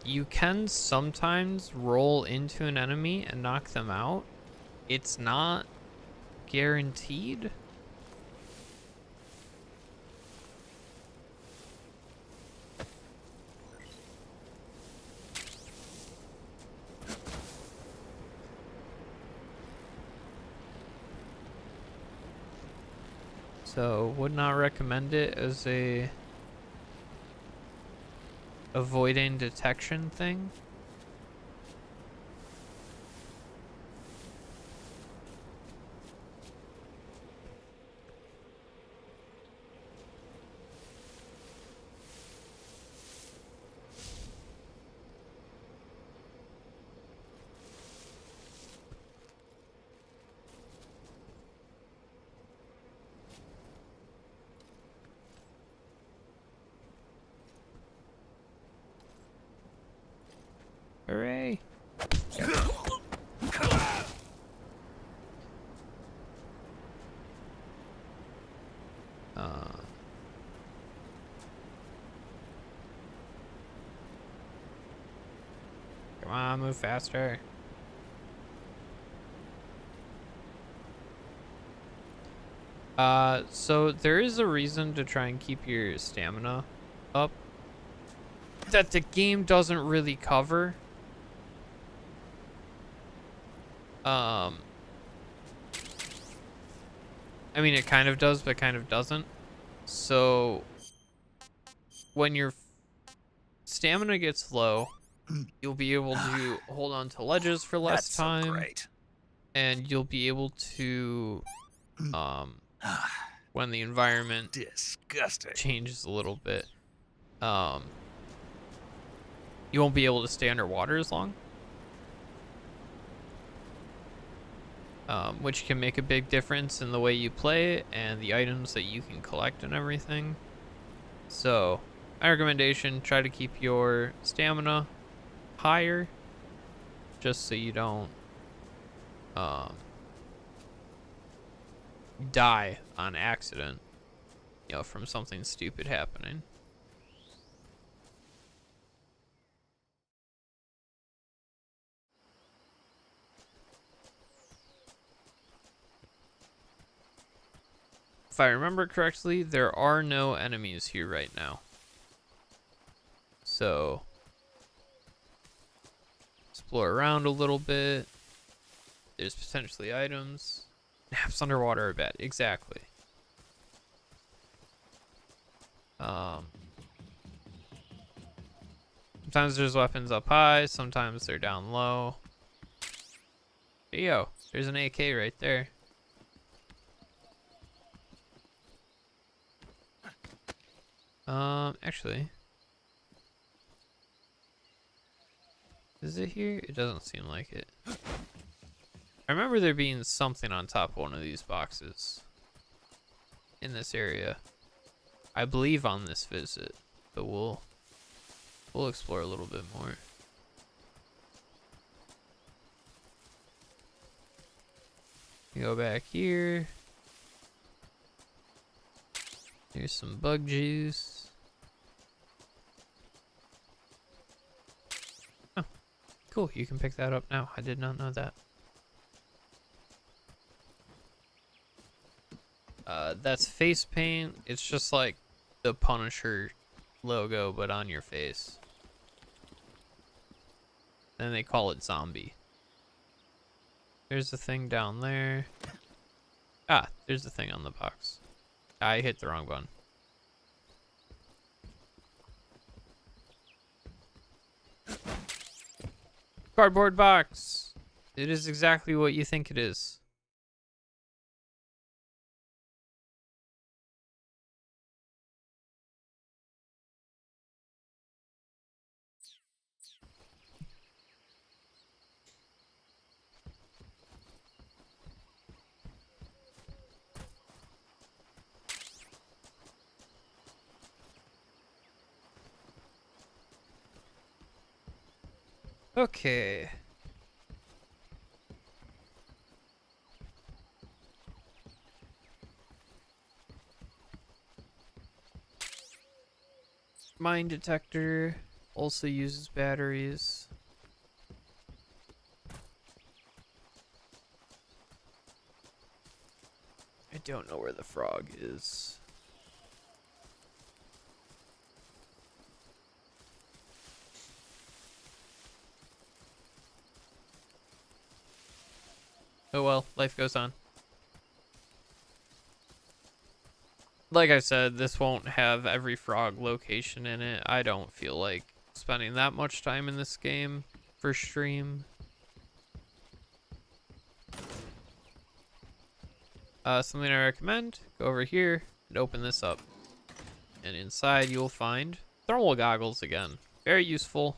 You can sometimes roll into an enemy and knock them out. It's not guaranteed. So would not recommend it as a avoiding detection thing. Hooray. Come on, move faster. So there is a reason to try and keep your stamina up that the game doesn't really cover. I mean, it kind of does, but kind of doesn't. So when your stamina gets low, you'll be able to hold on to ledges for less time. So great. And you'll be able to, when the environment changes a little bit, you won't be able to stay underwater as long. Which can make a big difference in the way you play and the items that you can collect and everything. So, my recommendation, try to keep your stamina higher, just so you don't die on accident, you know, from something stupid happening. If I remember correctly, there are no enemies here right now. So, explore around a little bit. There's potentially items. Naps underwater are bad. Exactly. Sometimes there's weapons up high. Sometimes they're down low. There you go. There's an AK right there. Actually, is it here? It doesn't seem like it. I remember there being something on top of one of these boxes in this area. I believe on this visit, but we'll explore a little bit more. You go back here. Here's some bug juice. Oh, cool. You can pick that up now. I did not know that. That's face paint. It's just like the Punisher logo, but on your face. Then they call it zombie. There's the thing down there. Ah, there's the thing on the box. I hit the wrong button. Cardboard box. It is exactly what you think it is. Okay. Mine detector also uses batteries. I don't know where the frog is. Oh well, life goes on. Like I said, this won't have every frog location in it. I don't feel like spending that much time in this game for stream. Something I recommend, go over here and open this up. And inside you'll find thermal goggles again. Very useful.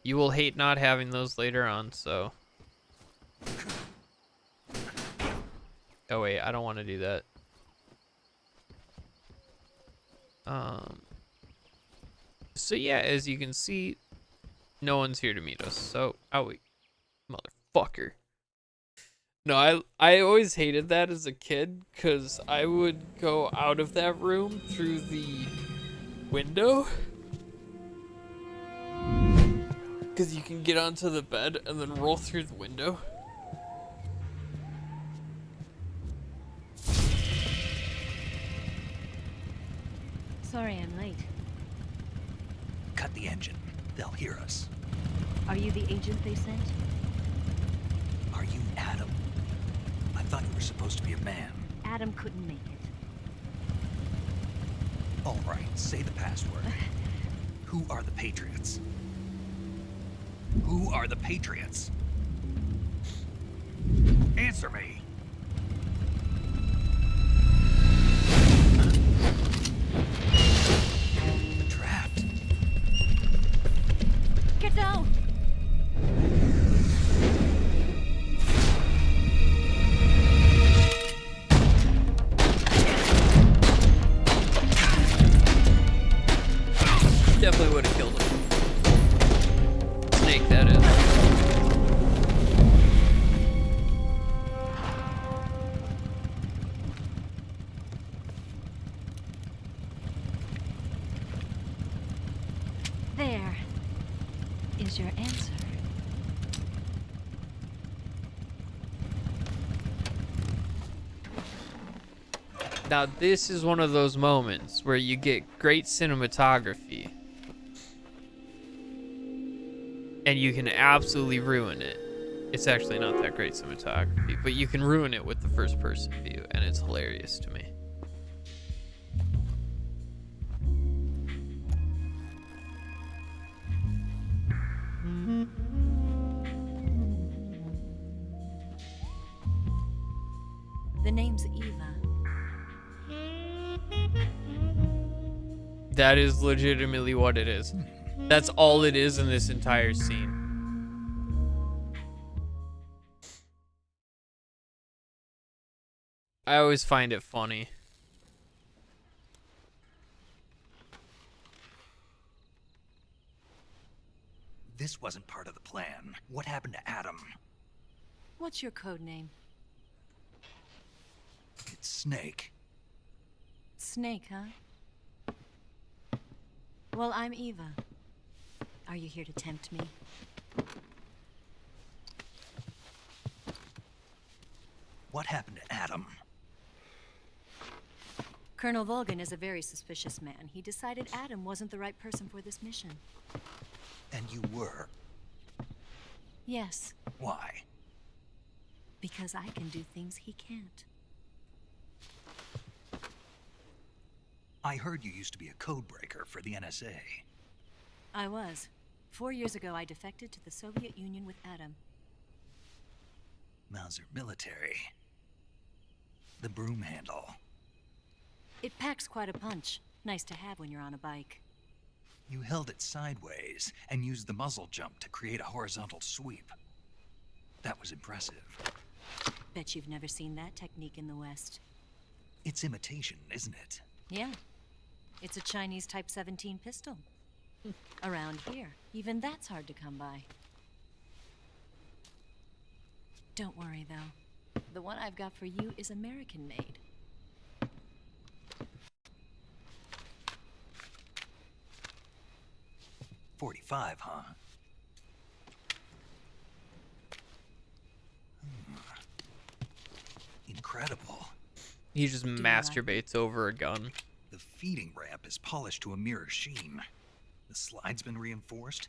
You will hate not having those later on, so. Oh wait, I don't want to do that. So yeah, as you can see, no one's here to meet us. So, oh wait, motherfucker. No, I always hated that as a kid, because I would go out of that room through the window. Because you can get onto the bed and then roll through the window. Sorry I'm late. Cut the engine. They'll hear us. Are you the agent they sent? Are you Adam? I thought you were supposed to be a man. Adam couldn't make it. All right, say the password. Who are the Patriots? Who are the Patriots? Answer me. They're trapped. Get down! Definitely would have killed him. Snake, that is. There is your answer. Now this is one of those moments where you get great cinematography and you can absolutely ruin it. It's actually not that great cinematography, but you can ruin it with the first person view, and it's hilarious to me. The name's Eva. That is legitimately what it is. That's all it is in this entire scene. I always find it funny. This wasn't part of the plan. What happened to Adam? What's your code name? It's Snake. Snake, huh? Well, I'm Eva. Are you here to tempt me? What happened to Adam? Colonel Volgin is a very suspicious man. He decided Adam wasn't the right person for this mission. And you were? Yes. Why? Because I can do things he can't. I heard you used to be a codebreaker for the NSA. I was. 4 years ago, I defected to the Soviet Union with Adam. Mauser military. The broom handle. It packs quite a punch. Nice to have when you're on a bike. You held it sideways and used the muzzle jump to create a horizontal sweep. That was impressive. Bet you've never seen that technique in the West. It's imitation, isn't it? Yeah. It's a Chinese Type 17 pistol. Around here, even that's hard to come by. Don't worry, though. The one I've got for you is American-made. .45, huh? Incredible. He just masturbates over a gun. The feeding ramp is polished to a mirror sheen. The slide's been reinforced,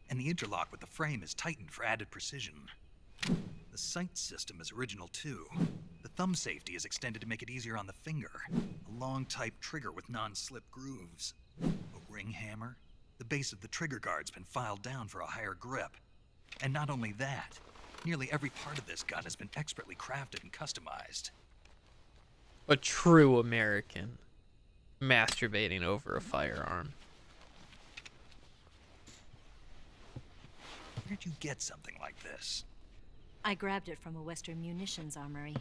and the interlock with the frame is tightened for added precision. The sight system is original too. The thumb safety is extended to make it easier on the finger. A long type trigger with non-slip grooves. A ring hammer. The base of the trigger guard's been filed down for a higher grip. And not only that, nearly every part of this gun has been expertly crafted and customized. A true American masturbating over a firearm. Where'd you get something like this? I grabbed it from a Western munitions armory.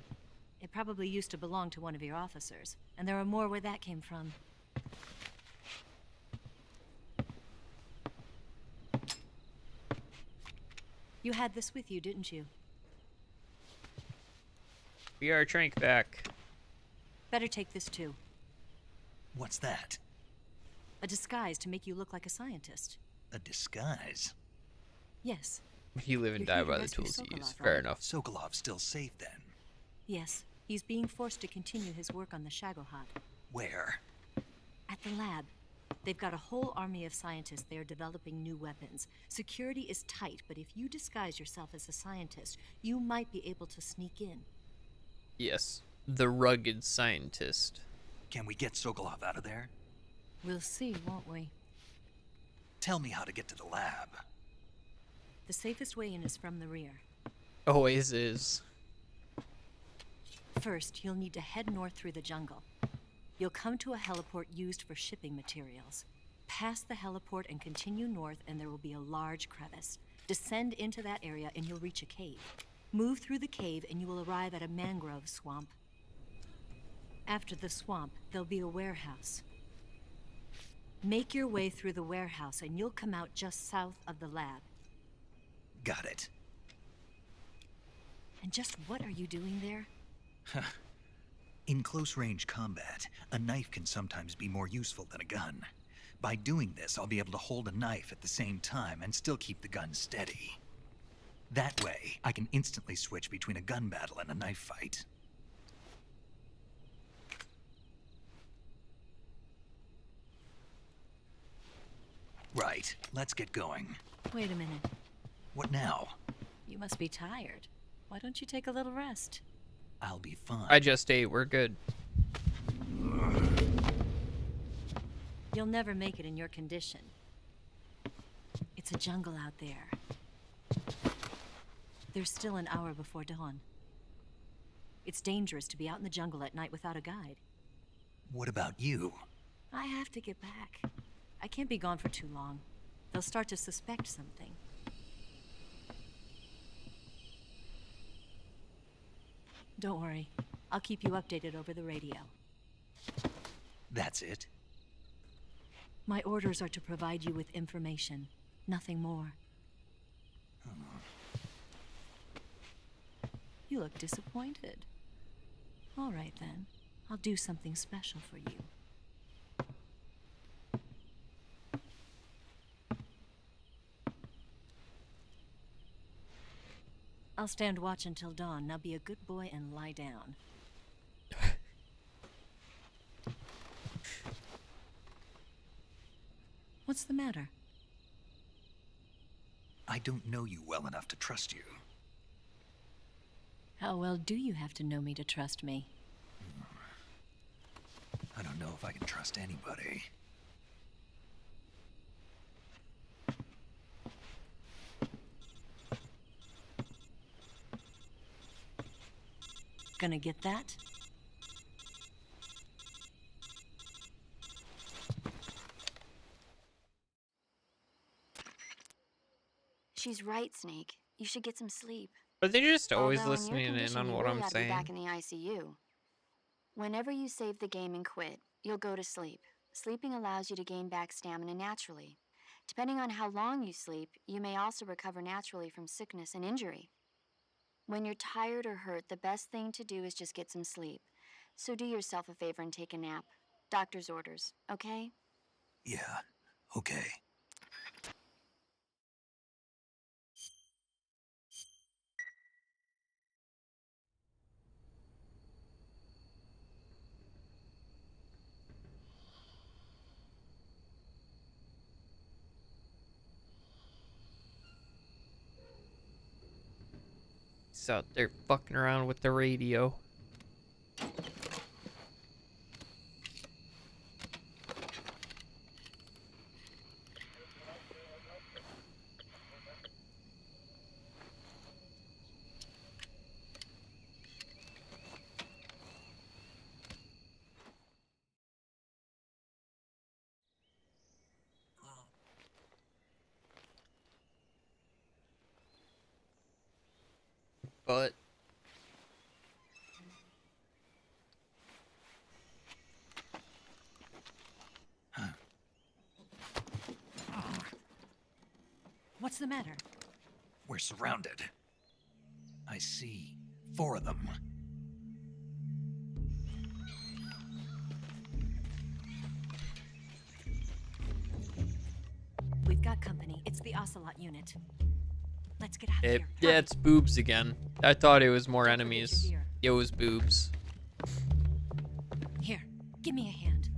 It probably used to belong to one of your officers, and there are more where that came from. You had this with you, didn't you? We are Trank back. Better take this too. What's that? A disguise to make you look like a scientist. A disguise? Yes. You live and die by the tools you use. Fair enough. Sokolov's still safe then? Yes. He's being forced to continue his work on the Shagohod. Where? At the lab. They've got a whole army of scientists there developing new weapons. Security is tight, but if you disguise yourself as a scientist, you might be able to sneak in. Yes. The rugged scientist. Can we get Sokolov out of there? We'll see, won't we? Tell me how to get to the lab. The safest way in is from the rear. Always is. First, you'll need to head north through the jungle. You'll come to a heliport used for shipping materials. Pass the heliport and continue north, and there will be a large crevice. Descend into that area and you'll reach a cave. Move through the cave and you will arrive at a mangrove swamp. After the swamp, there'll be a warehouse. Make your way through the warehouse and you'll come out just south of the lab. Got it. And just what are you doing there? In close-range combat, a knife can sometimes be more useful than a gun. By doing this, I'll be able to hold a knife at the same time and still keep the gun steady. That way, I can instantly switch between a gun battle and a knife fight. Right, let's get going. Wait a minute. What now? You must be tired. Why don't you take a little rest? I'll be fine. I just ate. We're good. You'll never make it in your condition. It's a jungle out there. There's still an hour before dawn. It's dangerous to be out in the jungle at night without a guide. What about you? I have to get back. I can't be gone for too long. They'll start to suspect something. Don't worry. I'll keep you updated over the radio. That's it? My orders are to provide you with information. Nothing more. You look disappointed. All right, then. I'll do something special for you. I'll stand watch until dawn. Now be a good boy and lie down. What's the matter? I don't know you well enough to trust you. How well do you have to know me to trust me? I don't know if I can trust anybody. Gonna get that? She's right, Snake. You should get some sleep. Are they just always Although listening in condition, on you what really I'm ought to be saying? back in the ICU. Whenever you save the game and quit, you'll go to sleep. Sleeping allows you to gain back stamina naturally. Depending on how long you sleep, you may also recover naturally from sickness and injury. When you're tired or hurt, the best thing to do is just get some sleep. So do yourself a favor and take a nap. Doctor's orders, okay? Yeah, okay. He's out there fucking around with the radio. But what's the matter? We're surrounded. I see 4 of them. We've got company. It's the Ocelot unit. Let's get out of here. yeah, it's boobs again. I thought it was more enemies. It was boobs. Here, give me a hand.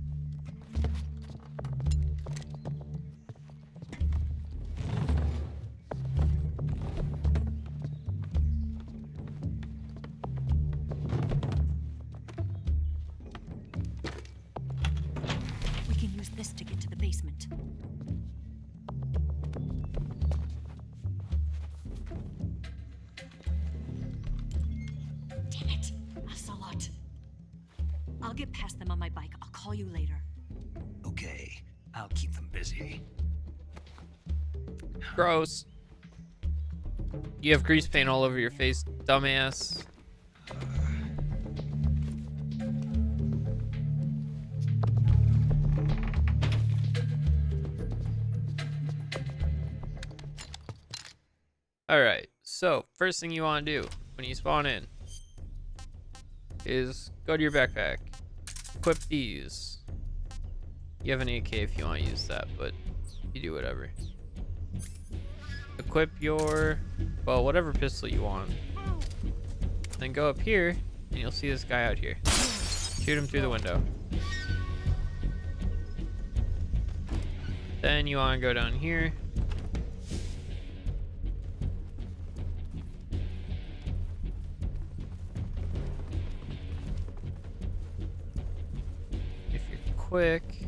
We can use this to get to the basement. I'll get past them on my bike. I'll call you later. Okay, I'll keep them busy. Gross. You have grease paint all over your face, dumbass. Alright, so first thing you want to do when you spawn in is go to your backpack. Equip these. You have an AK if you want to use that, but you do whatever. Equip your, well, whatever pistol you want. Then go up here, and you'll see this guy out here. Shoot him through the window. Then you want to go down here. Quick. You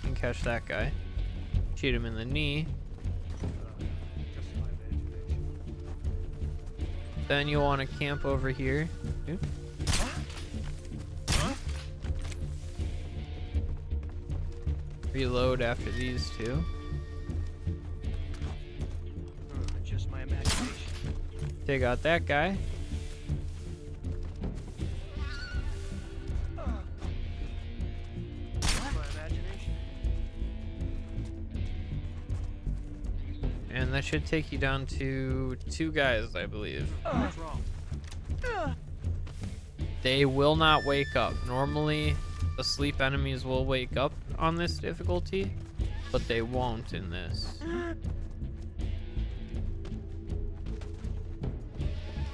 can catch that guy. Shoot him in the knee. Then you'll want to camp over here. Ooh. Reload after these two. Just my imagination. Take out that guy. And that should take you down to 2 guys, I believe. What's wrong? They will not wake up. Normally, asleep enemies will wake up on this difficulty, but they won't in this.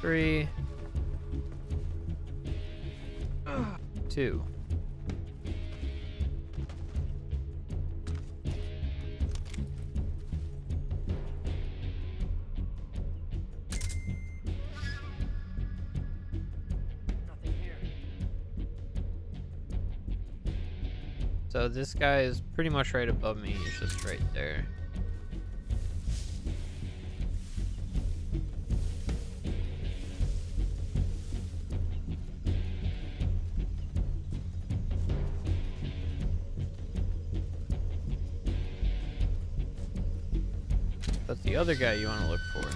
3, 2. So this guy is pretty much right above me. He's just right there. But the other guy you want to look for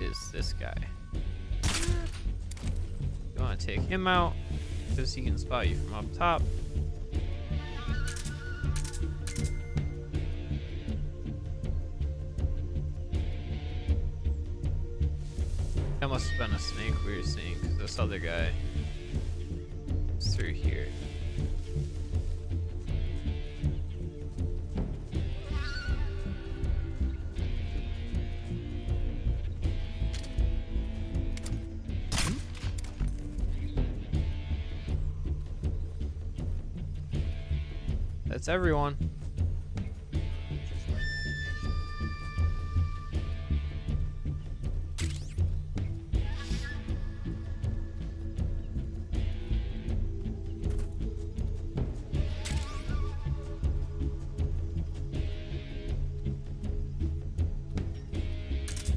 is this guy. You want to take him out because he can spot you from up top. must have been a snake we were seeing, because this other guy is through here. That's everyone.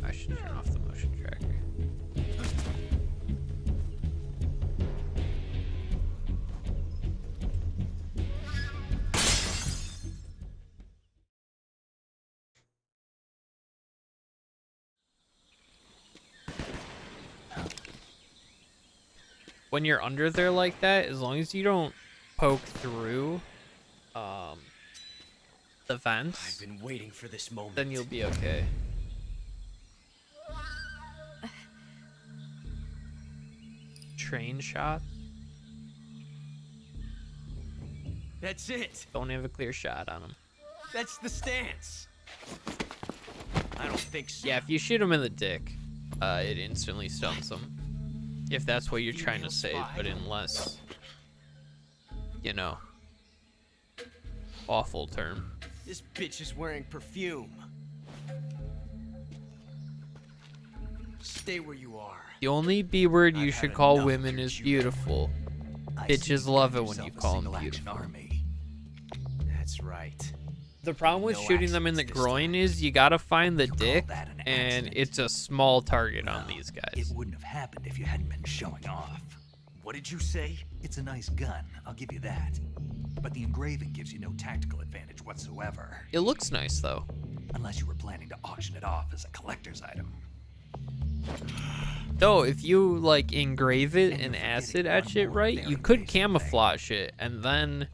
I should turn off the motion tracker. When you're under there like that, as long as you don't poke through the vents, I've been waiting for this moment. then you'll be okay. Train shot? That's it. Don't have a clear shot on him. That's the stance. I don't think so. Yeah, if you shoot him in the dick, it instantly stuns him. If that's what you're trying to say, but in less, you know, awful term. This bitch is wearing perfume. Stay where you are. The only B word you I've should had call enough women of your is judo. beautiful. I see Bitches you love have it when you yourself a call them single action beautiful. army. That's right. The problem with No shooting them in the accidents this groin is you gotta find the call dick, that an and accident? it's a small target on these It guys. wouldn't have happened if you hadn't been showing off. What did you say? It's a nice gun, I'll give you that. But the engraving gives you no tactical advantage whatsoever. It looks nice though. Unless you were planning to auction it off as a collector's item. Though, if you like engrave it and acid etch it right, you could camouflage it, and then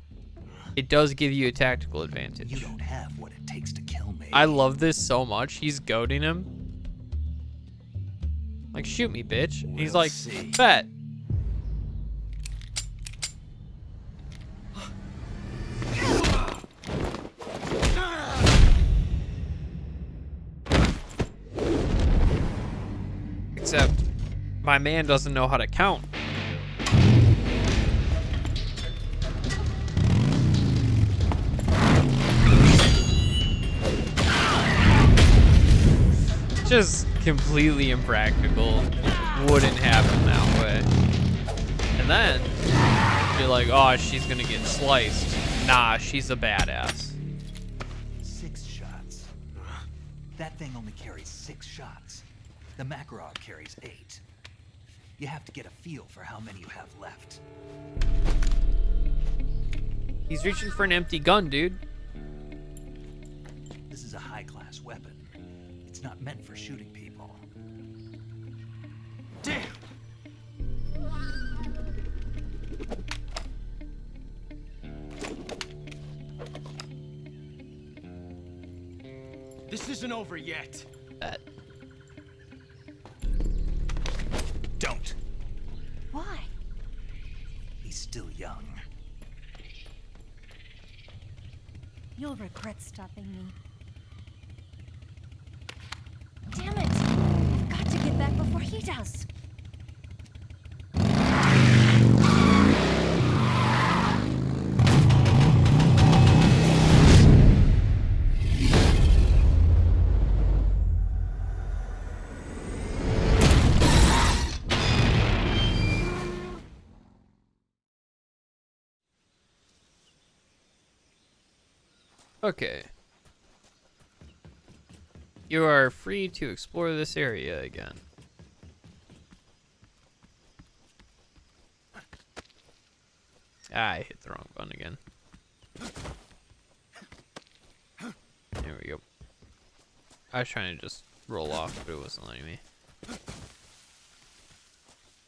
it does give you a tactical advantage. You don't have what it takes to kill me. I love this so much. He's goading him. Like, shoot me, bitch. And he's We'll like, see. bet. Except, my man doesn't know how to count. Just completely impractical. Wouldn't happen that way. And then, you're like, oh, she's gonna get sliced. Nah, she's a badass. 6 shots. That thing only carries 6 shots. The Makarov carries 8. You have to get a feel for how many you have left. He's reaching for an empty gun, dude. This is a high-class weapon. It's not meant for shooting people. Damn! This isn't over yet. Don't. Why? He's still young. You'll regret stopping me. Damn it! I've got to get back before he does. Okay. You are free to explore this area again. Ah, I hit the wrong button again. There we go. I was trying to just roll off, but it wasn't letting me.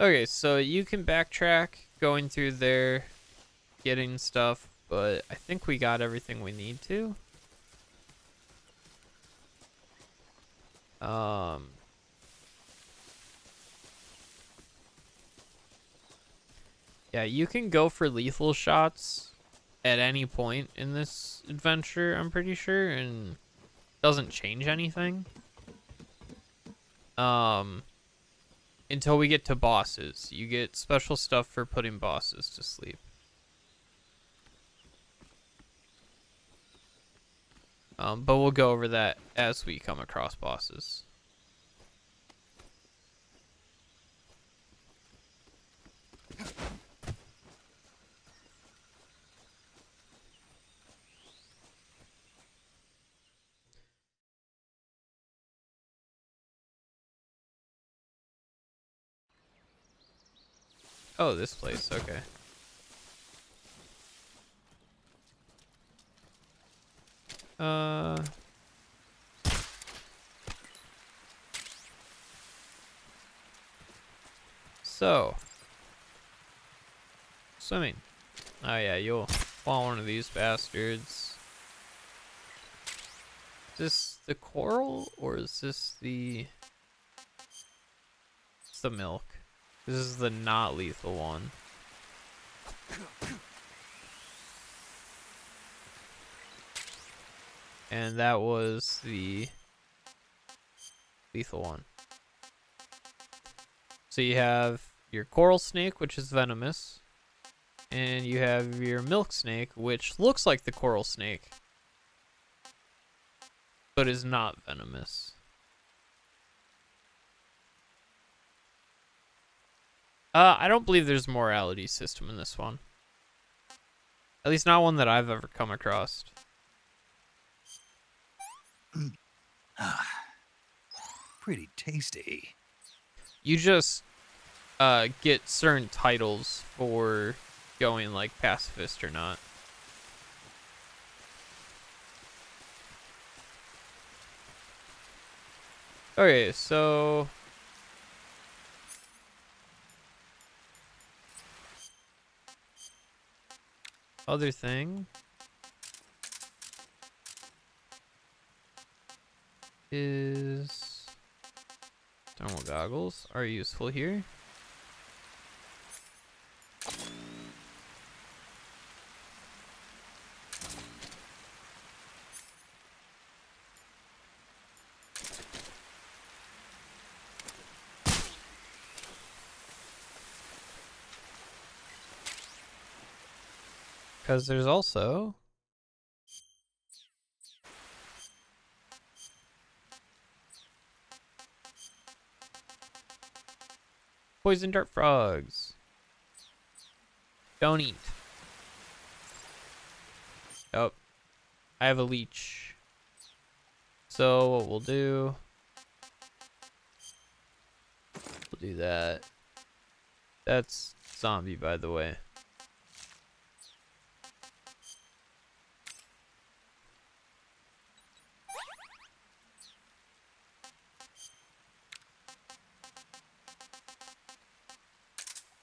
Okay, so you can backtrack going through there, getting stuff, but I think we got everything we need to. Yeah, you can go for lethal shots at any point in this adventure, I'm pretty sure, and it doesn't change anything. Until we get to bosses. You get special stuff for putting bosses to sleep. But we'll go over that as we come across bosses. Oh, this place, okay. So, swimming. Oh yeah, you'll fall one of these bastards. Is this the coral or is this the? It's the milk. This is the not lethal one. And that was the lethal one. So you have your coral snake, which is venomous. And you have your milk snake, which looks like the coral snake, but is not venomous. I don't believe there's a morality system in this one. At least not one that I've ever come across. Pretty tasty. You just get certain titles for going like pacifist or not. Okay, so other thing is thermal goggles are useful here. Because there's also poison dart frogs. Don't eat. Oh, I have a leech. So what we'll do that. That's zombie, by the way.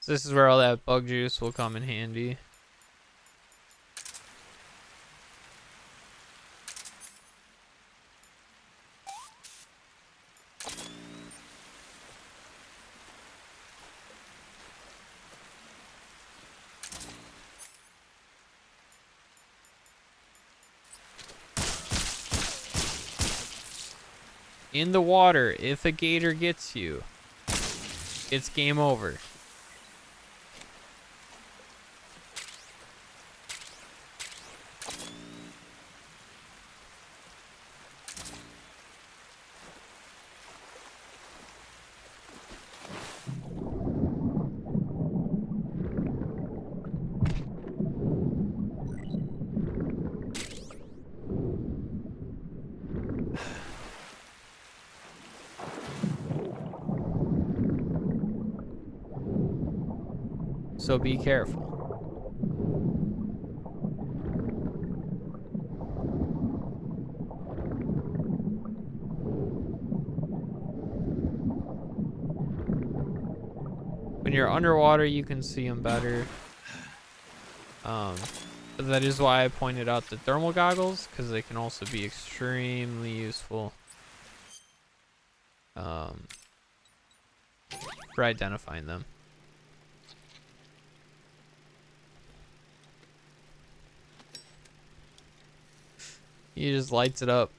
So this is where all that bug juice will come in handy. In the water, if a gator gets you, it's game over. So be careful. When you're underwater, you can see them better. But that is why I pointed out the thermal goggles, because they can also be extremely useful for identifying them. He just lights it up.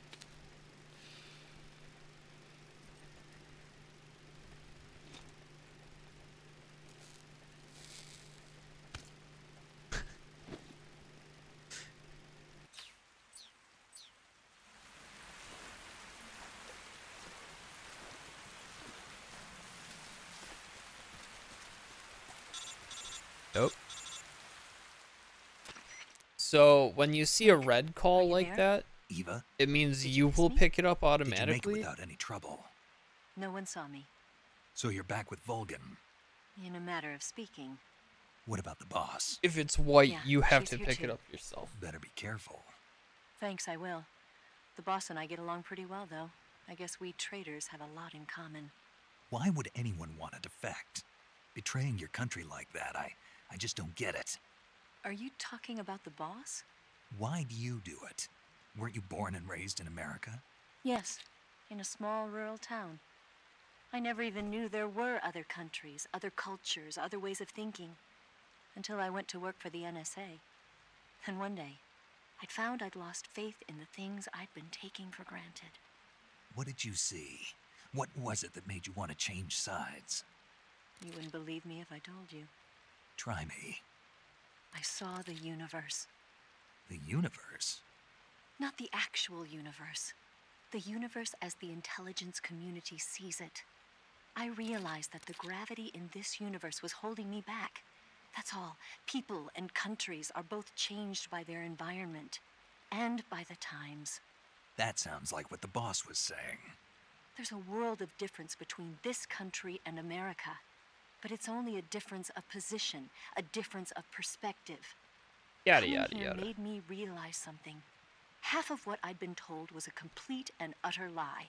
Nope. So when you see a red call like that, Eva, it means you will pick it up did you make it automatically. without any trouble? No one saw me. So you're back with Vulcan. In a matter of speaking. What about the boss? If it's white, Yeah, you have she's to here pick it too. up yourself. Better be careful. Thanks, I will. The boss and I get along pretty well, though. I guess we traders have a lot in common. Why would anyone want to defect? Betraying your country like that, I just don't get it. Are you talking about the boss? Why do you do it? Weren't you born and raised in America? Yes, in a small rural town. I never even knew there were other countries, other cultures, other ways of thinking, until I went to work for the NSA. And one day, I'd found I'd lost faith in the things I'd been taking for granted. What did you see? What was it that made you want to change sides? You wouldn't believe me if I told you. Try me. I saw the universe. The universe? Not the actual universe. The universe as the intelligence community sees it. I realized that the gravity in this universe was holding me back. That's all. People and countries are both changed by their environment and by the times. That sounds like what the boss was saying. There's a world of difference between this country and America. But it's only a difference of position, a difference of perspective. Yada, Coming yada, here yada. made me realize something. Half of what I'd been told was a complete and utter lie.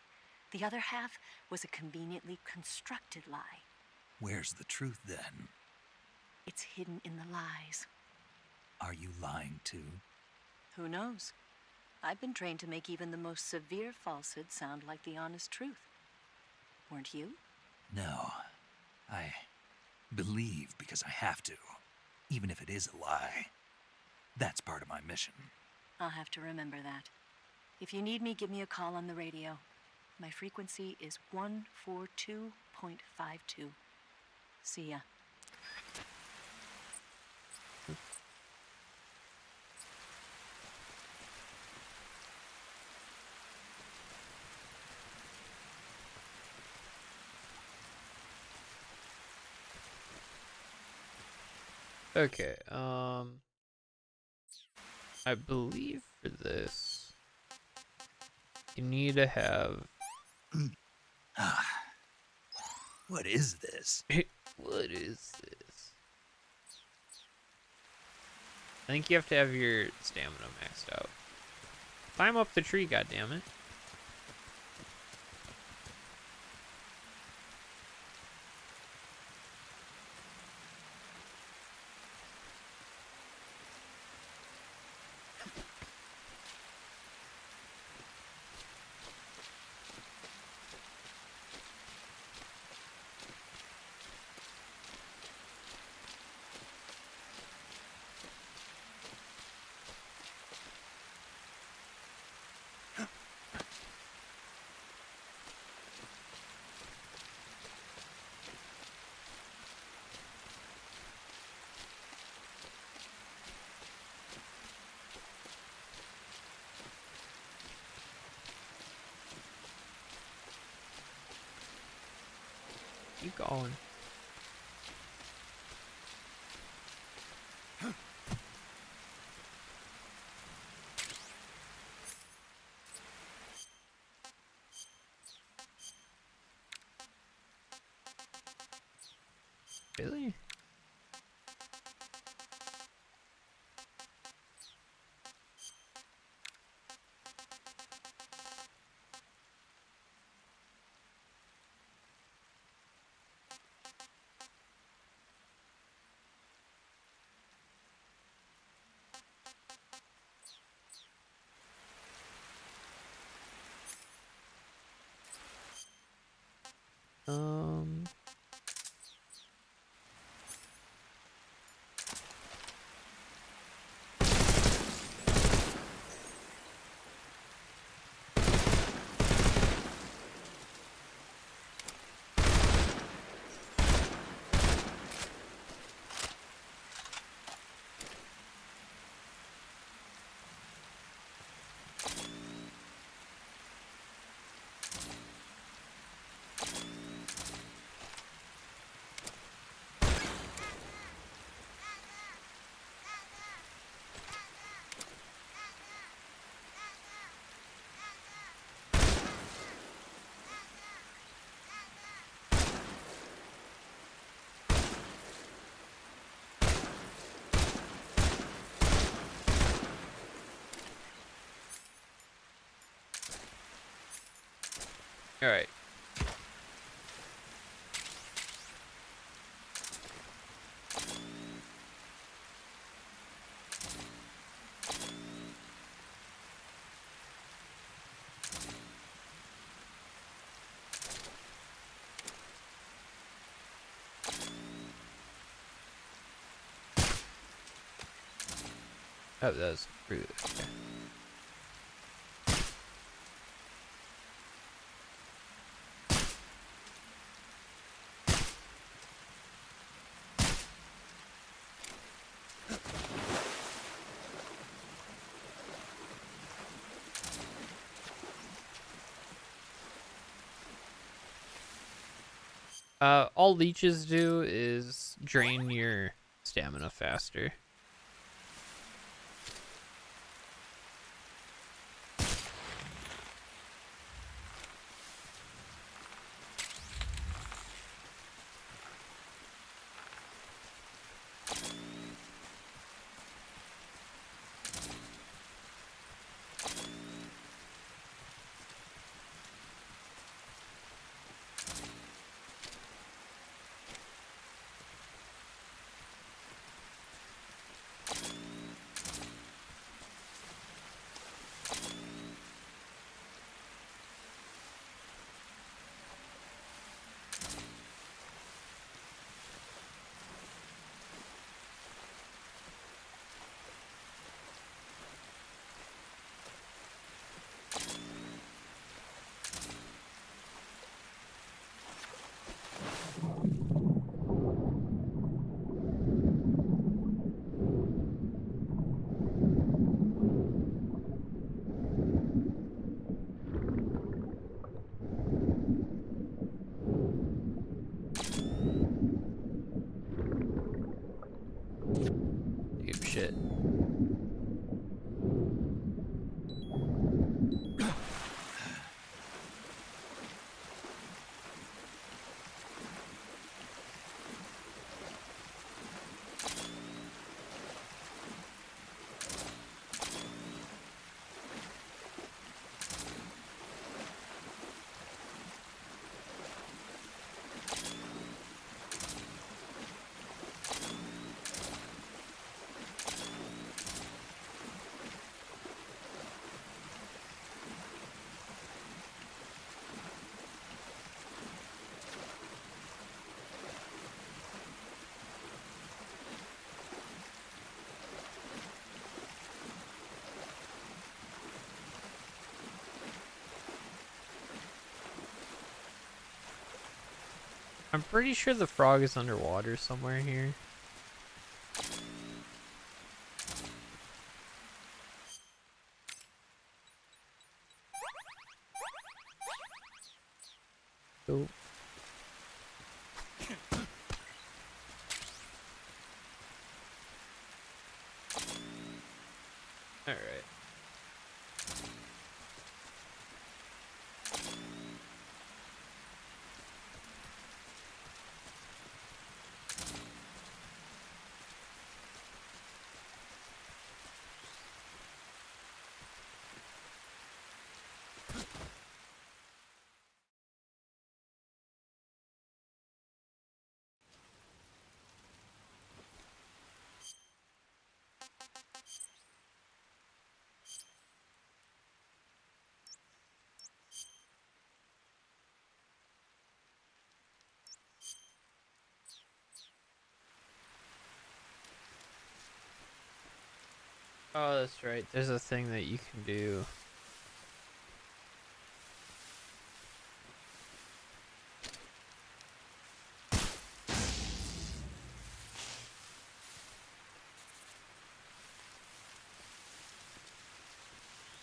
The other half was a conveniently constructed lie. Where's the truth then? It's hidden in the lies. Are you lying too? Who knows? I've been trained to make even the most severe falsehood sound like the honest truth. Weren't you? No. I believe because I have to, even if it is a lie. That's part of my mission. I'll have to remember that. If you need me, give me a call on the radio. My frequency is 142.52. See ya. Okay, I believe for this, you need to have... What is this? What is this? I think you have to have your stamina maxed out. Climb up the tree, goddammit. Keep going. Really? All right. Oh, that was rude. Okay. All leeches do is drain your stamina faster. Dude, shit. I'm pretty sure the frog is underwater somewhere here. Cool. All right. Oh, that's right. There's a thing that you can do.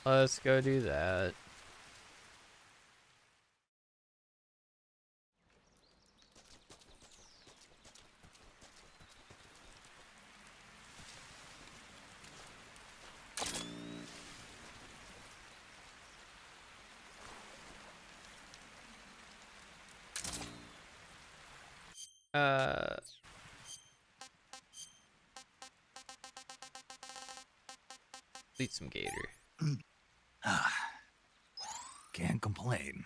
Let's go do that. Eat some gator. Can't complain.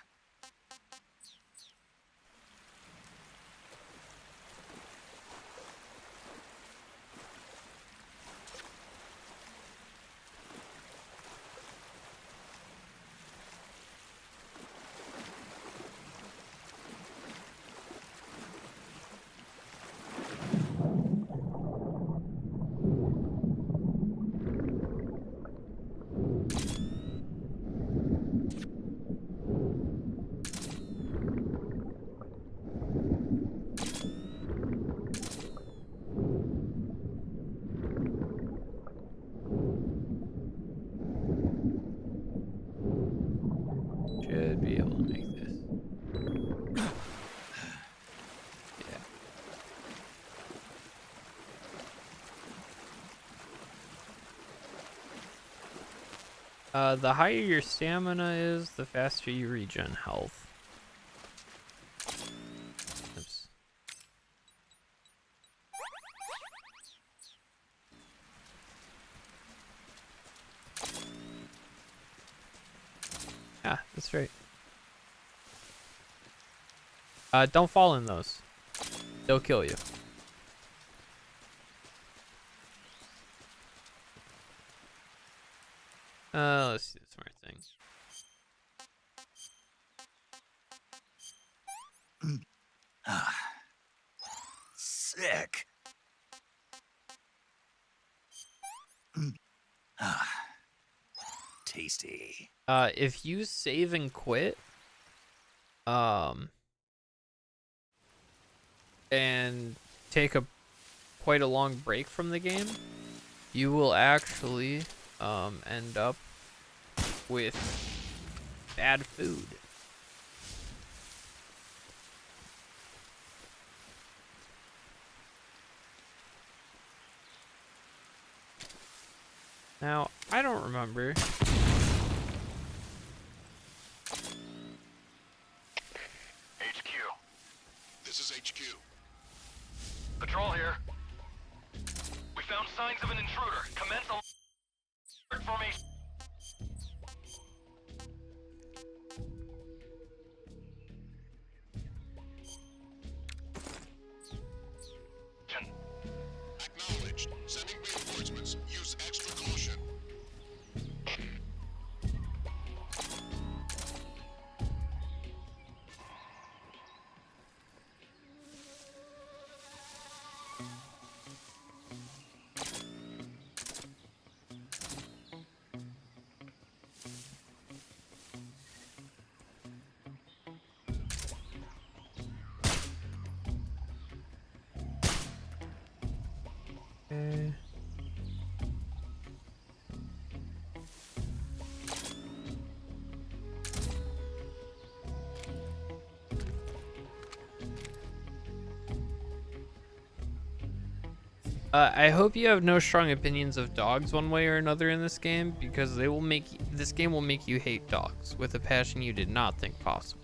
The higher your stamina is, the faster you regen health. Oops. Yeah, that's right. Don't fall in those. They'll kill you. Let's do the smart thing. Sick. Tasty. If you save and quit, and take quite a long break from the game, you will actually end up with bad food. Now, I don't remember. HQ. This is HQ. Patrol here. We found signs of an intruder. Commence alert formation. Acknowledged. Sending reinforcements. Use extra caution. I hope you have no strong opinions of dogs one way or another in this game, because this game will make you hate dogs with a passion you did not think possible.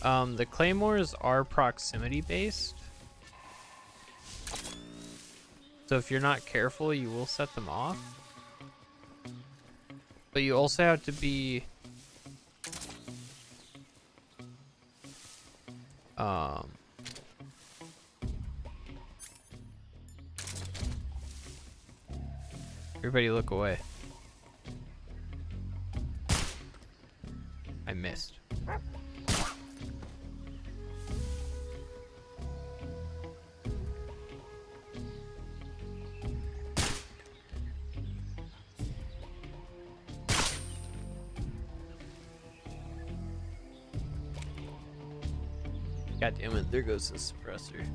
The claymores are proximity based. So if you're not careful, you will set them off. But you also have to be everybody look away. I missed. God damn it, there goes the suppressor.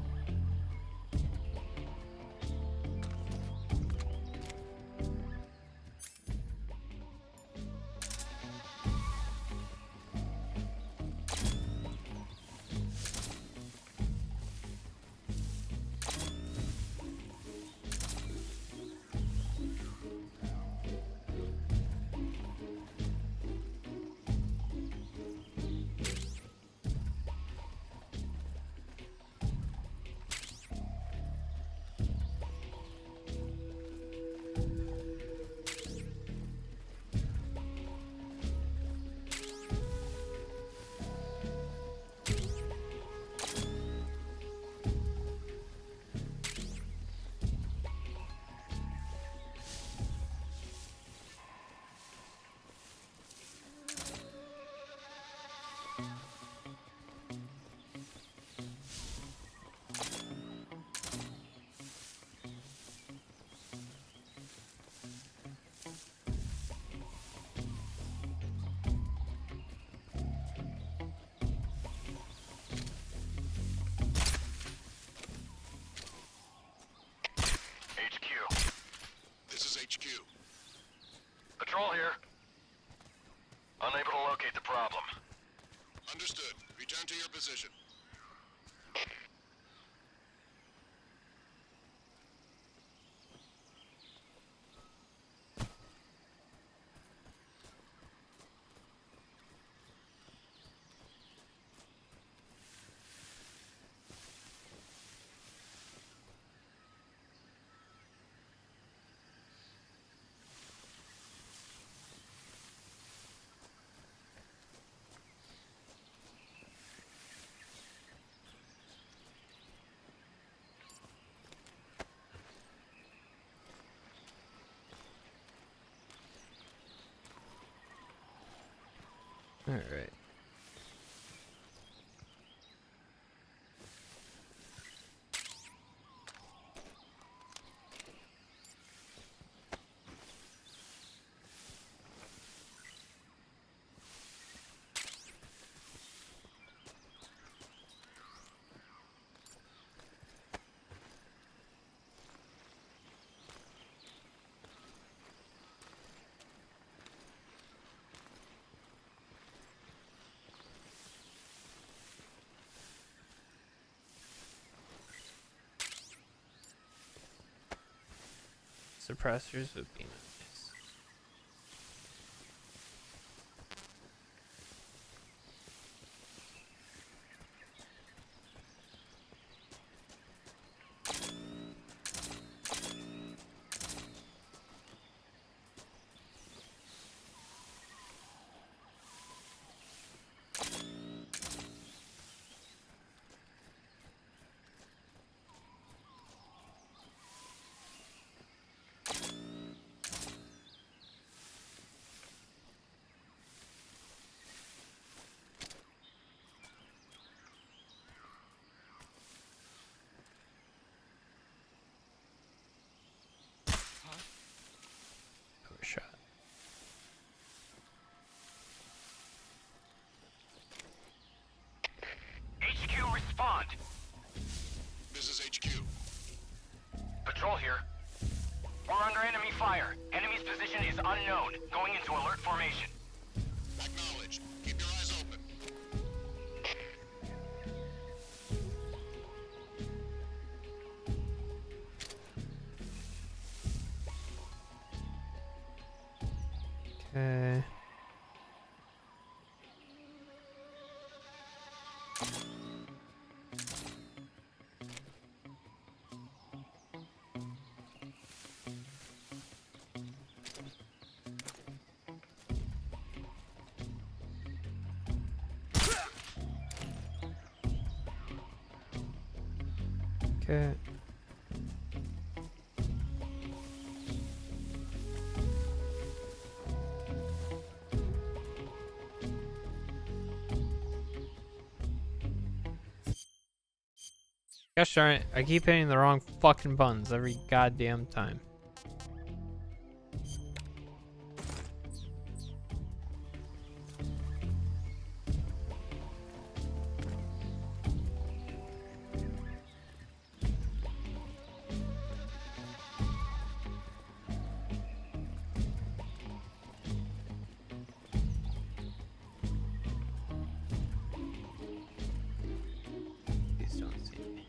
Patrol here. Unable to locate the problem. Understood. Return to your position. All right. Suppressors would be nice. Overshot. HQ, respond. This is HQ. Patrol here. We're under enemy fire. Enemy's position is unknown. Going into alert formation. Acknowledged. Keep your eyes open. Okay. it. Gosh darn it, I keep hitting the wrong fucking buttons every goddamn time. Please don't see me.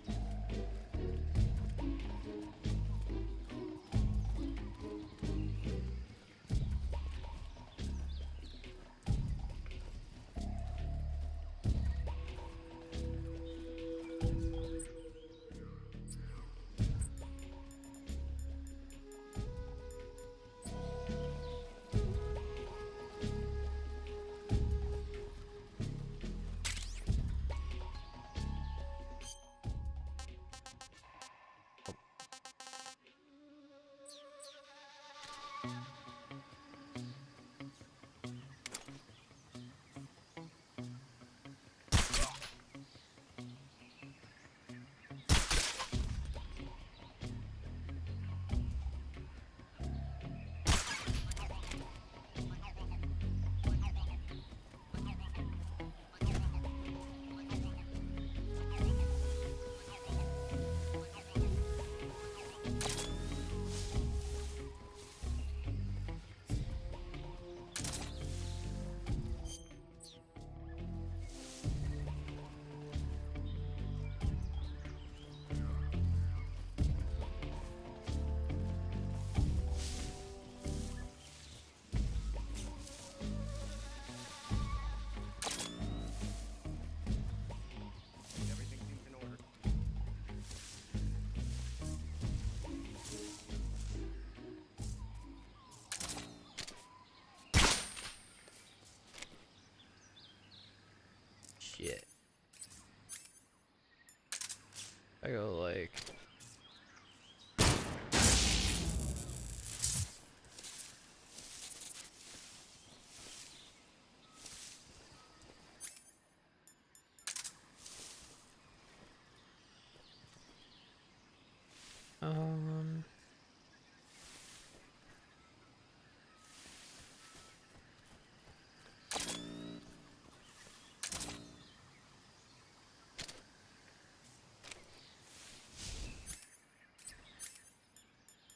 Shit. I go like...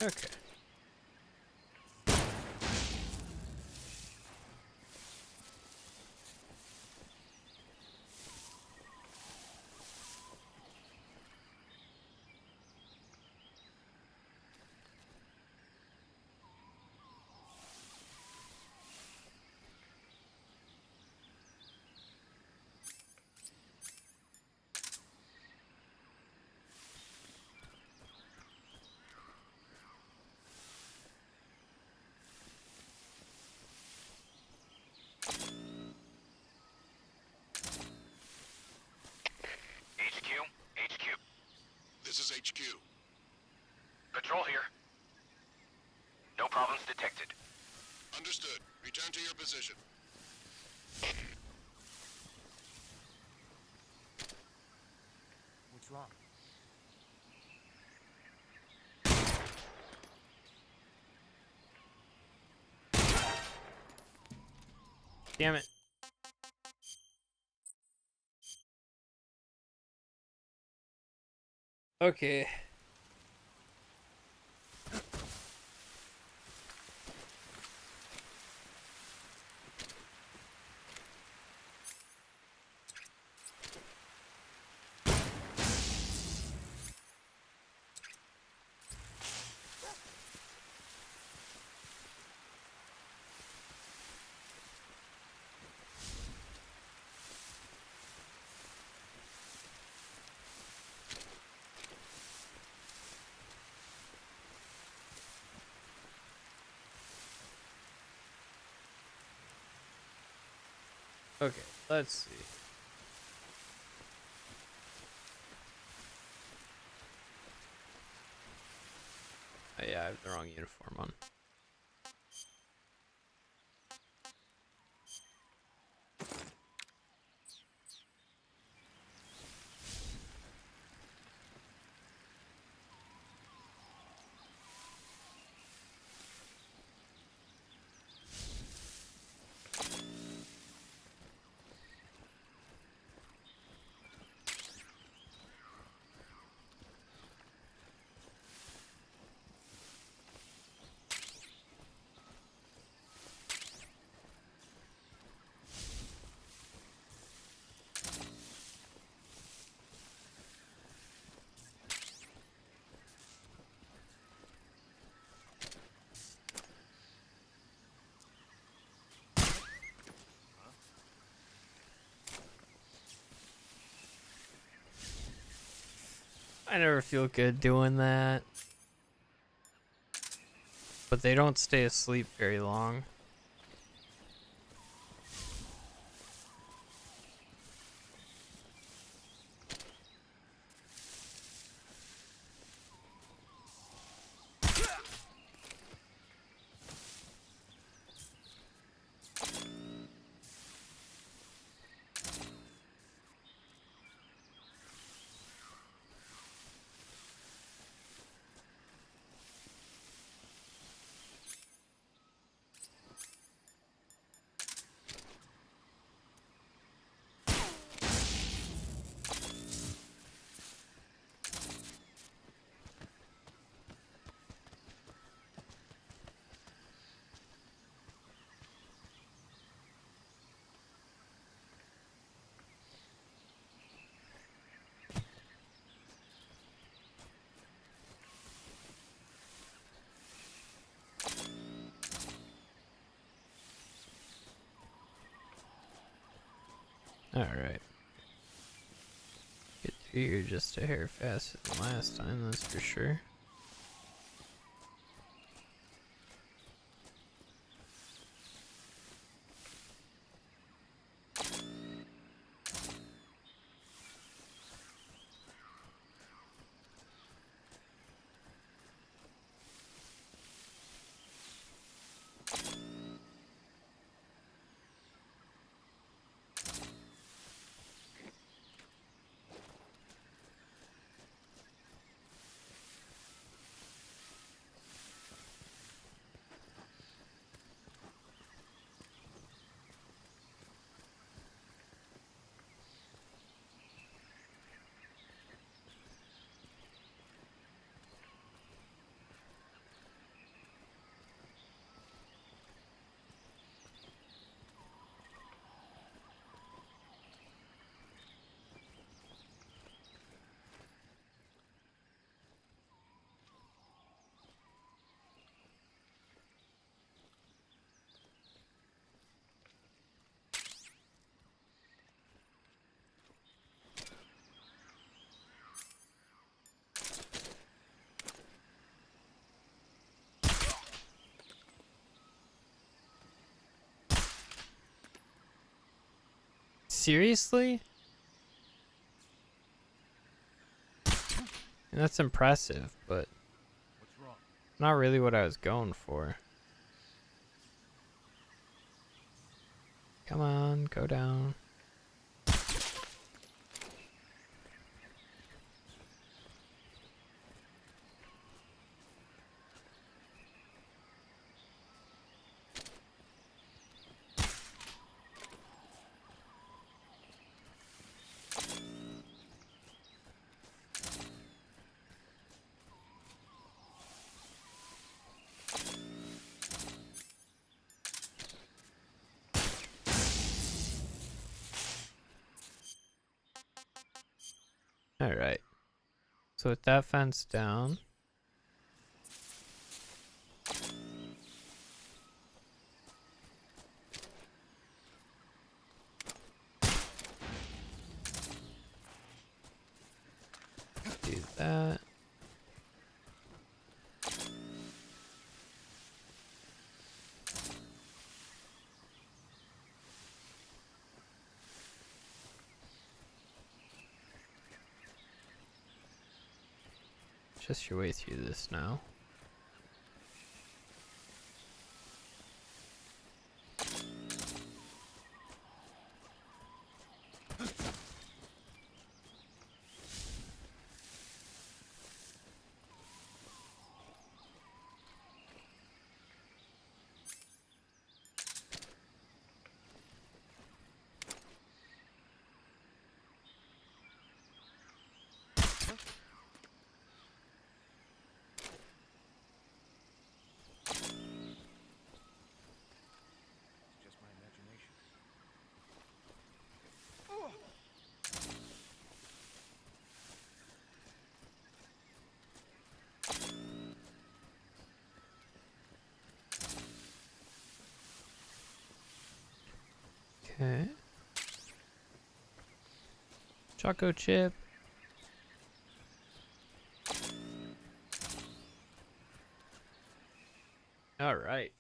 Okay. This is HQ. Patrol here. No problems detected. Understood. Return to your position. What's wrong? Damn it. Okay. Okay, let's see. Oh, yeah, I have the wrong uniform on. I never feel good doing that. But they don't stay asleep very long. Alright. Get through here just a hair faster than last time, that's for sure. Seriously? And that's impressive, but not really what I was going for. Come on, go down. Alright. So with that fence down. Do that. Just your way through this now. Okay. Choco chip. All right.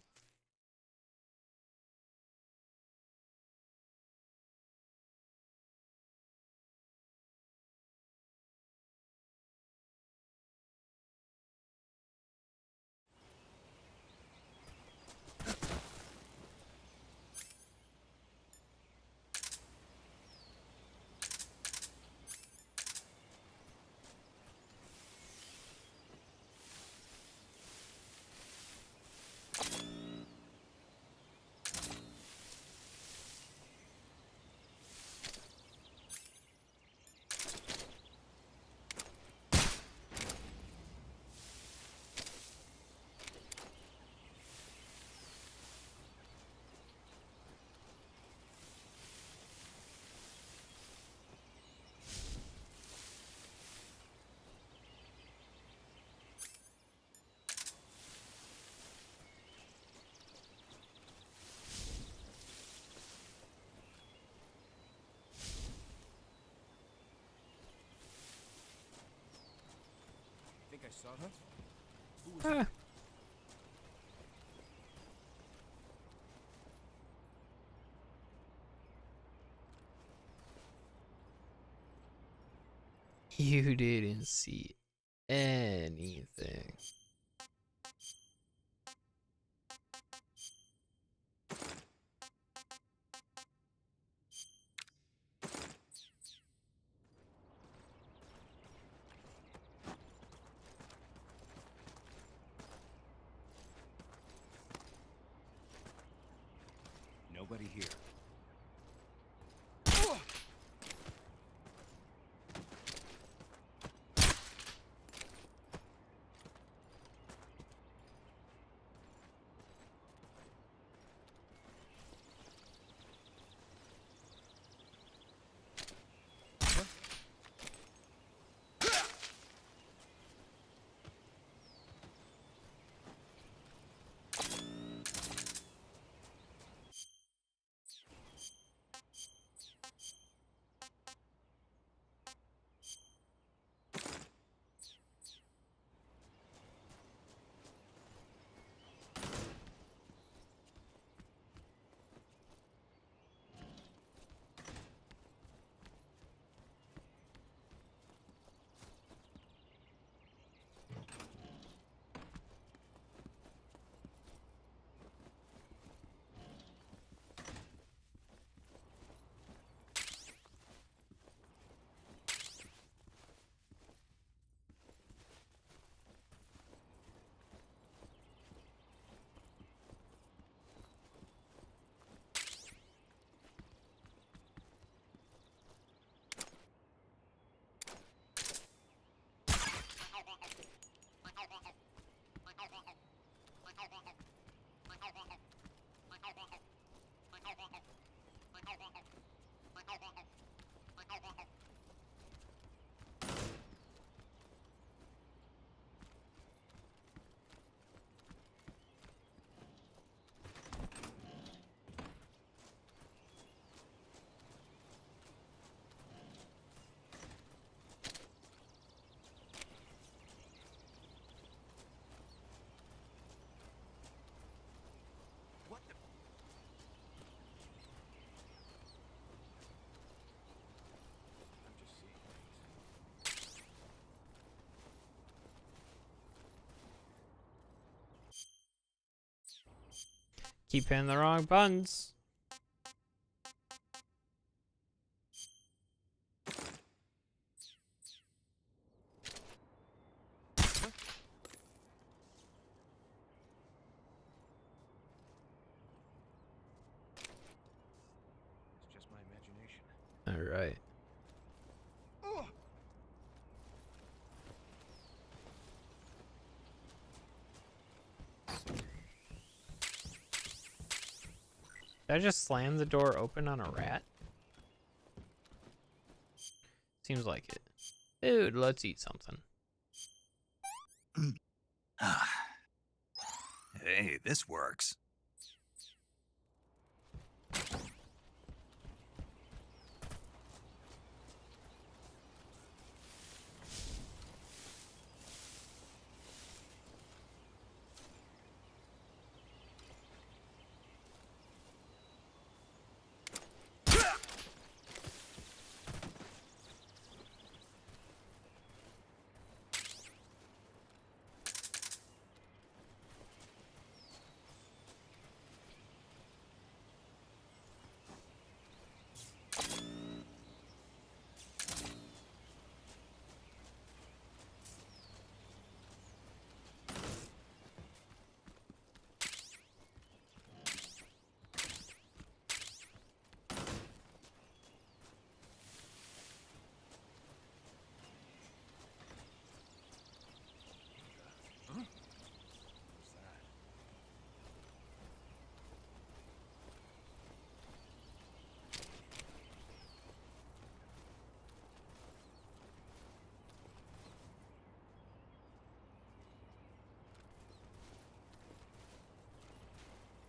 Think I saw her? Who was that? You didn't see anything. Nobody here. Keep hitting the wrong buttons. It's just my imagination. All right. Did I just slam the door open on a rat? Seems like it. Dude, let's eat something. Hey, this works.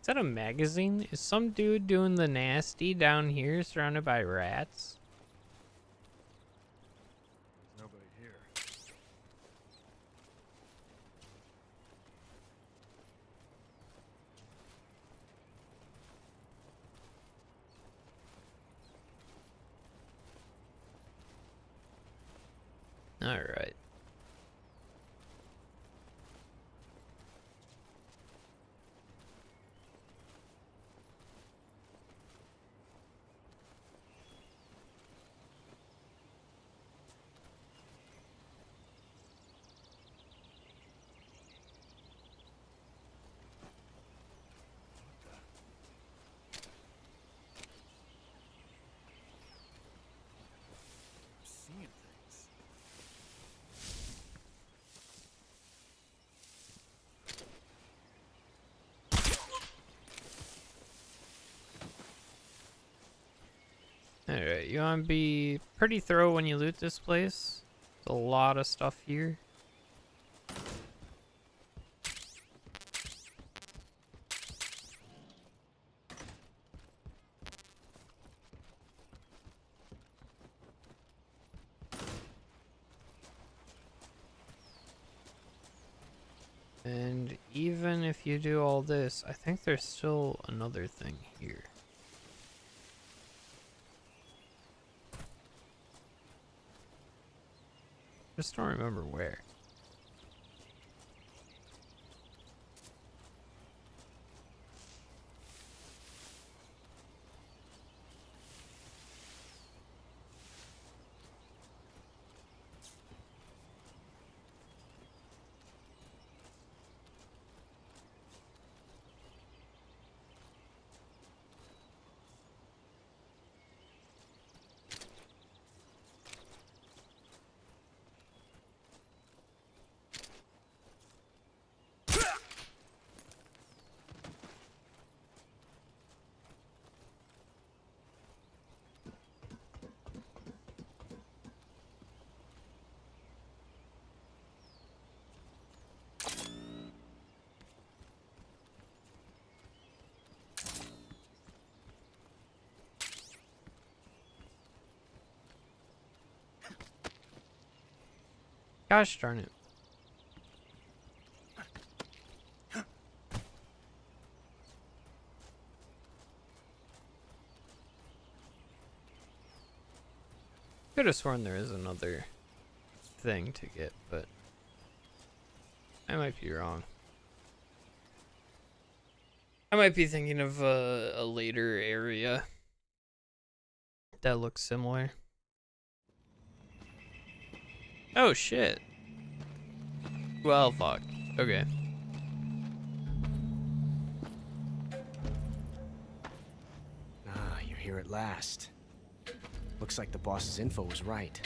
that a magazine? Is some dude doing the nasty down here surrounded by rats? Nobody here. All right. Seeing things. Alright, you want to be pretty thorough when you loot this place. There's a lot of stuff here. And even if you do all this, I think there's still another thing here. Just don't remember where. Gosh darn it. Could have sworn there is another thing to get, but I might be wrong. I might be thinking of a later area that looks similar. Oh shit. Well, fuck. Okay. Ah, you're here at last. Looks like the boss's info was right.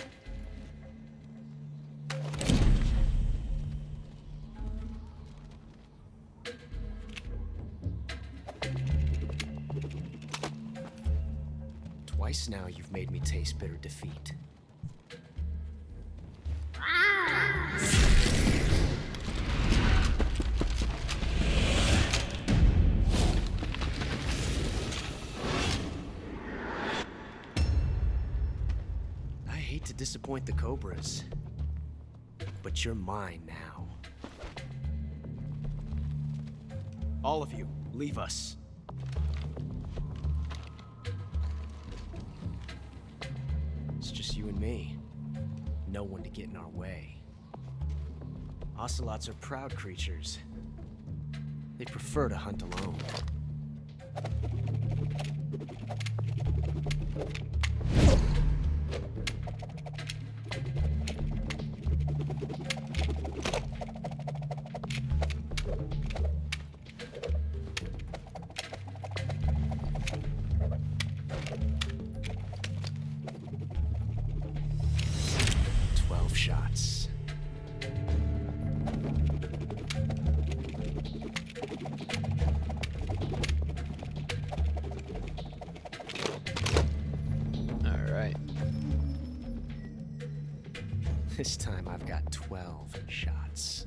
Twice now you've made me taste bitter defeat. I hate to disappoint the Cobras, but you're mine now. All of you, leave us. It's just you and me. No one to get in our way. Ocelots are proud creatures. They prefer to hunt alone. Shots. All right. This time I've got 12 shots.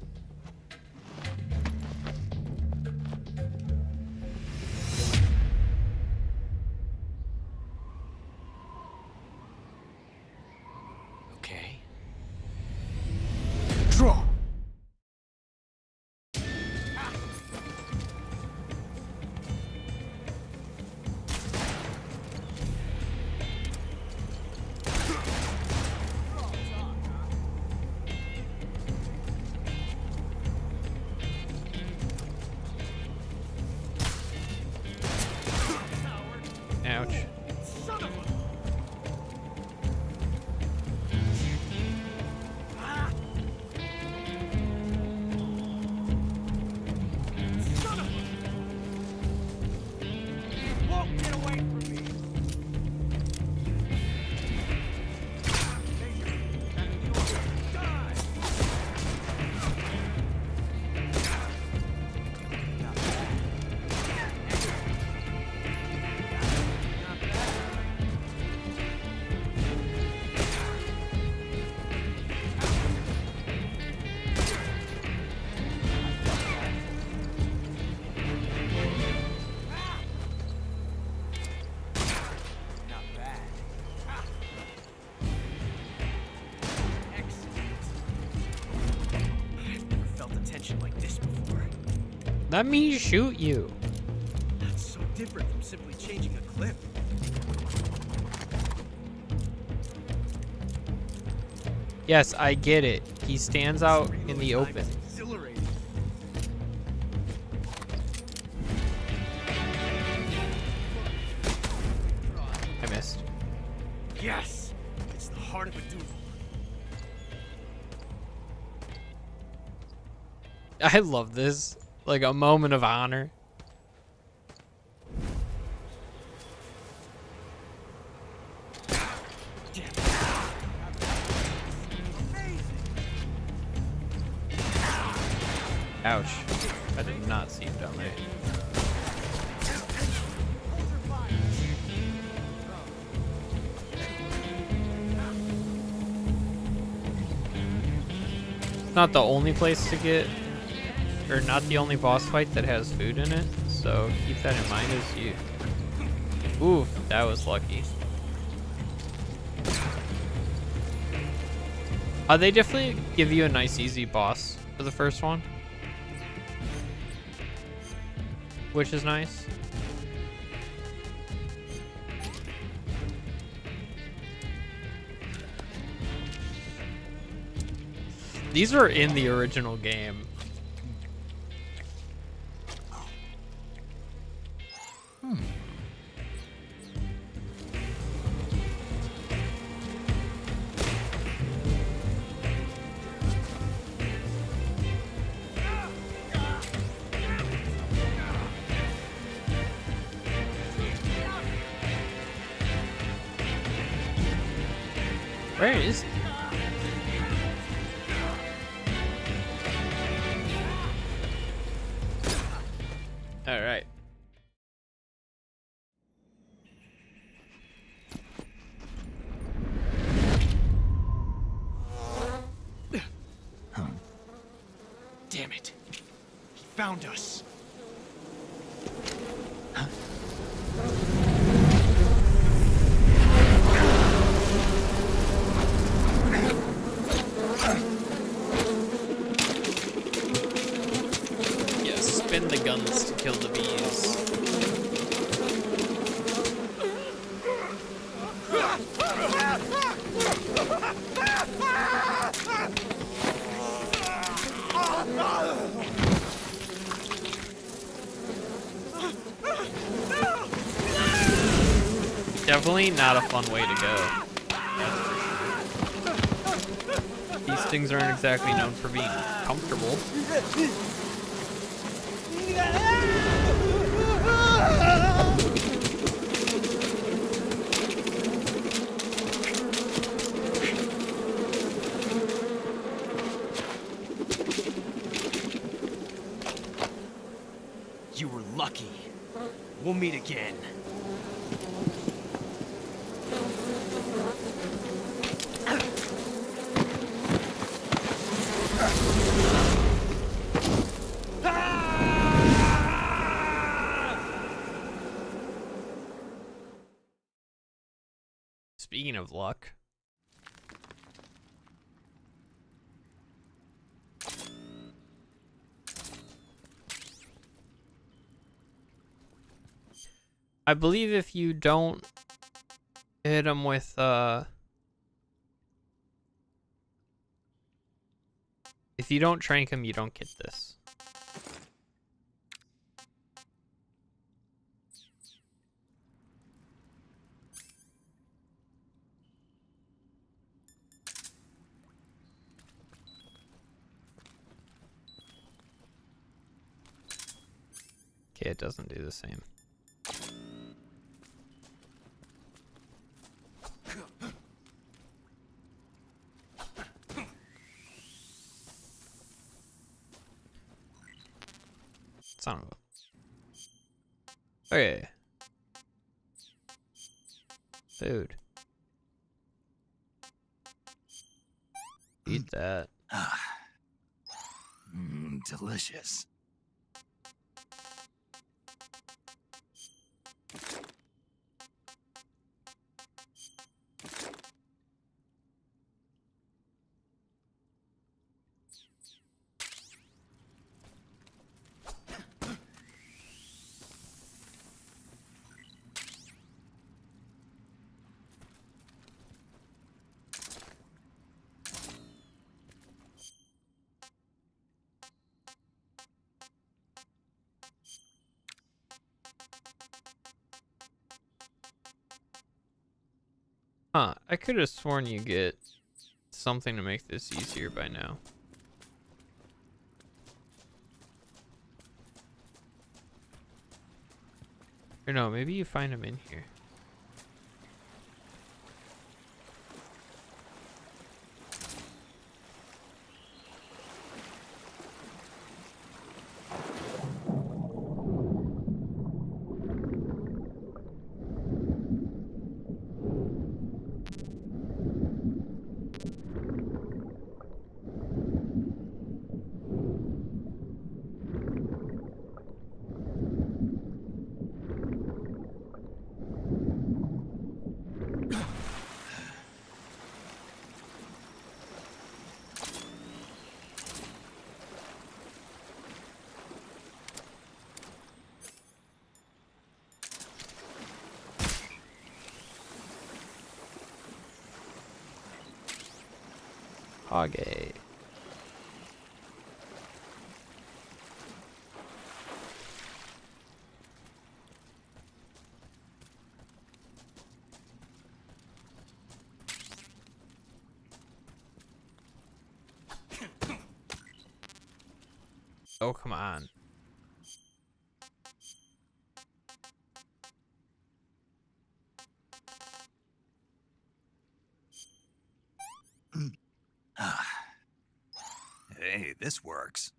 Draw. Ouch. Won't get away from me. Let me shoot you. That's so different from simply changing a clip. Yes, I get it. He stands out in the open. Exhilarating. I missed. Yes! It's the heart of a duel. I love this. Like a moment of honor. Ouch. I did not see him down there. Not the only place to get, or not the only boss fight that has food in it, so keep that in mind as you... Oof, that was lucky. They definitely give you a nice easy boss for the first one, which is nice. These were in the original game. Where is he? All right. Damn it. He found us. Yes, spin the guns to kill the bees. Definitely not a fun way to go. These things aren't exactly known for being comfortable. You were lucky. We'll meet again. Speaking of luck. I believe if you don't hit him with if you don't trank him, you don't get this. Okay, it doesn't do the same. Son of a... Okay. Food. Eat that. Delicious. Huh, I could have sworn you get something to make this easier by now. Or no, maybe you find them in here. Hoggy. Oh, come on. Hey, this works.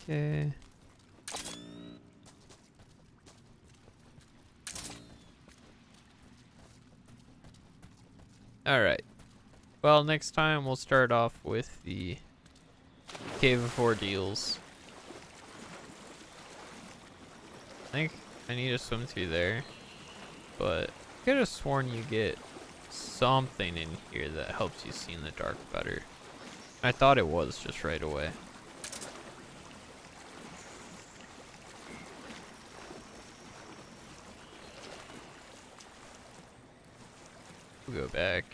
Okay. Alright. Well, next time we'll start off with the Cave of Ordeals. I think I need to swim through there, but I could have sworn you get something in here that helps you see in the dark better. I thought it was just right away. We'll go back.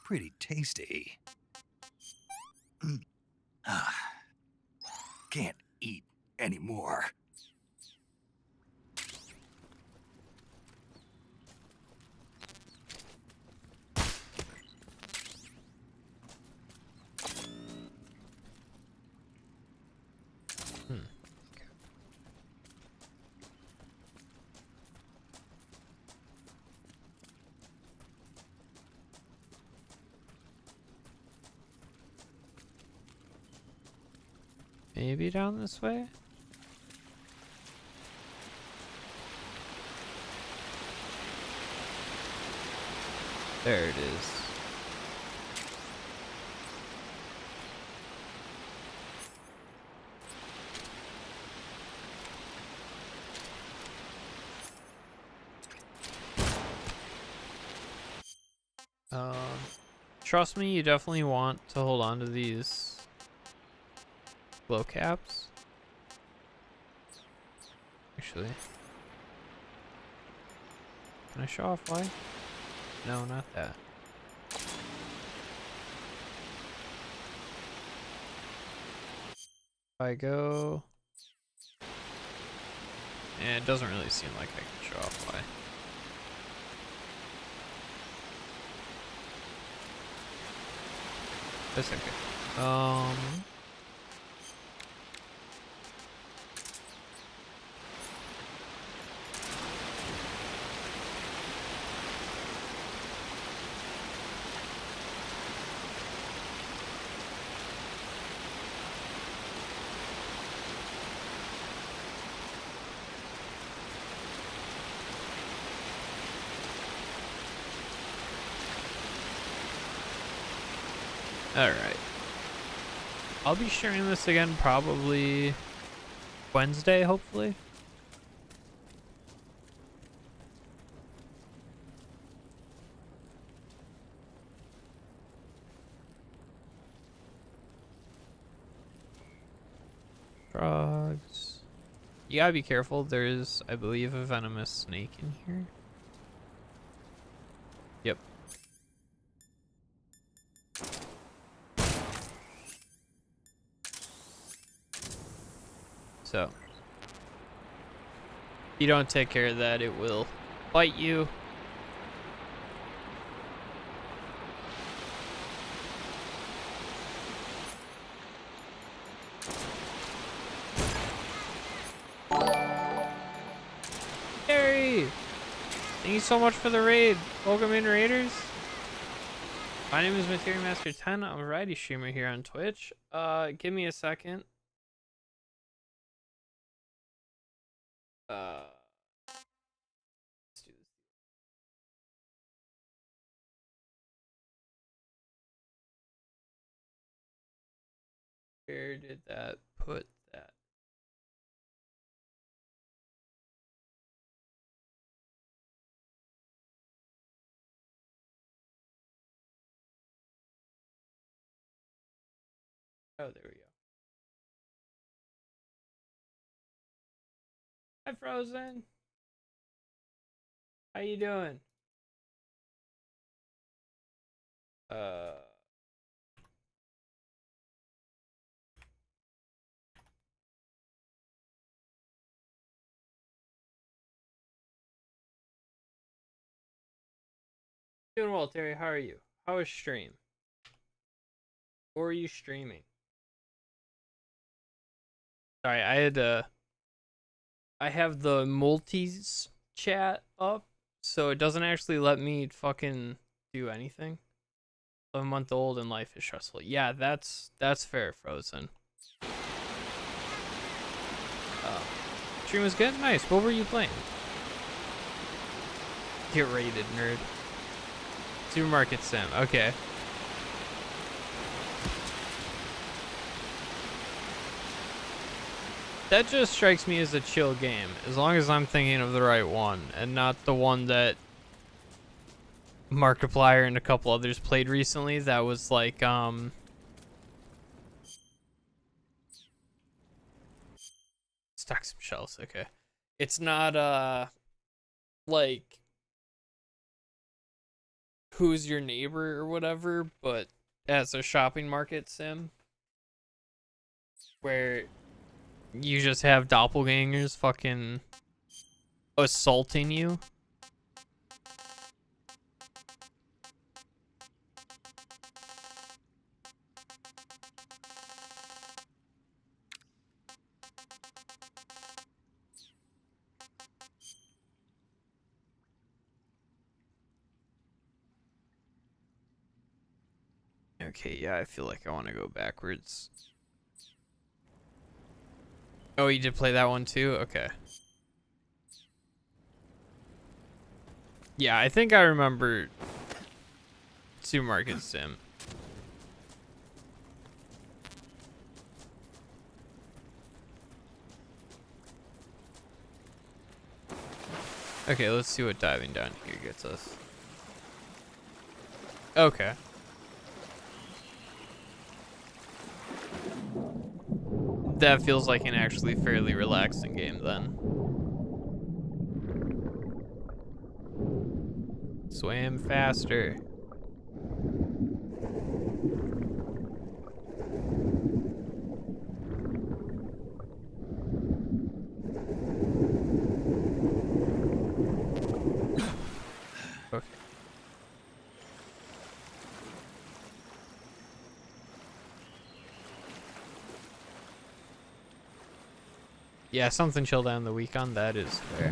Pretty tasty. Can't eat anymore. Maybe down this way? There it is. Trust me, you definitely want to hold on to these glow caps. Actually, can I show off why? No, not that. If I go, and it doesn't really seem like I can show off why. That's okay. Alright. I'll be sharing this again probably Wednesday, hopefully. Frogs. You gotta be careful. There is, I believe, a venomous snake in here. Yep. So, if you don't take care of that, it will bite you. Gary! Thank you so much for the raid. Welcome in, Raiders. My name is Materia Master 10. I'm a variety streamer here on Twitch. Give me a second. Let's do this. Where did that put that? Oh, there we go. Hi, Frozen. How you doing? Doing well, Terry. How are you? How was stream? Or are you streaming? Sorry, I have the multis chat up, so it doesn't actually let me fucking do anything. 11-month-old and life is stressful. Yeah, that's fair, Frozen. Stream was good? Nice. What were you playing? Get rated, nerd. Supermarket Sim. Okay. That just strikes me as a chill game, as long as I'm thinking of the right one, and not the one that Markiplier and a couple others played recently that was like, Stock some shells, okay. It's not, like, Who's Your Neighbor or whatever, but as a shopping market sim, where you just have doppelgangers fucking assaulting you. Okay, yeah, I feel like I want to go backwards. Oh, you did play that one too? Okay. Yeah, I think I remember Supermarket Sim. Okay, let's see what diving down here gets us. Okay. That feels like an actually fairly relaxing game then. Swim faster. Okay. Yeah, something chill down the week on that is fair.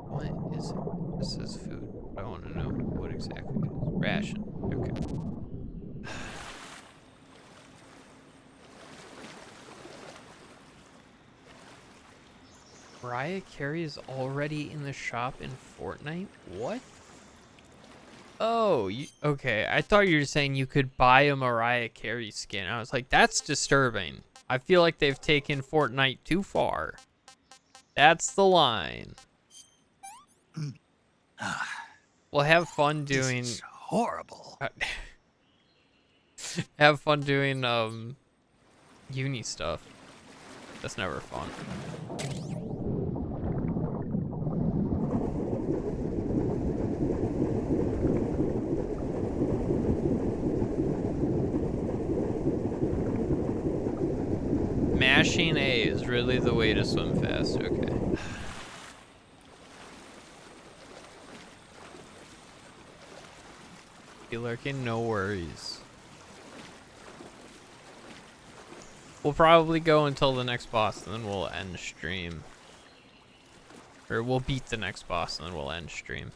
What is it? This is food. I want to know what exactly it is. Ration. Okay. Mariah Carey is already in the shop in Fortnite? What? Oh, okay. I thought you were saying you could buy a Mariah Carey skin. I was like, that's disturbing. I feel like they've taken Fortnite too far. That's the line. Well, have fun doing... This is horrible. Have fun doing, uni stuff. That's never fun. Mashing A is really the way to swim fast. Okay. You lurking? No worries. We'll probably go until the next boss, and then we'll end stream. Or we'll beat the next boss, and then we'll end stream.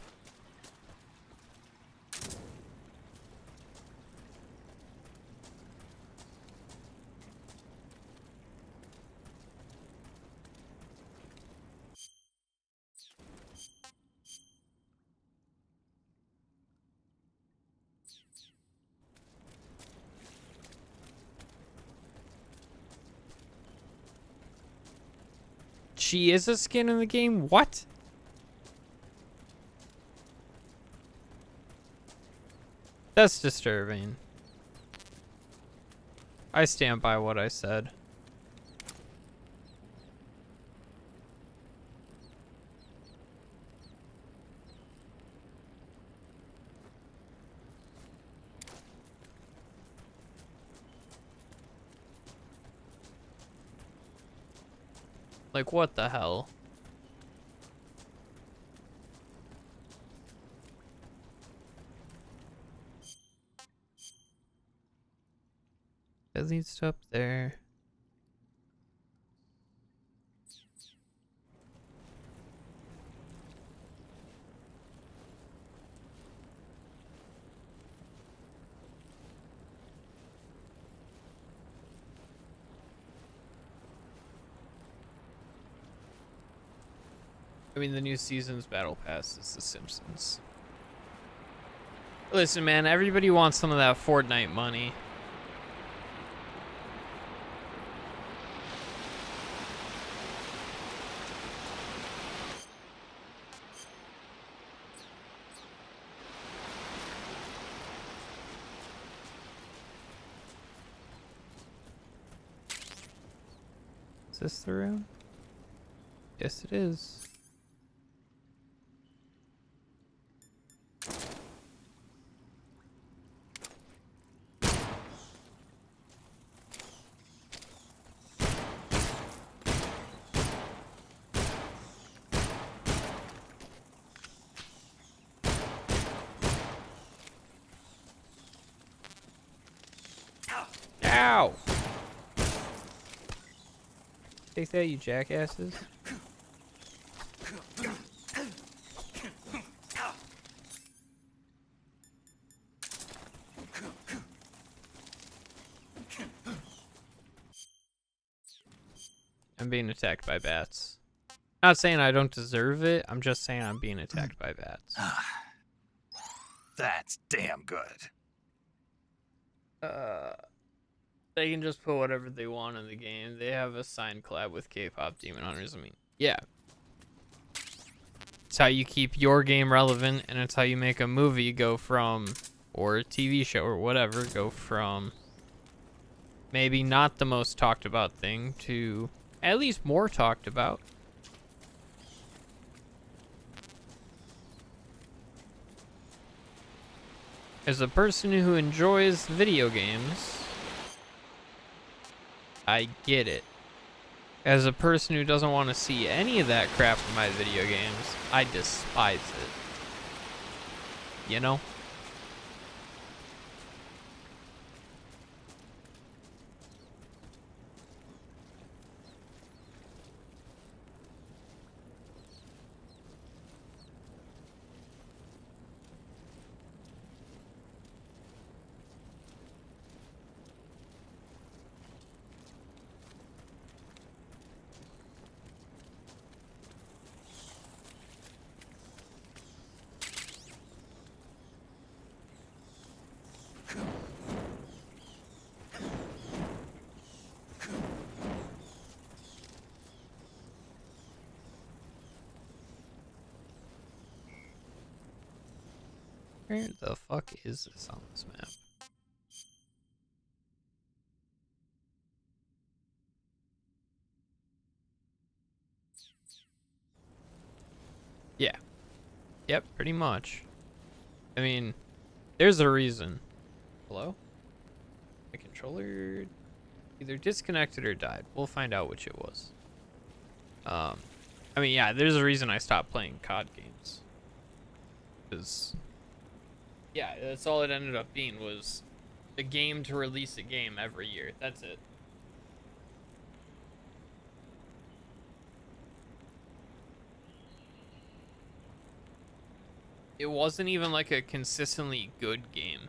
She is a skin in the game? What? That's disturbing. I stand by what I said. Like, what the hell? That leads to up there. I mean, the new season's battle pass is The Simpsons. Listen, man, everybody wants some of that Fortnite money. Is this the room? Yes, it is. Ow! Take that, you jackasses. I'm being attacked by bats. Not saying I don't deserve it. I'm just saying I'm being attacked by bats. That's damn good. They can just put whatever they want in the game. They have a signed collab with K-pop Demon Hunters. I mean, yeah. It's how you keep your game relevant, and it's how you make a movie go from, or a TV show or whatever, go from maybe not the most talked about thing to at least more talked about. As a person who enjoys video games, I get it. As a person who doesn't want to see any of that crap in my video games, I despise it. You know? Where the fuck is this on this map? Yeah. Yep, pretty much. I mean, there's a reason. Hello? My controller either disconnected or died. We'll find out which it was. I mean, yeah, there's a reason I stopped playing COD games. Because... yeah, that's all it ended up being, was a game to release a game every year. That's it. It wasn't even like a consistently good game.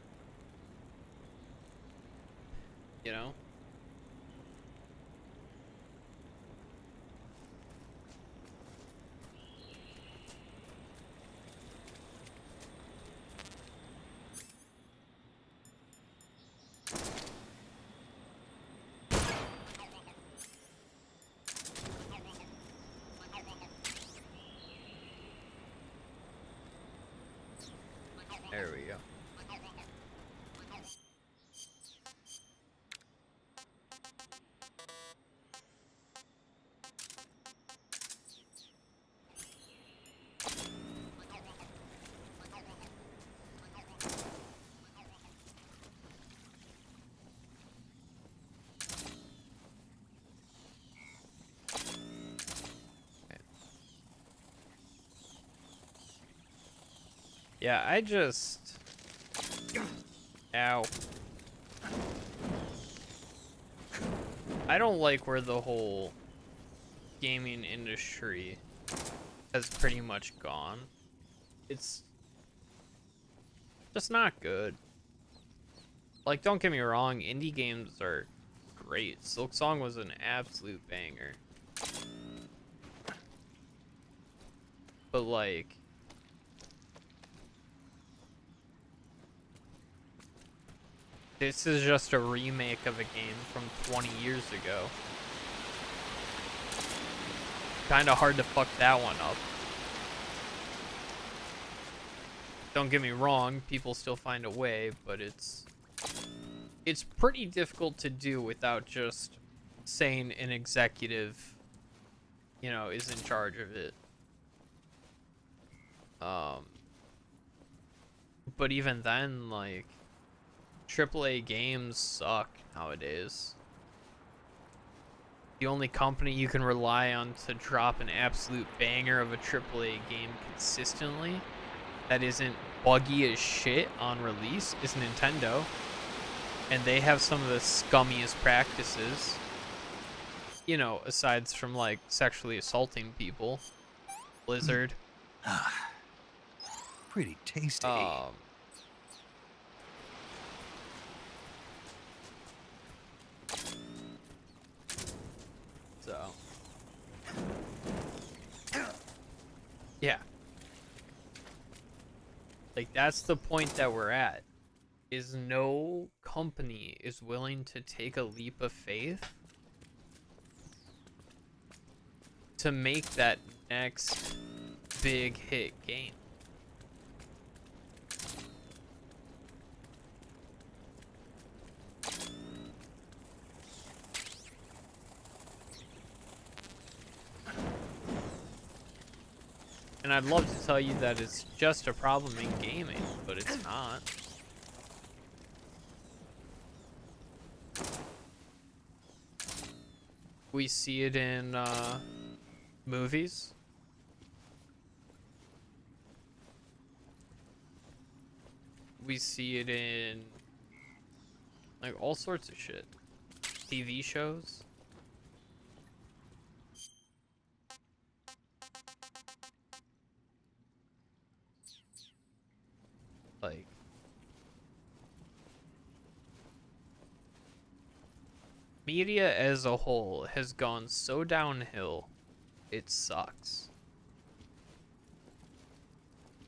You know? There we go. Yeah, I just... ow. I don't like where the whole gaming industry has pretty much gone. It's just not good. Like, don't get me wrong, indie games are great. Silksong was an absolute banger. But, like... this is just a remake of a game from 20 years ago. Kinda hard to fuck that one up. Don't get me wrong, people still find a way, but it's pretty difficult to do without just saying an executive, you know, is in charge of it. But even then, like, AAA games suck nowadays. The only company you can rely on to drop an absolute banger of a AAA game consistently that isn't buggy as shit on release is Nintendo. And they have some of the scummiest practices. You know, aside from, like, sexually assaulting people. Blizzard. Pretty tasty. So, that's the point that we're at. Is no company is willing to take a leap of faith to make that next big hit game. And I'd love to tell you that it's just a problem in gaming, but it's not. We see it in movies. We see it in like all sorts of shit. TV shows. Like media as a whole has gone so downhill, it sucks.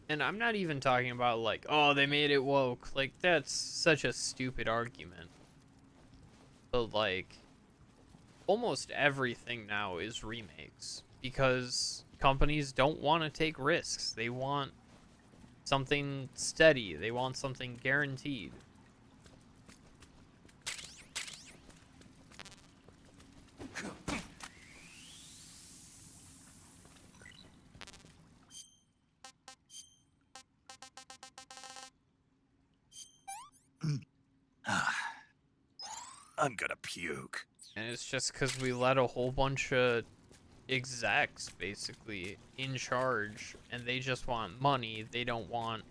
And I'm not even talking about like, oh, they made it woke. Like, that's such a stupid argument. But like, almost everything now is remakes because companies don't want to take risks. They want something steady. They want something guaranteed. I'm gonna puke. And it's just because we let a whole bunch of execs basically in charge and they just want money. They don't want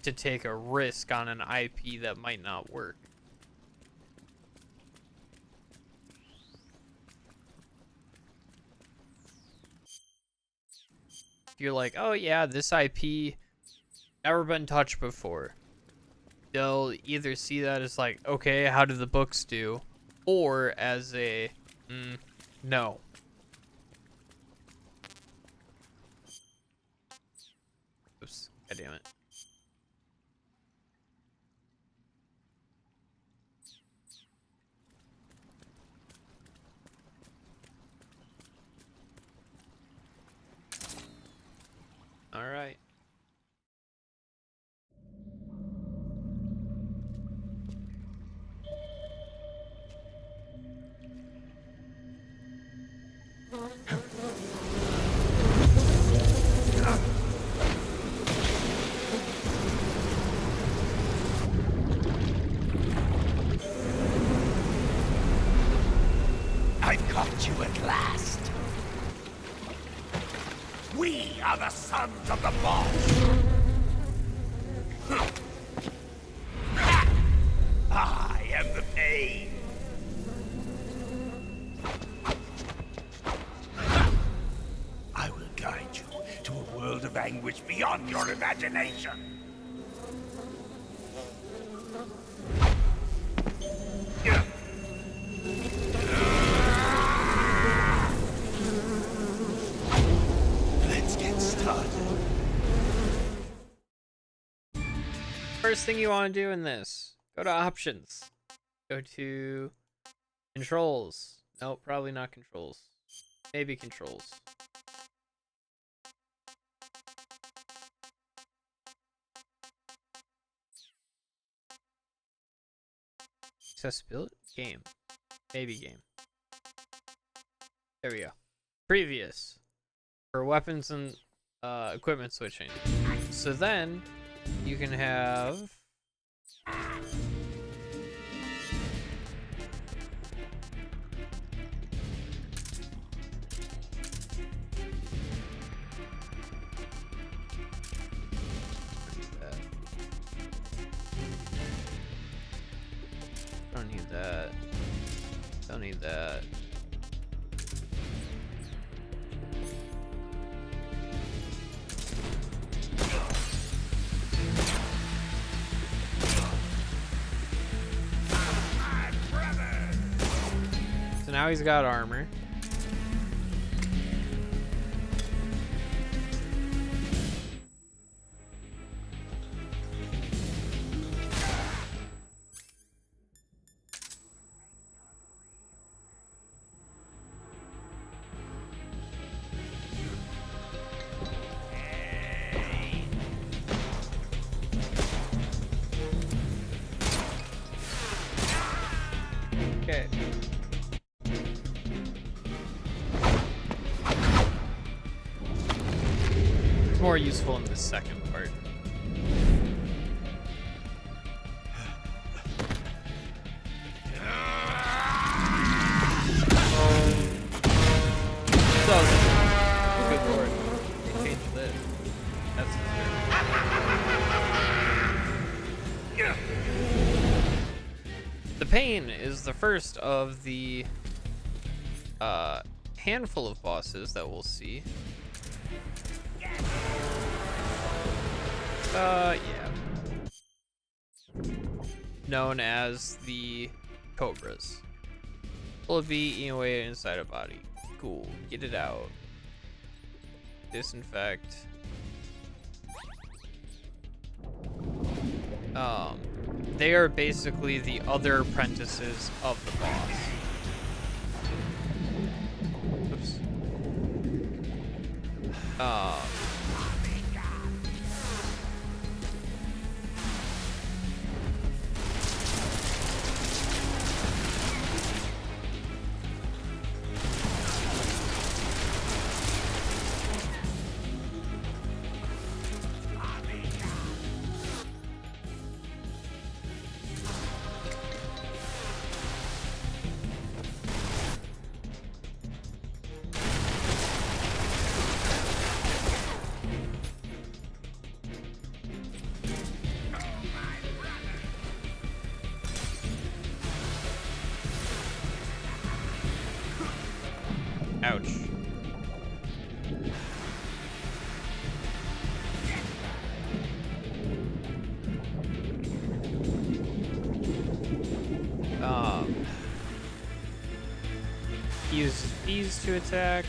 to take a risk on an IP that might not work. You're like, oh yeah, this IP never been touched before. They'll either see that as like, okay, how do the books do? Or as a, no. Oops, God damn it. All right. I've caught you at last. We are the sons of the boss. I am the pain. I will guide you to a world of anguish beyond your imagination. Let's get started. First thing you want to do in this, go to options. Go to controls. Nope, probably not controls. Maybe controls. Accessibility? Game. Maybe game. There we go. Previous. For weapons and equipment switching. So then, you can have... Don't need that. Don't need that. So now he's got armor. more useful in the second part. So, good lord, they changed this. That's disturbing. The Pain is the first of the handful of bosses that we'll see. Yeah. Known as the Cobras. Will it be eating away inside a body? Cool. Get it out. Disinfect. They are basically the other apprentices of the boss. Oops. Ouch. Use these to attack.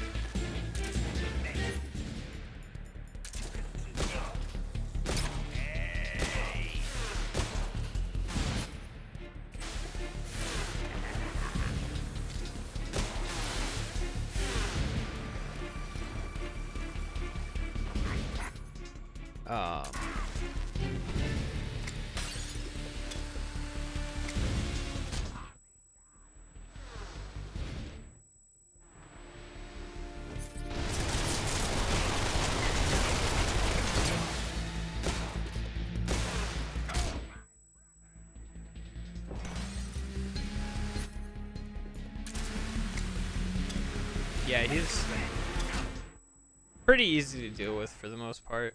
Yeah, he's pretty easy to deal with for the most part.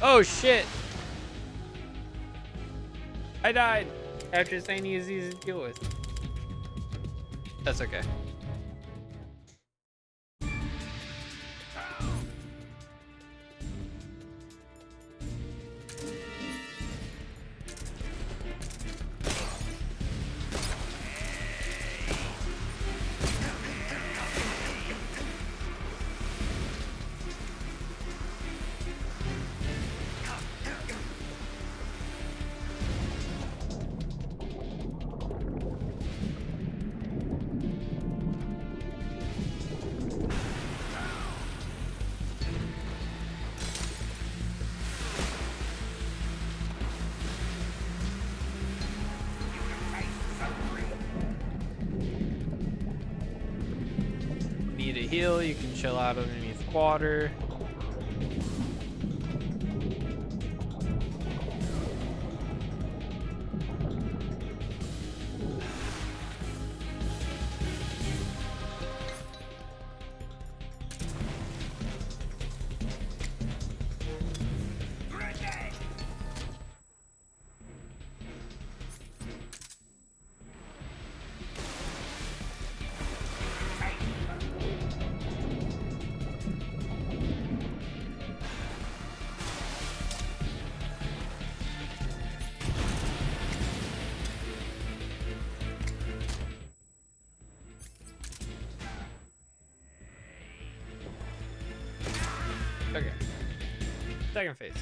Oh shit! I died after saying he was easy to deal with. That's okay. Heal, you can chill out underneath water. Okay. Second phase.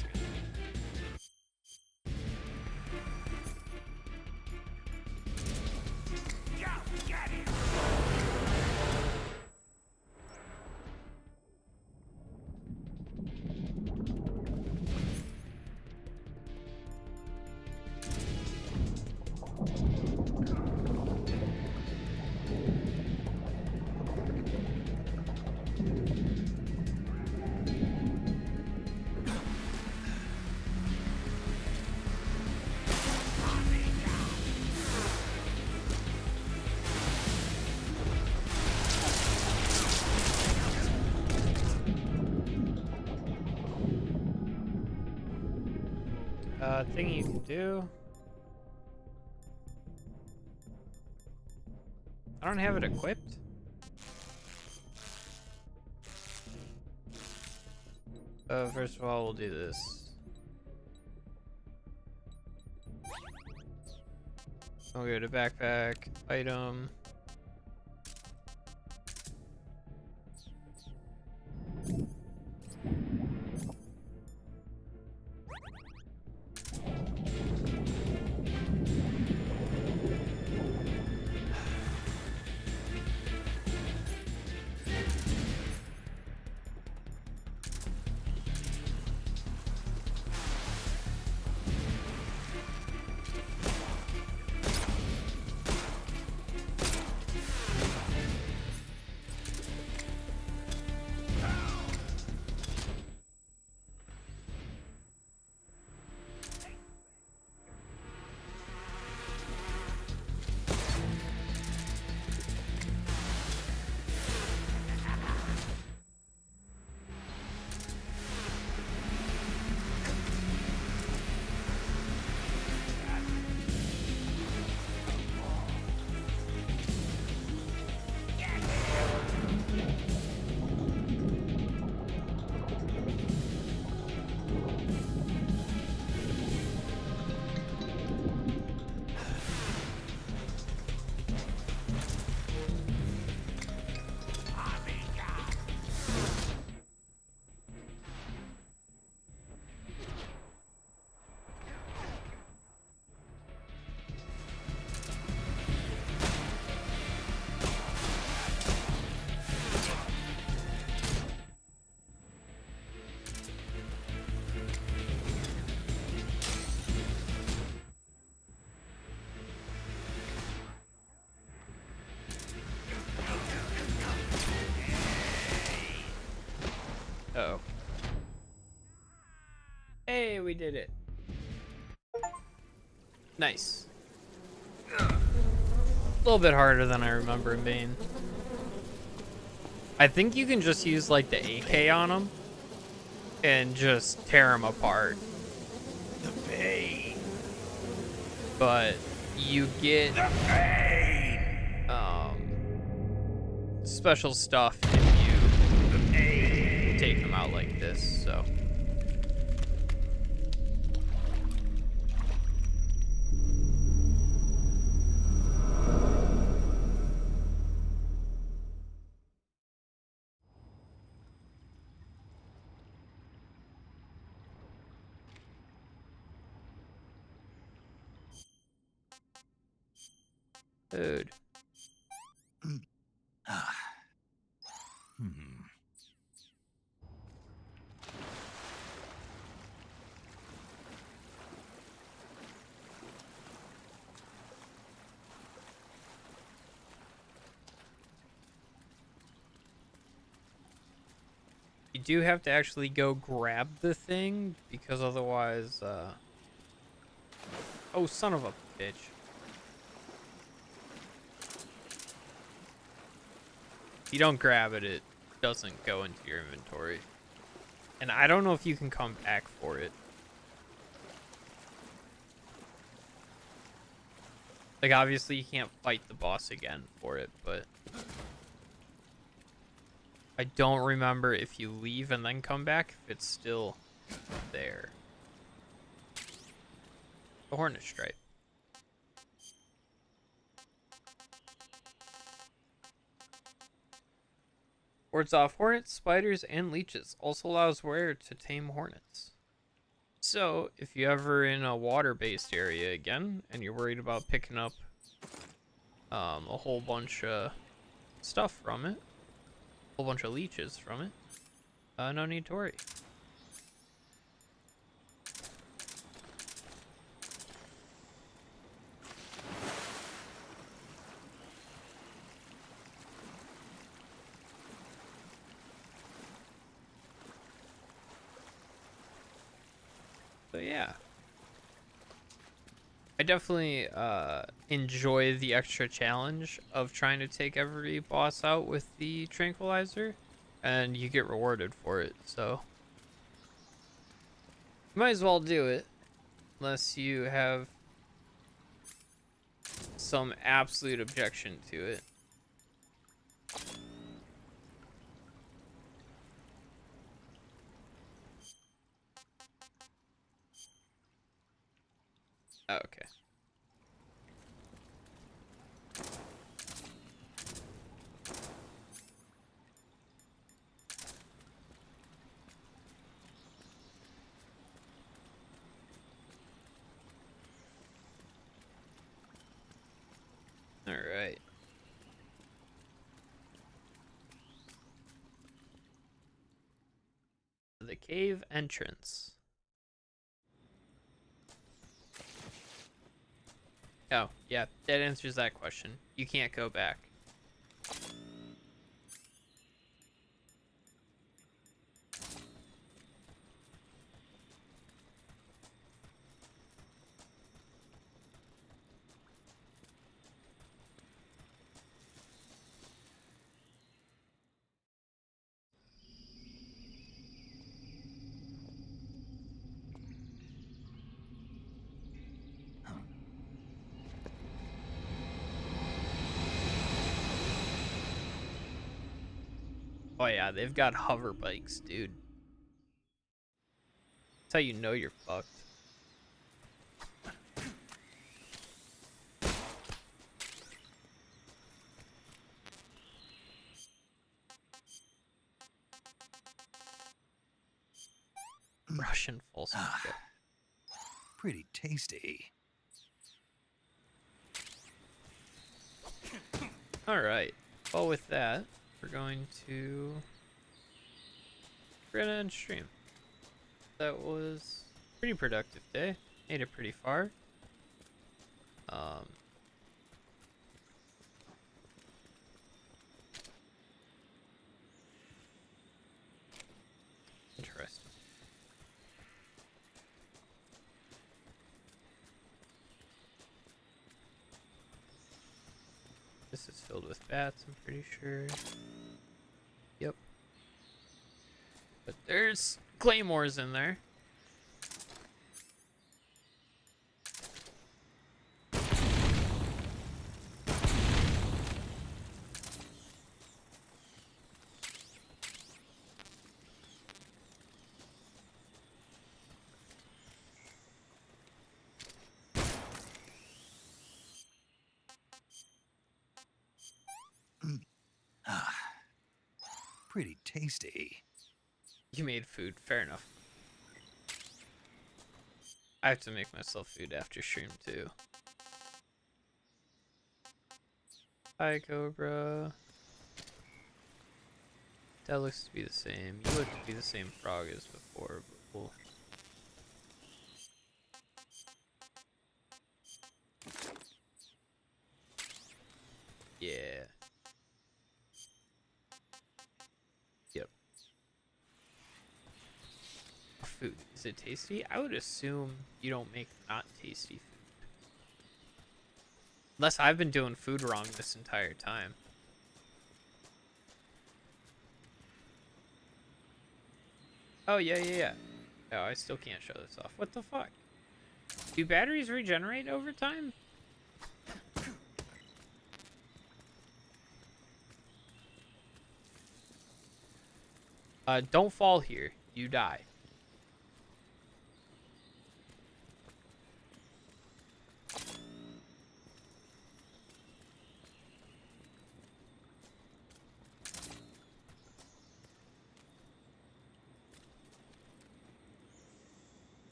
thing you can do. I don't have it equipped. First of all, we'll do this. I'll go to backpack, item. Uh-oh. Hey, we did it. Nice. A little bit harder than I remember it being. I think you can just use like the AK on them and just tear them apart. The pain. But you get the pain. Special stuff if you take them out like this, so. Dude. You do have to actually go grab the thing, because otherwise, oh, son of a bitch. If you don't grab it, it doesn't go into your inventory. And I don't know if you can come back for it. Like, obviously you can't fight the boss again for it, but I don't remember if you leave and then come back, if it's still there. The Hornet Stripe. Wards off hornets, spiders, and leeches. Also allows wearer to tame hornets. So, if you're ever in a water-based area again, and you're worried about picking up a whole bunch of stuff from it, a whole bunch of leeches from it, no need to worry. So yeah, I definitely enjoy the extra challenge of trying to take every boss out with the tranquilizer, and you get rewarded for it, so might as well do it. Unless you have some absolute objection to it. Oh, okay. All right. The cave entrance. Oh, yeah, that answers that question. You can't go back. Oh yeah, they've got hover bikes, dude. That's how you know you're fucked. Russian full speed. Pretty tasty. All right. Well, with that, we're going to end stream. That was a pretty productive day. Made it pretty far. Interesting. This is filled with bats, I'm pretty sure. Yep. But there's claymores in there. Pretty tasty. You made food, fair enough. I have to make myself food after stream too. Hi, Cobra. That looks to be the same. You look to be the same frog as before, but we'll... Yeah. Yep. Food. Is it tasty? I would assume you don't make not tasty food. Unless I've been doing food wrong this entire time. Oh, yeah. Oh, I still can't show this off. What the fuck? Do batteries regenerate over time? Don't fall here. You die.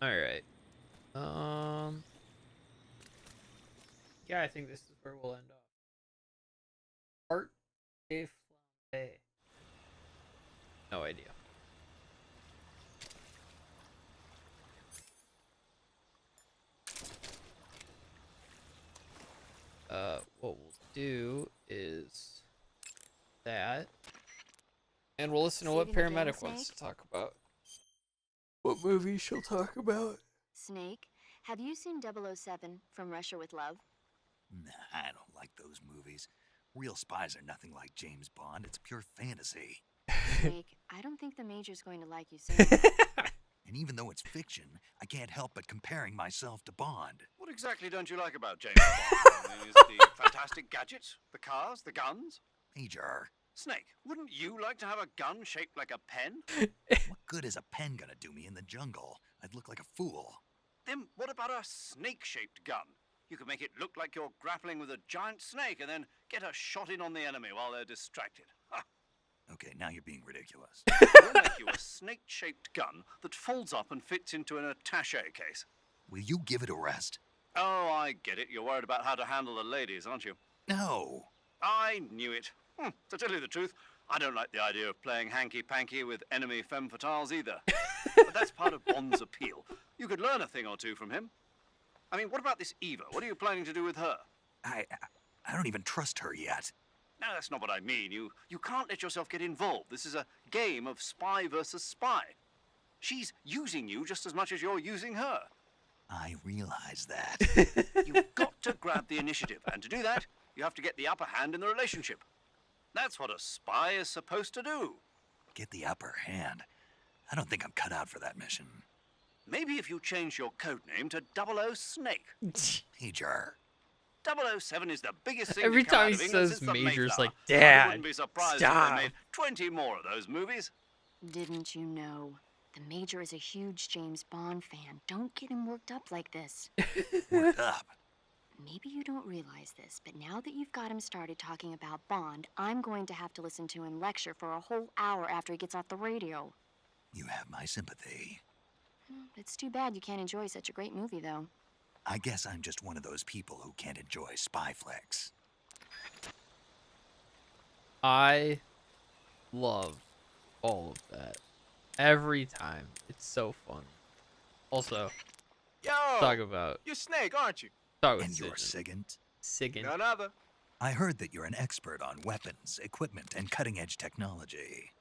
Alright. Yeah, I think this is where we'll end up. Art de Flambe. No idea. What we'll do is that, and we'll listen to what Paramedic wants to talk about. What movie she'll talk about. Snake, have you seen 007 From Russia with Love? Nah, I don't like those movies. Real spies are nothing like James Bond. It's pure fantasy. Snake, I don't think the Major's going to like you so much. And even though it's fiction, I can't help but comparing myself to Bond. What exactly don't you like about James Bond? I mean, is it the fantastic gadgets, the cars, the guns? Major. Snake, wouldn't you like to have a gun shaped like a pen? What good is a pen gonna do me in the jungle? I'd look like a fool. Then what about a snake-shaped gun? You could make it look like you're grappling with a giant snake and then get a shot in on the enemy while they're distracted. Ha! Okay, now you're being ridiculous. We'll make you a snake-shaped gun that folds up and fits into an attaché case. Will you give it a rest? Oh, I get it. You're worried about how to handle the ladies, aren't you? No. I knew it. To tell you the truth, I don't like the idea of playing hanky-panky with enemy femme fatales either. But that's part of Bond's appeal. You could learn a thing or two from him. I mean, what about this Eva? What are you planning to do with her? I don't even trust her yet. No, that's not what I mean. You can't let yourself get involved. This is a game of spy versus spy. She's using you just as much as you're using her. I realize that. You've got to grab the initiative, and to do that, you have to get the upper hand in the relationship. That's what a spy is supposed to do. Get the upper hand? I don't think I'm cut out for that mission. Maybe if you change your code name to 00 Snake. Major. 007 is the biggest thing Every to come time out he of England says since the Major's Mayflower. like, I Dad, wouldn't be surprised stop. if they made 20 more of those movies. Didn't you know? The Major is a huge James Bond fan. Don't get him worked up like this. Worked up? Maybe you don't realize this, but now that you've got him started talking about Bond, I'm going to have to listen to him lecture for a whole hour after he gets off the radio. You have my sympathy. It's too bad you can't enjoy such a great movie, though. I guess I'm just one of those people who can't enjoy spy flicks. I love all of that. Every time. It's so fun. Also, Yo! talk about... You're Snake, aren't you? Talk And you're Sigint? Sigint. None other. I heard that you're an expert on weapons, equipment, and cutting-edge technology.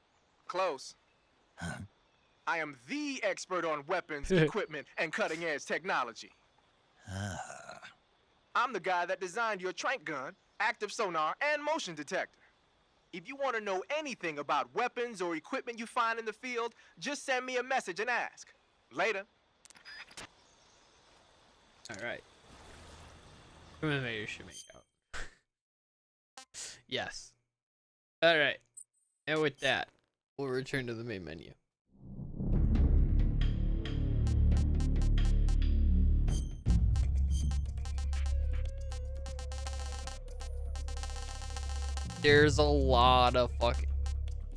Close. Huh? I am the expert on weapons, equipment, and cutting-edge technology. Ah. I'm the guy that designed your trank gun, active sonar, and motion detector. If you want to know anything about weapons or equipment you find in the field, just send me a message and ask. Later. Alright. Him and Mayor should make out. Yes. Alright. And with that, we'll return to the main menu. There's a lot of fucking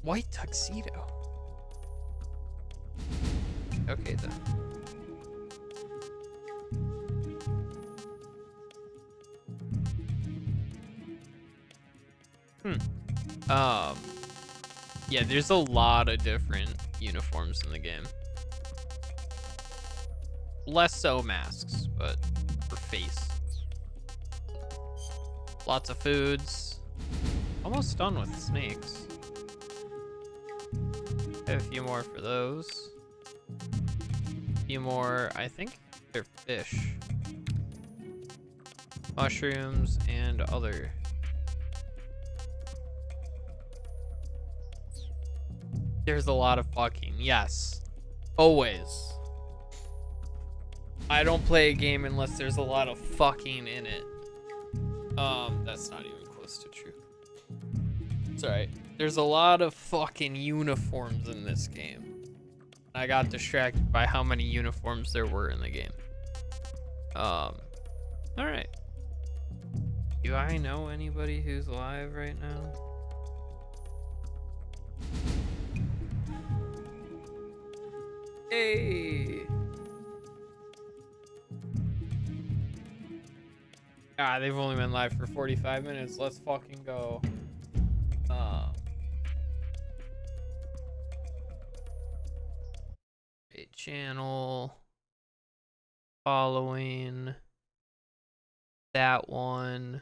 white tuxedo. Okay then. Yeah, there's a lot of different uniforms in the game. Less so masks, but for face. Lots of foods. Almost done with snakes. Have a few more for those. A few more, I think they're fish. Mushrooms and other. There's a lot of fucking, yes. Always. I don't play a game unless there's a lot of fucking in it. That's not even close to true. It's alright. There's a lot of fucking uniforms in this game. I got distracted by how many uniforms there were in the game. Alright. Do I know anybody who's alive right now? Hey! Ah, they've only been live for 45 minutes. Let's fucking go. Create channel. Following. That one.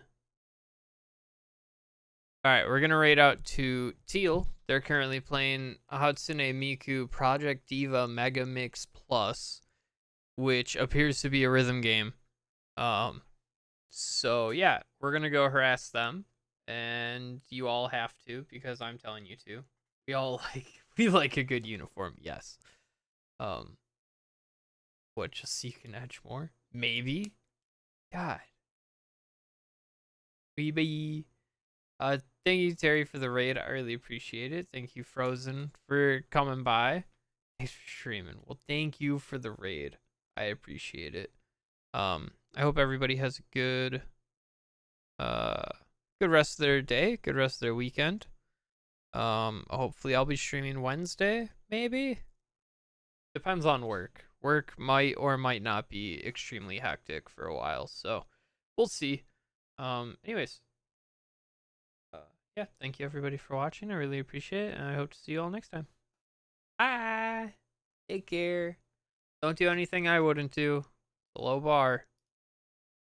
Alright, we're gonna raid out to Teal. They're currently playing Hatsune Miku Project Diva Mega Mix Plus, which appears to be a rhythm game. So yeah, we're gonna go harass them, and you all have to because I'm telling you to, We like a good uniform, yes. What, just so you can edge more? Maybe. God. Bye. Thank you, Terry, for the raid. I really appreciate it. Thank you, Frozen, for coming by. Thanks for streaming. Well, thank you for the raid. I appreciate it. I hope everybody has a good rest of their day, good rest of their weekend. Hopefully I'll be streaming Wednesday, maybe. Depends on work. Work might or might not be extremely hectic for a while, so we'll see. Anyways, yeah, thank you everybody for watching. I really appreciate it, and I hope to see you all next time. Bye. Take care. Don't do anything I wouldn't do. It's a low bar,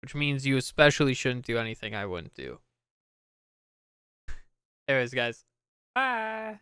which means you especially shouldn't do anything I wouldn't do. Anyways, guys. Bye.